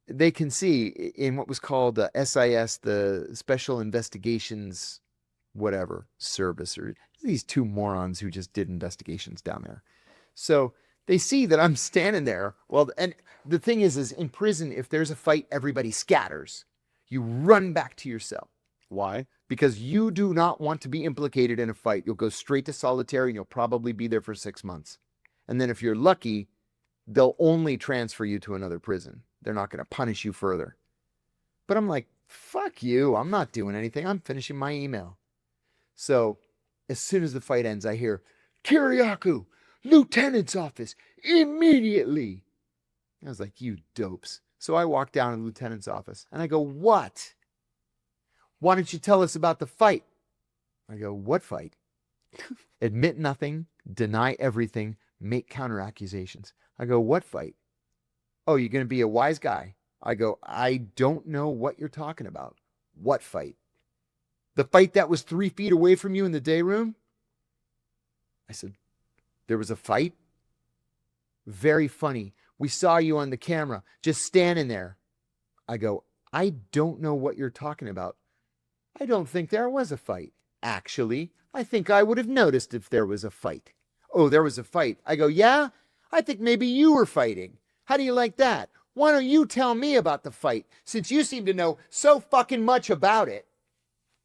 they can see in what was called SIS, the Special Investigations, whatever, service, or these two morons who just did investigations down there. So they see that I'm standing there. Well, and the thing is in prison, if there's a fight, everybody scatters. You run back to your cell. Why? Because you do not want to be implicated in a fight. You'll go straight to solitary and you'll probably be there for 6 months. And then if you're lucky, they'll only transfer you to another prison. They're not going to punish you further. But I'm like, fuck you. I'm not doing anything. I'm finishing my email. So as soon as the fight ends, I hear, Kiriakou, Lieutenant's office, immediately. I was like, you dopes. So I walk down to the lieutenant's office and I go, what? Why don't you tell us about the fight? I go, what fight? Admit nothing, deny everything, make counter accusations. I go, what fight? Oh, you're going to be a wise guy. I go, I don't know what you're talking about. What fight? The fight that was 3 feet away from you in the day room? I said, there was a fight? Very funny. We saw you on the camera, just standing there. I go, I don't know what you're talking about. I don't think there was a fight. Actually, I think I would have noticed if there was a fight. Oh, there was a fight. I go, yeah? I think maybe you were fighting. How do you like that? Why don't you tell me about the fight, since you seem to know so fucking much about it?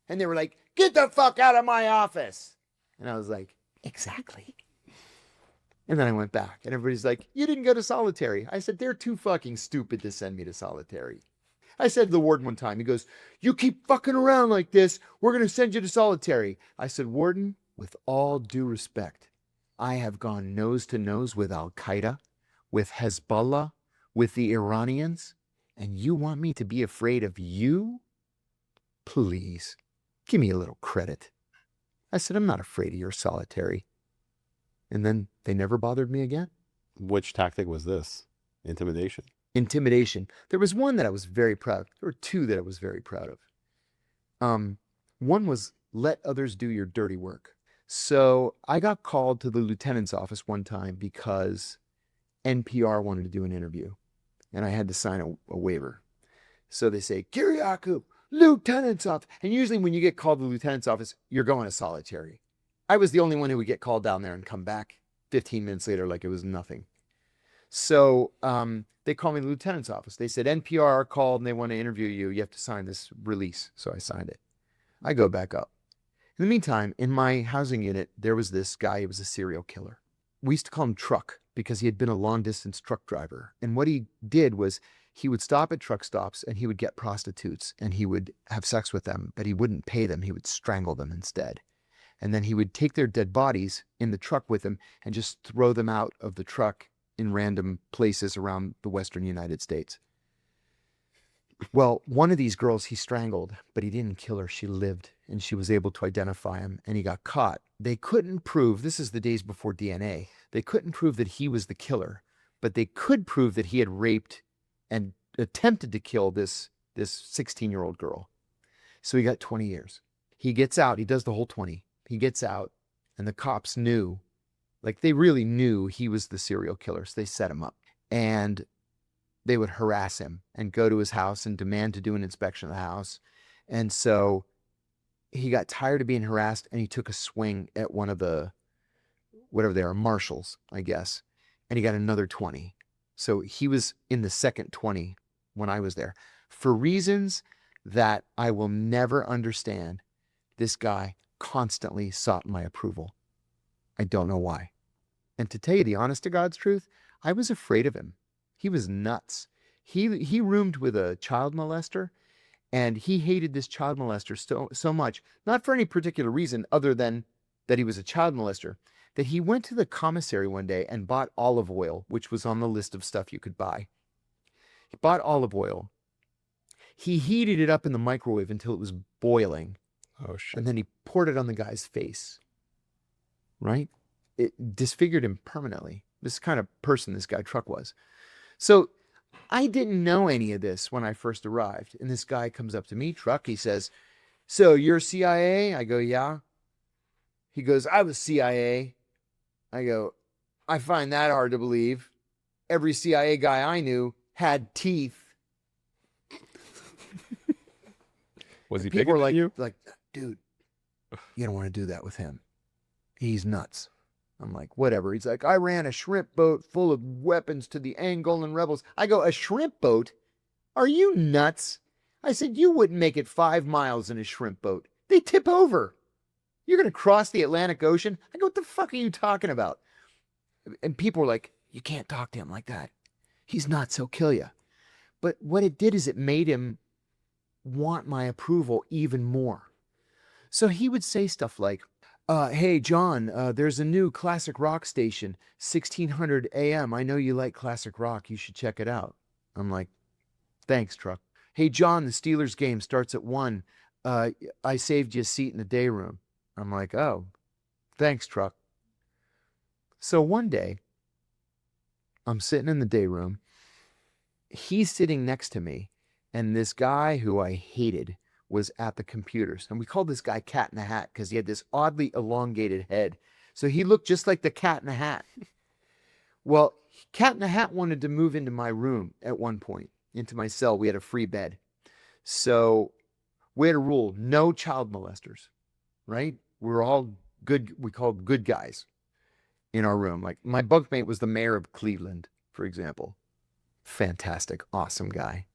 And they were like, get the fuck out of my office. And I was like, exactly. And then I went back and everybody's like, you didn't go to solitary. I said, they're too fucking stupid to send me to solitary. I said to the warden one time, he goes, you keep fucking around like this, we're going to send you to solitary. I said, warden, with all due respect, I have gone nose to nose with Al-Qaeda, with Hezbollah, with the Iranians, and you want me to be afraid of you? Please, give me a little credit. I said, I'm not afraid of your solitary. And then they never bothered me again. Which tactic was this? Intimidation. Intimidation. There was one that I was very proud of. There were two that I was very proud of. One was let others do your dirty work. So I got called to the lieutenant's office one time because NPR wanted to do an interview and I had to sign a waiver. So they say, Kiriakou, lieutenant's office. And usually when you get called to the lieutenant's office, you're going to solitary. I was the only one who would get called down there and come back 15 minutes later like it was nothing. So they called me to the lieutenant's office. They said, NPR called and they want to interview you. You have to sign this release. So I signed it. I go back up. In the meantime, in my housing unit, there was this guy. He was a serial killer. We used to call him Truck because he had been a long-distance truck driver. And what he did was he would stop at truck stops and he would get prostitutes and he would have sex with them, but he wouldn't pay them. He would strangle them instead. And then he would take their dead bodies in the truck with him and just throw them out of the truck in random places around the Western United States. Well, one of these girls he strangled, but he didn't kill her. She lived and she was able to identify him and he got caught. They couldn't prove, this is the days before DNA, they couldn't prove that he was the killer, but they could prove that he had raped and attempted to kill this 16-year-old girl. So he got 20 years. He gets out, he does the whole 20. He gets out and the cops knew, like they really knew he was the serial killer. So they set him up and they would harass him and go to his house and demand to do an inspection of the house. And so he got tired of being harassed and he took a swing at one of the, whatever they are, marshals, I guess. And he got another 20. So he was in the second 20 when I was there. For reasons that I will never understand, this guy constantly sought my approval. I don't know why. And to tell you the honest to God's truth, I was afraid of him. He was nuts. He roomed with a child molester, and he hated this child molester so much, not for any particular reason other than that he was a child molester, that he went to the commissary one day and bought olive oil, which was on the list of stuff you could buy. He bought olive oil. He heated it up in the microwave until it was boiling. Oh, shit. And then he poured it on the guy's face. Right? It disfigured him permanently. This kind of person this guy Truck was. So I didn't know any of this when I first arrived. And this guy comes up to me, Truck. He says, so you're CIA? I go, yeah. He goes, I was CIA. I go, I find that hard to believe. Every CIA guy I knew had teeth. Was he People bigger were than like, you? dude, you don't want to do that with him. He's nuts. I'm like, whatever. He's like, I ran a shrimp boat full of weapons to the Angolan rebels. I go, a shrimp boat? Are you nuts? I said, you wouldn't make it 5 miles in a shrimp boat. They tip over. You're going to cross the Atlantic Ocean? I go, what the fuck are you talking about? And people were like, you can't talk to him like that. He's nuts. He'll kill you. But what it did is it made him want my approval even more. So he would say stuff like, hey, John, there's a new classic rock station, 1600 AM. I know you like classic rock. You should check it out. I'm like, thanks, Truck. Hey, John, the Steelers game starts at 1. I saved you a seat in the day room. I'm like, oh, thanks, Truck. So one day, I'm sitting in the day room. He's sitting next to me, and this guy who I hated was at the computers. And we called this guy Cat in the Hat because he had this oddly elongated head. So he looked just like the Cat in the Hat. Well, Cat in the Hat wanted to move into my room at one point, into my cell. We had a free bed. So we had a rule, no child molesters, right? We were all good, we called good guys in our room. Like my bunkmate was the mayor of Cleveland, for example. Fantastic, awesome guy.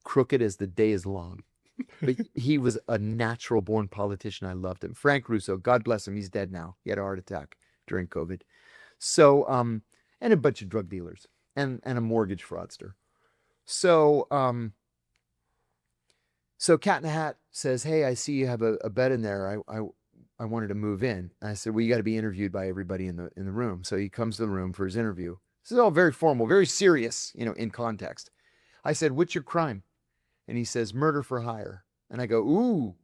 Crooked as the day is long. But he was a natural born politician. I loved him. Frank Russo, God bless him. He's dead now. He had a heart attack during COVID. So, and a bunch of drug dealers and a mortgage fraudster. So, so Cat in the Hat says, hey, I see you have a bed in there. I wanted to move in. And I said, well, you got to be interviewed by everybody in the room. So he comes to the room for his interview. This is all very formal, very serious, in context. I said, what's your crime? And he says, murder for hire. And I go, ooh,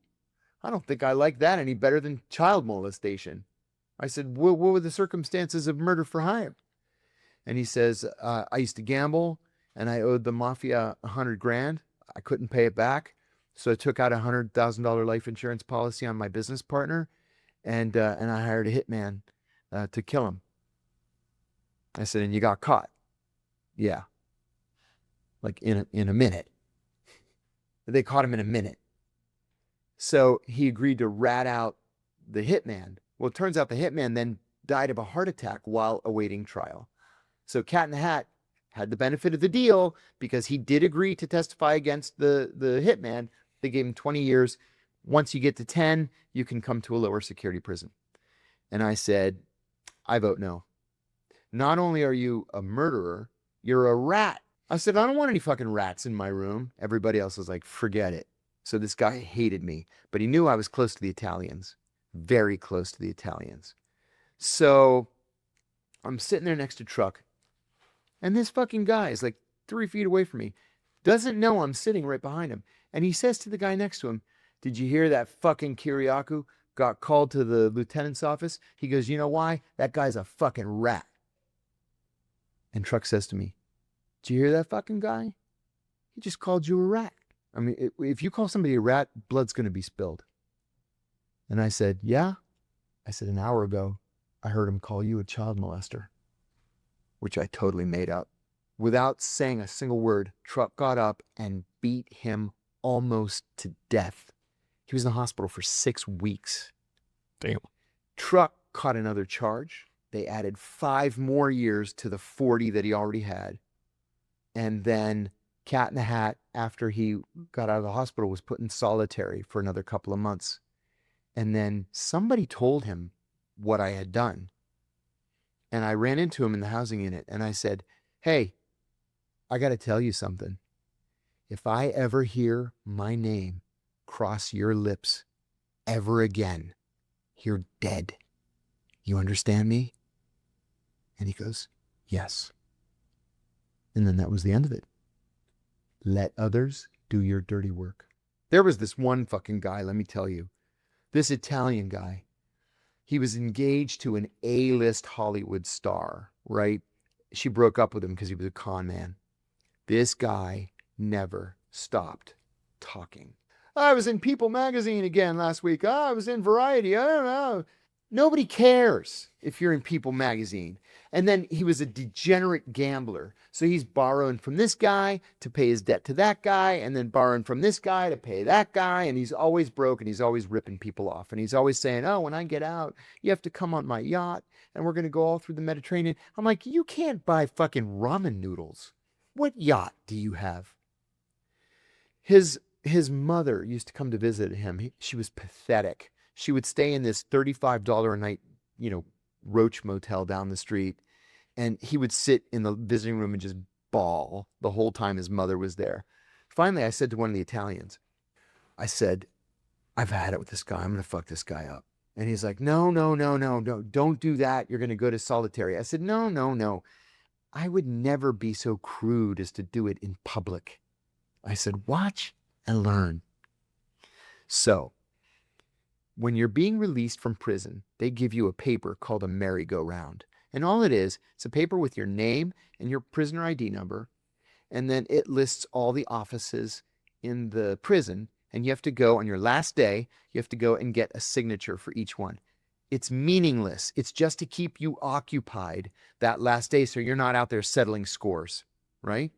I don't think I like that any better than child molestation. I said, what were the circumstances of murder for hire? And he says, I used to gamble and I owed the mafia $100,000. I couldn't pay it back. So I took out a $100,000 life insurance policy on my business partner and I hired a hitman to kill him. I said, and you got caught? Yeah. Like in a minute. They caught him in a minute. So he agreed to rat out the hitman. Well, it turns out the hitman then died of a heart attack while awaiting trial. So Cat in the Hat had the benefit of the deal because he did agree to testify against the hitman. They gave him 20 years. Once you get to 10, you can come to a lower security prison. And I said, I vote no. Not only are you a murderer, you're a rat. I said, I don't want any fucking rats in my room. Everybody else was like, forget it. So this guy hated me, but he knew I was close to the Italians, very close to the Italians. So I'm sitting there next to truck, and this fucking guy is like 3 feet away from me, doesn't know I'm sitting right behind him. And he says to the guy next to him, did you hear that fucking Kiriakou got called to the lieutenant's office? He goes, you know why? That guy's a fucking rat. And truck says to me, did you hear that fucking guy? He just called you a rat. I mean, if you call somebody a rat, blood's going to be spilled. And I said, yeah. I said, an hour ago, I heard him call you a child molester, which I totally made up. Without saying a single word, truck got up and beat him almost to death. He was in the hospital for 6 weeks. Damn. Truck caught another charge. They added 5 more years to the 40 that he already had. And then Cat in the Hat, after he got out of the hospital, was put in solitary for another couple of months. And then somebody told him what I had done. And I ran into him in the housing unit and I said, hey, I got to tell you something. If I ever hear my name cross your lips ever again, you're dead. You understand me? And he goes, yes. And then that was the end of it. Let others do your dirty work. There was this one fucking guy, let me tell you. This Italian guy. He was engaged to an A-list Hollywood star, right? She broke up with him because he was a con man. This guy never stopped talking. I was in People magazine again last week. I was in Variety. I don't know. Nobody cares if you're in People magazine. And then he was a degenerate gambler. So he's borrowing from this guy to pay his debt to that guy, and then borrowing from this guy to pay that guy. And he's always broke, and he's always ripping people off. And he's always saying, oh, when I get out, you have to come on my yacht, and we're going to go all through the Mediterranean. I'm like, you can't buy fucking ramen noodles. What yacht do you have? His mother used to come to visit him. She was pathetic. She would stay in this $35 a night, Roach Motel down the street. And he would sit in the visiting room and just bawl the whole time his mother was there. Finally, I said to one of the Italians, I said, I've had it with this guy. I'm going to fuck this guy up. And he's like, no, don't do that. You're going to go to solitary. I said, no. I would never be so crude as to do it in public. I said, watch and learn. So, when you're being released from prison, they give you a paper called a merry-go-round. And all it is, it's a paper with your name and your prisoner ID number. And then it lists all the offices in the prison. And you have to go on your last day, you have to go and get a signature for each one. It's meaningless. It's just to keep you occupied that last day so you're not out there settling scores, right?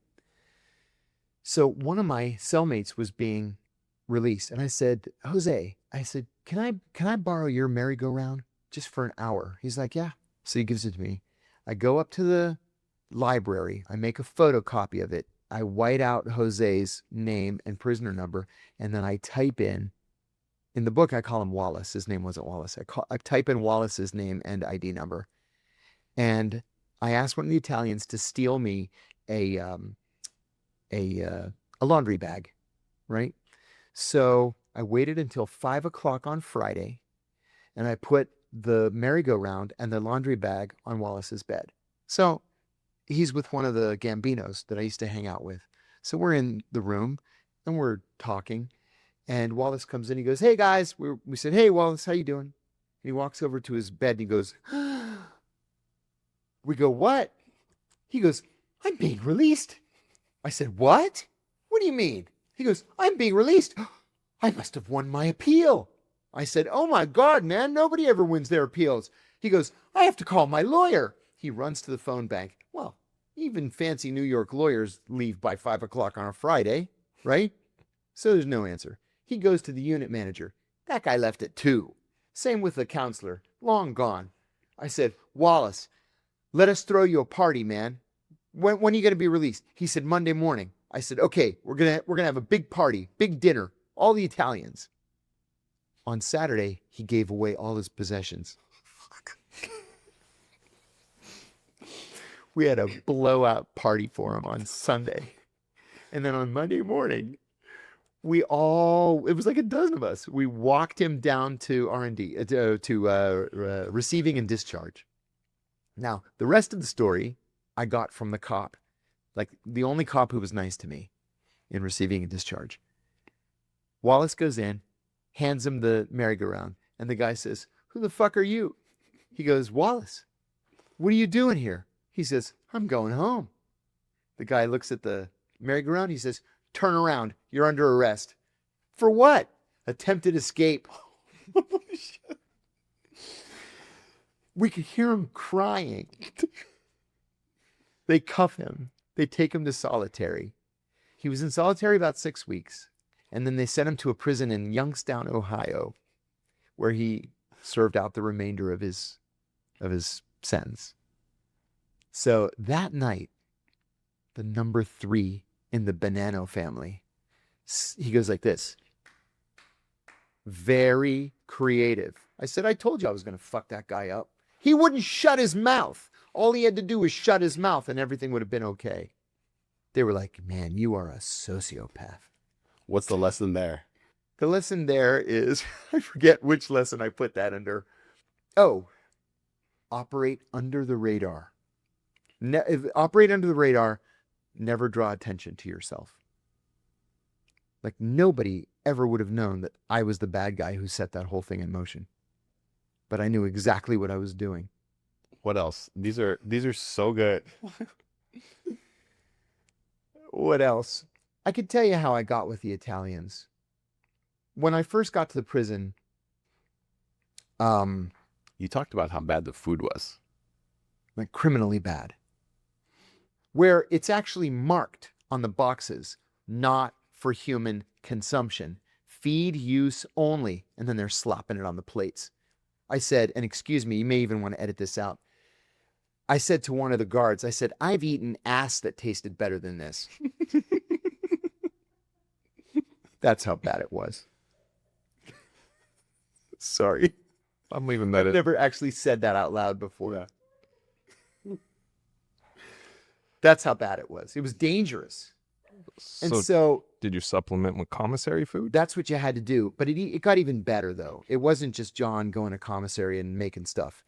So one of my cellmates was being released. And I said, Jose, can I borrow your merry-go-round just for an hour? He's like, yeah. So he gives it to me. I go up to the library. I make a photocopy of it. I white out Jose's name and prisoner number. And then I type in the book, I call him Wallace. His name wasn't Wallace. I type in Wallace's name and ID number. And I asked one of the Italians to steal me a laundry bag, right? So I waited until 5 o'clock on Friday, and I put the merry-go-round and the laundry bag on Wallace's bed. So he's with one of the Gambinos that I used to hang out with. So we're in the room and we're talking, and Wallace comes in. He goes, hey guys. We said, hey Wallace, how you doing? And he walks over to his bed and he goes, we go, what? He goes, I'm being released. I said, what? What do you mean? He goes, I'm being released. I must have won my appeal. I said, oh my God, man, nobody ever wins their appeals. He goes, I have to call my lawyer. He runs to the phone bank. Well, even fancy New York lawyers leave by 5 o'clock on a Friday, right? So there's no answer. He goes to the unit manager. That guy left at 2. Same with the counselor. Long gone. I said, Wallace, let us throw you a party, man. When are you going to be released? He said, Monday morning. I said, okay, we're gonna have a big party, big dinner, all the Italians. On Saturday, he gave away all his possessions. We had a blowout party for him on Sunday. And then on Monday morning, it was like a dozen of us. We walked him down to R&D, to receiving and discharge. Now, the rest of the story I got from the cop, like the only cop who was nice to me in receiving and discharge. Wallace goes in, hands him the merry-go-round, and the guy says, who the fuck are you? He goes, Wallace, what are you doing here? He says, I'm going home. The guy looks at the merry-go-round. He says, turn around. You're under arrest. For what? Attempted escape. We could hear him crying. They cuff him. They take him to solitary. He was in solitary about 6 weeks. And then they sent him to a prison in Youngstown, Ohio, where he served out the remainder of his sentence. So that night, the number 3 in the Bonanno family, he goes like this. Very creative. I said, I told you I was going to fuck that guy up. He wouldn't shut his mouth. All he had to do was shut his mouth and everything would have been okay. They were like, man, you are a sociopath. What's the lesson there? The lesson there is, I forget which lesson I put that under. Oh, operate under the radar. Operate under the radar, never draw attention to yourself. Like nobody ever would have known that I was the bad guy who set that whole thing in motion. But I knew exactly what I was doing. What else? These are so good. What else? I could tell you how I got with the Italians. When I first got to the prison, You talked about how bad the food was. like criminally bad, where it's actually marked on the boxes, not for human consumption, feed use only, and then they're slapping it on the plates. I said, and excuse me, you may even want to edit this out. I said to one of the guards, I said, I've eaten ass that tasted better than this. That's how bad it was. Sorry. I'm leaving that I've in. never actually said that out loud before. Yeah. That's how bad it was. It was dangerous. And so did you supplement with commissary food? that's what you had to do. But it got even better, though. It wasn't just John going to commissary and making stuff.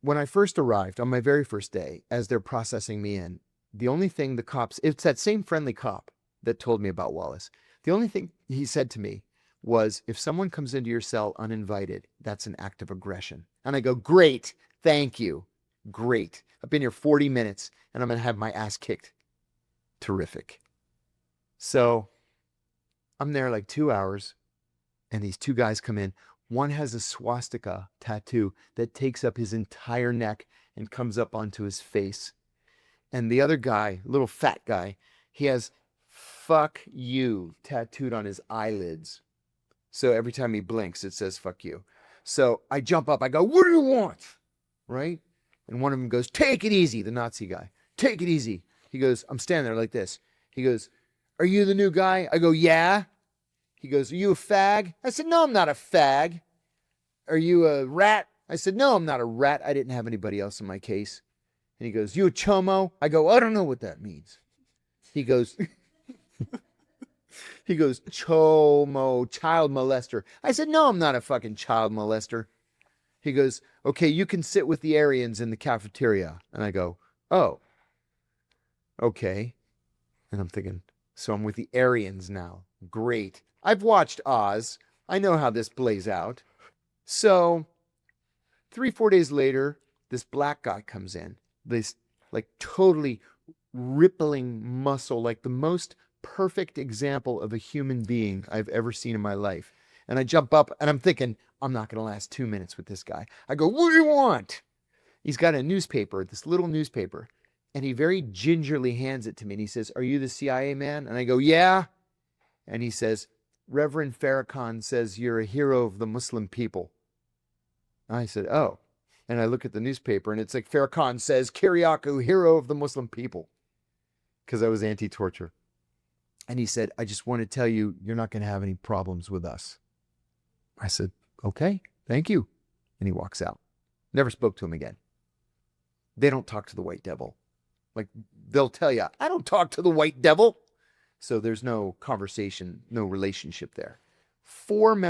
When I first arrived on my very first day, as they're processing me in, the only thing the cops, it's that same friendly cop that told me about Wallace. The only thing he said to me was, if someone comes into your cell uninvited, that's an act of aggression. And I go, great, thank you. Great. I've been here 40 minutes and I'm going to have my ass kicked. Terrific. So I'm there like 2 hours and these 2 guys come in. One has a swastika tattoo that takes up his entire neck and comes up onto his face. And the other guy, little fat guy, he has fuck you tattooed on his eyelids. So every time he blinks, it says fuck you. So I jump up, I go, what do you want? Right? And one of them goes, take it easy, the Nazi guy. Take it easy. He goes, I'm standing there like this. He goes, are you the new guy? I go, yeah. He goes, are you a fag? I said, no, I'm not a fag. Are you a rat? I said, no, I'm not a rat. I didn't have anybody else in my case. And he goes, you a chomo? I go, I don't know what that means. He goes, chomo, child molester. I said, no, I'm not a fucking child molester. He goes, okay, you can sit with the Aryans in the cafeteria. And I go, oh, okay. And I'm thinking, so I'm with the Aryans now. Great. I've watched Oz. I know how this plays out. So 3-4 days later, this black guy comes in. This like totally rippling muscle, like the most perfect example of a human being I've ever seen in my life. And I jump up and I'm thinking, I'm not going to last 2 minutes with this guy. I go, what do you want? He's got a newspaper, this little newspaper. And he very gingerly hands it to me. And he says, are you the CIA man? And I go, yeah. And he says, Reverend Farrakhan says you're a hero of the Muslim people. I said, oh. And I look at the newspaper and it's like Farrakhan says, Kiriakou, hero of the Muslim people. because I was anti-torture. And he said, I just want to tell you, you're not going to have any problems with us. I said, okay, thank you. And he walks out. Never spoke to him again. They don't talk to the white devil. Like, they'll tell you, I don't talk to the white devil. So there's no conversation, no relationship there. 4 of my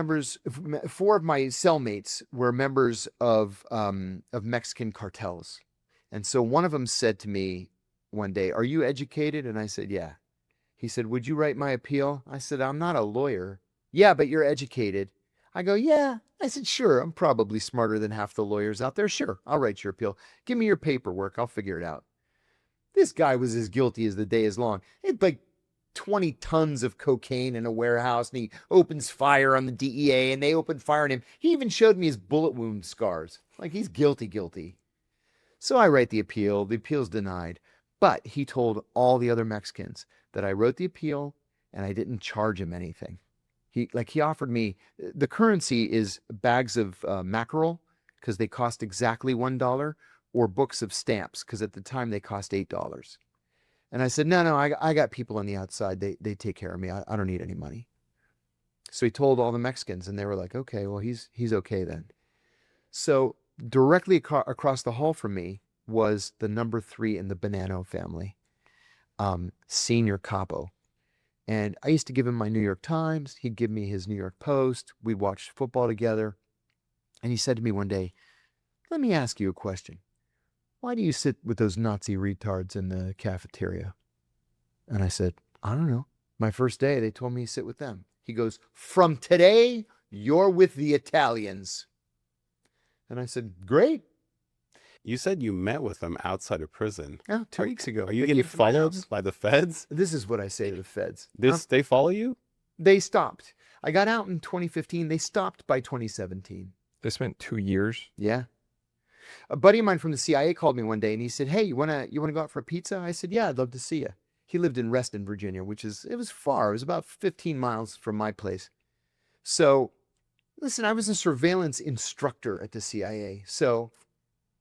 cellmates were members of Mexican cartels. And so one of them said to me one day, are you educated? And I said, yeah. He said, would you write my appeal? I said, I'm not a lawyer. Yeah, but you're educated. I go, yeah. I said, sure, I'm probably smarter than half the lawyers out there. Sure, I'll write your appeal. Give me your paperwork. I'll figure it out. This guy was as guilty as the day is long. He had like 20 tons of cocaine in a warehouse, and he opens fire on the DEA, and they open fire on him. He even showed me his bullet wound scars. Like, he's guilty. So I write the appeal. The appeal's denied. But he told all the other Mexicans that I wrote the appeal and I didn't charge him anything. He offered me, the currency is bags of mackerel because they cost exactly $1, or books of stamps because at the time they cost $8. And I said, no, I got people on the outside. They take care of me. I don't need any money. So he told all the Mexicans, and they were like, okay, well, he's okay then. So directly across the hall from me was the number 3 in the Bonanno family, Senior Capo. And I used to give him my New York Times. He'd give me his New York Post. We watched football together. And he said to me one day, let me ask you a question. Why do you sit with those Nazi retards in the cafeteria? And I said, I don't know. My first day, they told me to sit with them. He goes, from today, you're with the Italians. And I said, great. You said you met with them outside of prison. Oh, 2 weeks ago. Are you getting followed by the feds? This is what I say to the feds. They follow you? They stopped. I got out in 2015. They stopped by 2017. They spent 2 years. Yeah. A buddy of mine from the CIA called me one day and he said, hey, you wanna go out for a pizza? I said, yeah, I'd love to see you. He lived in Reston, Virginia, it was far. It was about 15 miles from my place. So, listen, I was a surveillance instructor at the CIA. So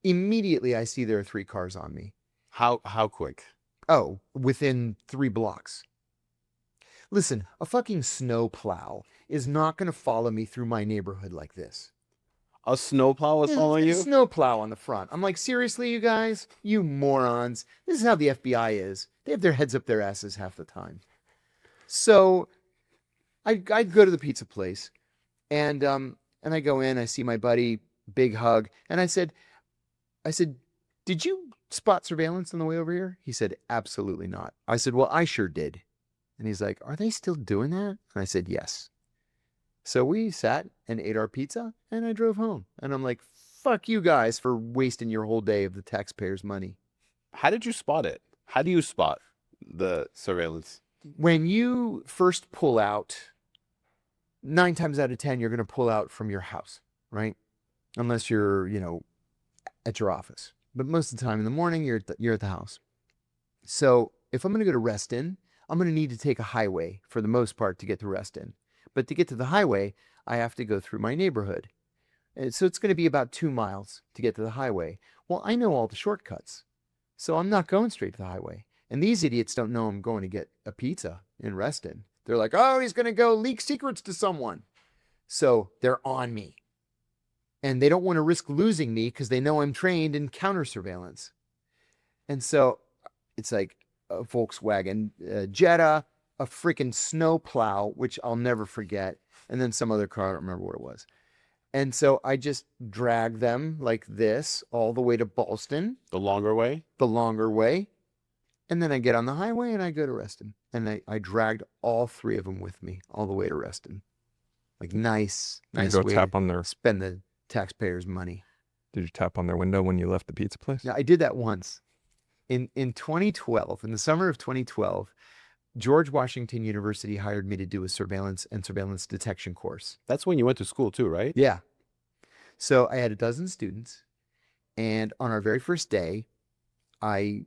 immediately I see there are 3 cars on me. How quick? Oh, within 3 blocks. Listen, a fucking snow plow is not going to follow me through my neighborhood like this. A snowplow was following you? A snowplow on the front. I'm like, seriously, you guys? You morons. This is how the FBI is. They have their heads up their asses half the time. So I'd go to the pizza place and I go in, I see my buddy, big hug. And I said, did you spot surveillance on the way over here? He said, absolutely not. I said, well, I sure did. And he's like, are they still doing that? And I said, yes. So we sat and ate our pizza and I drove home. And I'm like, fuck you guys for wasting your whole day of the taxpayers' money. How did you spot it? How do you spot the surveillance? When you first pull out, 9 times out of 10, you're going to pull out from your house, right? Unless you're, at your office. But most of the time in the morning, you're at the house. So if I'm going to go to Reston, I'm going to need to take a highway for the most part to get to Reston. But to get to the highway, I have to go through my neighborhood. And so it's going to be about 2 miles to get to the highway. Well, I know all the shortcuts. So I'm not going straight to the highway. And these idiots don't know I'm going to get a pizza in Reston. They're like, oh, he's going to go leak secrets to someone. So they're on me. And they don't want to risk losing me because they know I'm trained in counter surveillance. And so it's like a Volkswagen Jetta, a freaking snow plow, which I'll never forget, and then some other car, I don't remember what it was. And so I just drag them like this all the way to Ballston. The longer way? The longer way. And then I get on the highway and I go to Reston. And I dragged all 3 of them with me all the way to Reston. Like nice Did you go way tap on their? spend the taxpayers' money. Did you tap on their window when you left the pizza place? Yeah, I did that once. In 2012, in the summer of 2012, George Washington University hired me to do a surveillance and surveillance detection course. That's when you went to school too, right? Yeah. So I had a dozen students, and on our very first day, I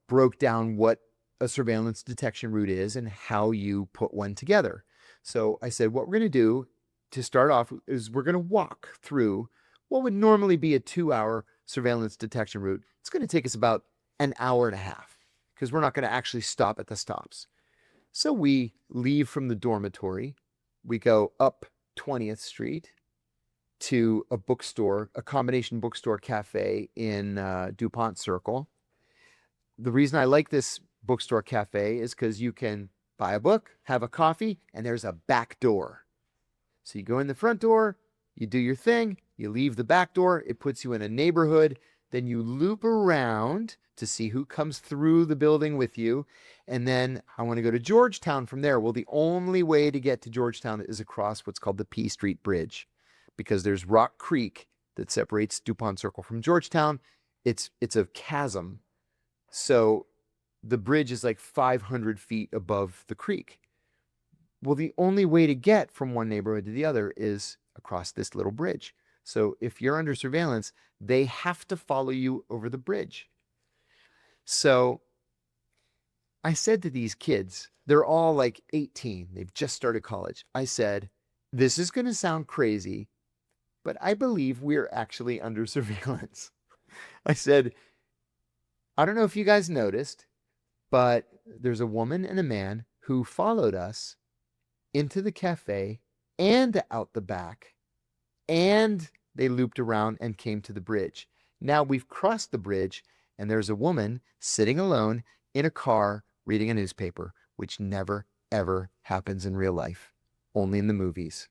broke down what a surveillance detection route is and how you put one together. So I said, what we're going to do to start off is we're going to walk through what would normally be a 2-hour surveillance detection route. It's going to take us about an hour and a half. because we're not going to actually stop at the stops. So we leave from the dormitory. We go up 20th Street to a bookstore, a combination bookstore cafe in DuPont Circle. The reason I like this bookstore cafe is because you can buy a book, have a coffee, and there's a back door. So you go in the front door, you do your thing, you leave the back door, it puts you in a neighborhood, then you loop around to see who comes through the building with you, and then I want to go to Georgetown from there. Well, the only way to get to Georgetown is across what's called the P Street Bridge, because there's Rock Creek that separates DuPont Circle from Georgetown. It's a chasm, so the bridge is like 500 feet above the creek. Well, the only way to get from one neighborhood to the other is across this little bridge. So if you're under surveillance, they have to follow you over the bridge. So I said to these kids, they're all like 18. They've just started college. I said, this is going to sound crazy, but I believe we're actually under surveillance. I said, I don't know if you guys noticed, but there's a woman and a man who followed us into the cafe and out the back, and they looped around and came to the bridge. Now we've crossed the bridge, and there's a woman sitting alone in a car reading a newspaper, which never, ever happens in real life, only in the movies.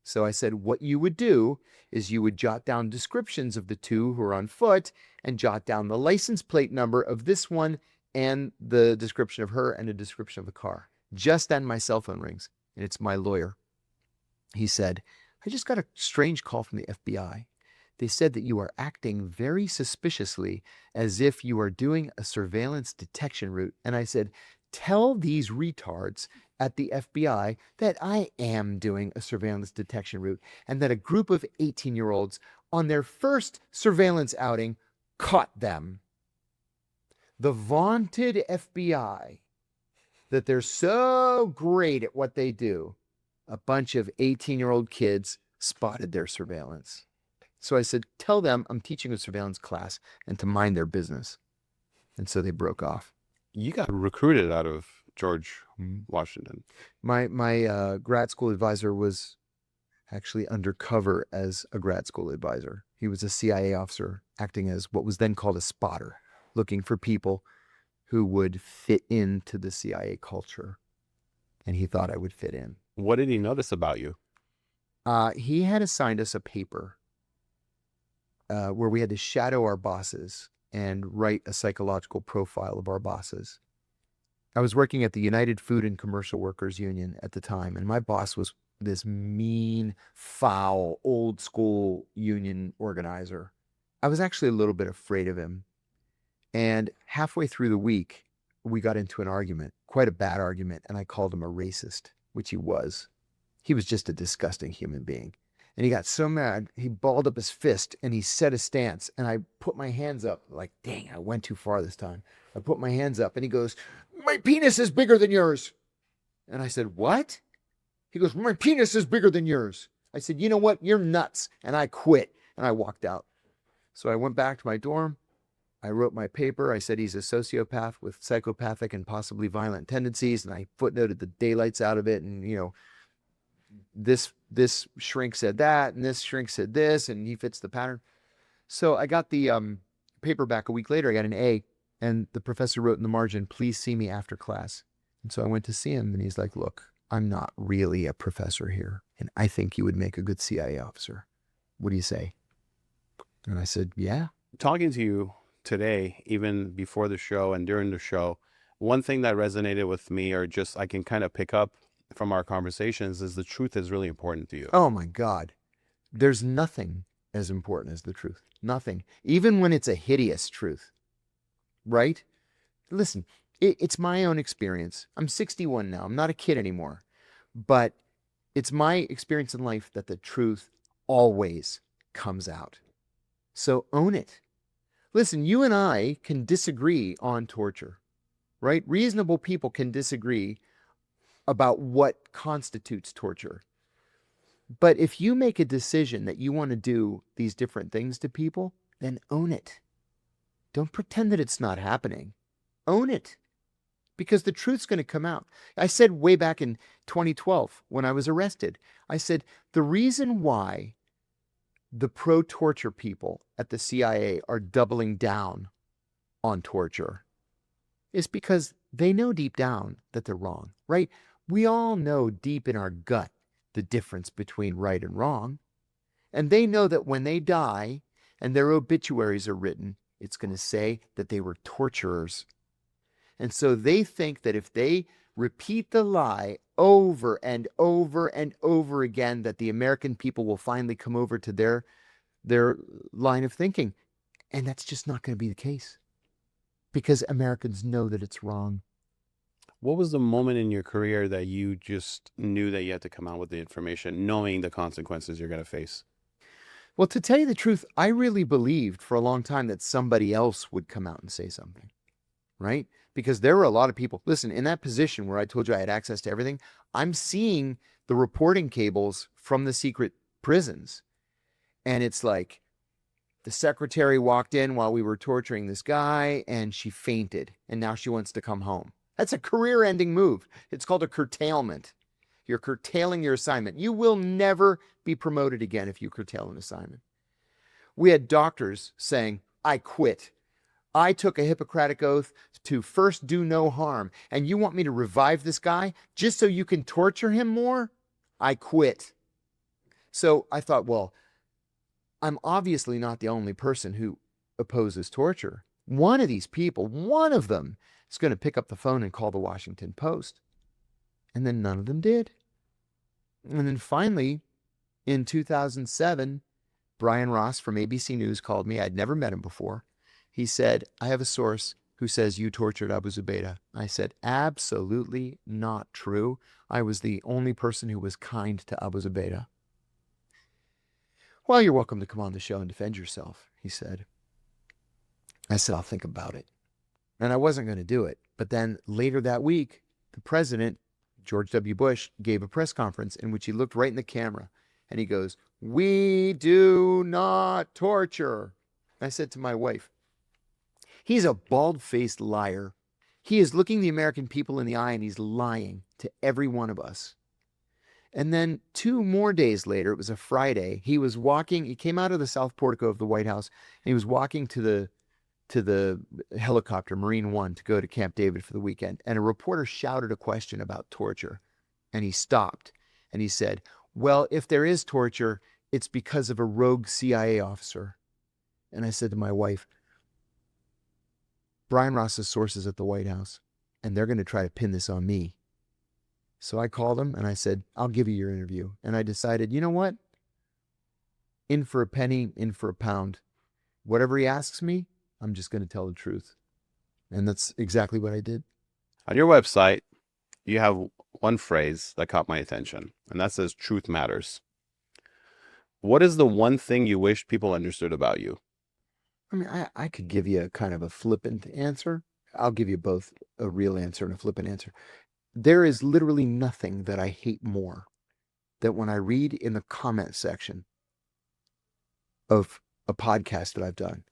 So I said, what you would do is you would jot down descriptions of the two who are on foot and jot down the license plate number of this one and the description of her and a description of the car. Just then my cell phone rings, and it's my lawyer. He said, I just got a strange call from the FBI. They said that you are acting very suspiciously as if you are doing a surveillance detection route. And I said, tell these retards at the FBI that I am doing a surveillance detection route and that a group of 18-year-olds on their first surveillance outing caught them. The vaunted FBI, that they're so great at what they do, a bunch of 18-year-old kids spotted their surveillance. So I said, tell them I'm teaching a surveillance class and to mind their business. And so they broke off. You got recruited out of George Washington. My grad school advisor was actually undercover as a grad school advisor. He was a CIA officer acting as what was then called a spotter, looking for people who would fit into the CIA culture. And he thought I would fit in. What did he notice about you? He had assigned us a paper where we had to shadow our bosses and write a psychological profile of our bosses. I was working at the United Food and Commercial Workers Union at the time, and my boss was this mean, foul, old school union organizer. I was actually a little bit afraid of him. And halfway through the week, we got into an argument, quite a bad argument, and I called him a racist, which he was. He was just a disgusting human being. And he got so mad, he balled up his fist and he set a stance. And I put my hands up, like, dang, I went too far this time. I put my hands up and he goes, my penis is bigger than yours. And I said, what? He goes, my penis is bigger than yours. I said, you know what? You're nuts. And I quit and I walked out. So I went back to my dorm. I wrote my paper. I said he's a sociopath with psychopathic and possibly violent tendencies. And I footnoted the daylights out of it. And, you know, this shrink said that, and this shrink said this, and he fits the pattern. So I got the paper back a week later. I got an A, and the professor wrote in the margin, please see me after class. And so I went to see him, and he's like, look, I'm not really a professor here, and I think you would make a good CIA officer. What do you say? And I said, yeah. Talking to you today, even before the show and during the show, one thing that resonated with me, or just I can kind of pick up from our conversations, is the truth is really important to you. Oh my God. There's nothing as important as the truth. Nothing. Even when it's a hideous truth. Right? Listen, it's my own experience. I'm 61 now. I'm not a kid anymore. But it's my experience in life that the truth always comes out. So own it. Listen, you and I can disagree on torture. Right? Reasonable people can disagree about what constitutes torture. But if you make a decision that you want to do these different things to people, then own it. Don't pretend that it's not happening. Own it. because the truth's going to come out. I said way back in 2012 when I was arrested, I said, the reason why the pro-torture people at the CIA are doubling down on torture is because they know deep down that they're wrong, right? We all know deep in our gut the difference between right and wrong. And they know that when they die and their obituaries are written, it's going to say that they were torturers. And so they think that if they repeat the lie over and over and over again, that the American people will finally come over to their line of thinking. And that's just not going to be the case, because Americans know that it's wrong. What was the moment in your career that you just knew that you had to come out with the information, knowing the consequences you're going to face? Well, to tell you the truth, I really believed for a long time that somebody else would come out and say something, right? Because there were a lot of people. Listen, in that position where I told you I had access to everything, I'm seeing the reporting cables from the secret prisons. And it's like, the secretary walked in while we were torturing this guy and she fainted, and now she wants to come home. That's a career-ending move. It's called a curtailment. You're curtailing your assignment. You will never be promoted again if you curtail an assignment. We had doctors saying, I quit. I took a Hippocratic oath to first do no harm, and you want me to revive this guy just so you can torture him more? I quit. So I thought, well, I'm obviously not the only person who opposes torture. One of these people, one of them, is going to pick up the phone and call the Washington Post. And then none of them did. And then finally, in 2007, Brian Ross from ABC News called me. I'd never met him before. He said, I have a source who says you tortured Abu Zubaydah. I said, absolutely not true. I was the only person who was kind to Abu Zubaydah. Well, you're welcome to come on the show and defend yourself, he said. I said, I'll think about it. And I wasn't going to do it. But then later that week, the president, George W. Bush, gave a press conference in which he looked right in the camera and he goes, we do not torture. I said to my wife, he's a bald-faced liar. He is looking the American people in the eye and he's lying to every one of us. And then 2 more days later, it was a Friday, he was walking, he came out of the South Portico of the White House, and he was walking to the helicopter, Marine One, to go to Camp David for the weekend. And a reporter shouted a question about torture. And he stopped and he said, well, if there is torture, it's because of a rogue CIA officer. And I said to my wife, Brian Ross's sources at the White House, and they're going to try to pin this on me. So I called him and I said, I'll give you your interview. And I decided, you know what? In for a penny, in for a pound. Whatever he asks me, I'm just going to tell the truth. And that's exactly what I did. On your website, you have one phrase that caught my attention, and that says truth matters. What is the one thing you wish people understood about you? I mean, I could give you a kind of a flippant answer. I'll give you both a real answer and a flippant answer. There is literally nothing that I hate more than when I read in the comment section of a podcast that I've done,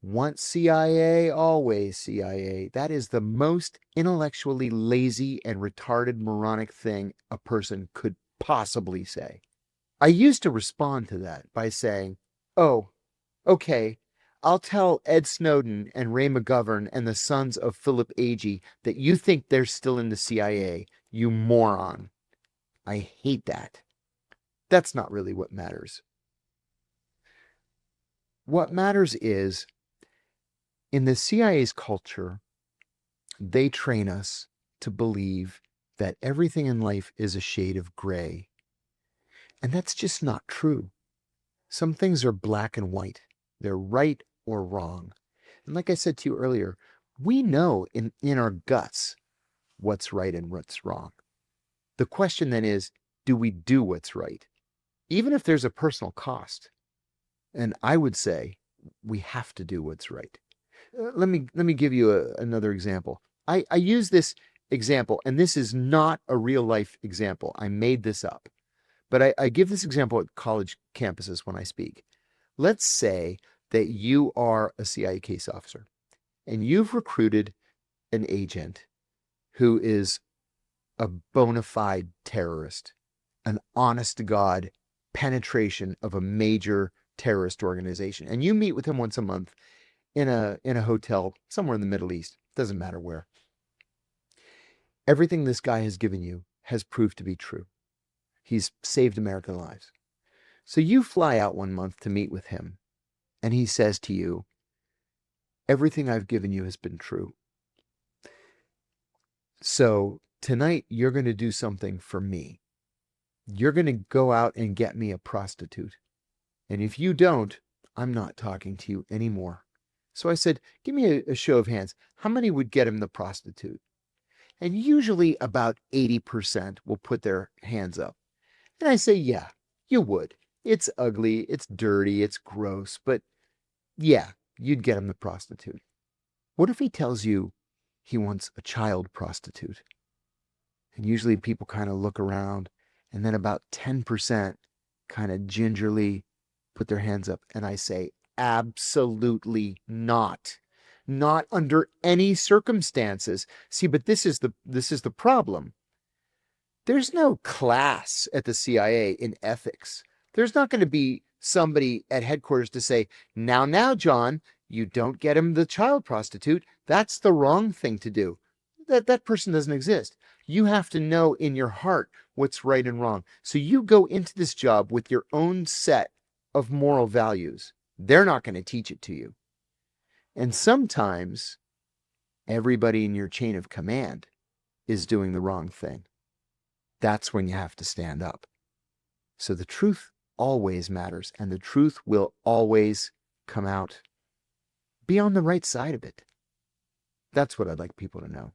once CIA, always CIA. That is the most intellectually lazy and retarded moronic thing a person could possibly say. I used to respond to that by saying, oh, okay, I'll tell Ed Snowden and Ray McGovern and the sons of Philip Agee that you think they're still in the CIA, you moron. I hate that. That's not really what matters. What matters is, in the CIA's culture, they train us to believe that everything in life is a shade of gray. And that's just not true. Some things are black and white. They're right or wrong. And like I said to you earlier, we know in our guts what's right and what's wrong. The question then is, do we do what's right? Even if there's a personal cost. And I would say we have to do what's right. Let me give you another example. I use this example, and this is not a real life example. I made this up. But I give this example at college campuses when I speak. Let's say that you are a CIA case officer and you've recruited an agent who is a bona fide terrorist, an honest to God penetration of a major terrorist organization. And you meet with him once a month in a hotel somewhere in the Middle East, doesn't matter where. Everything this guy has given you has proved to be true. He's saved American lives. So you fly out one month to meet with him, and he says to you, everything I've given you has been true. So tonight you're going to do something for me. You're going to go out and get me a prostitute. And if you don't, I'm not talking to you anymore. So I said, give me a show of hands. How many would get him the prostitute? And usually about 80% will put their hands up. And I say, yeah, you would. It's ugly, it's dirty, it's gross, but yeah, you'd get him the prostitute. What if he tells you he wants a child prostitute? And usually people kind of look around, and then about 10% kind of gingerly put their hands up. And I say, absolutely not. Not under any circumstances. See, but this is the problem. There's no class at the CIA in ethics. There's not going to be somebody at headquarters to say, now, John, you don't get him the child prostitute. That's the wrong thing to do. That person doesn't exist. You have to know in your heart what's right and wrong. So you go into this job with your own set of moral values. They're not going to teach it to you. And sometimes everybody in your chain of command is doing the wrong thing. That's when you have to stand up. So the truth always matters, and the truth will always come out. Be on the right side of it. That's what I'd like people to know.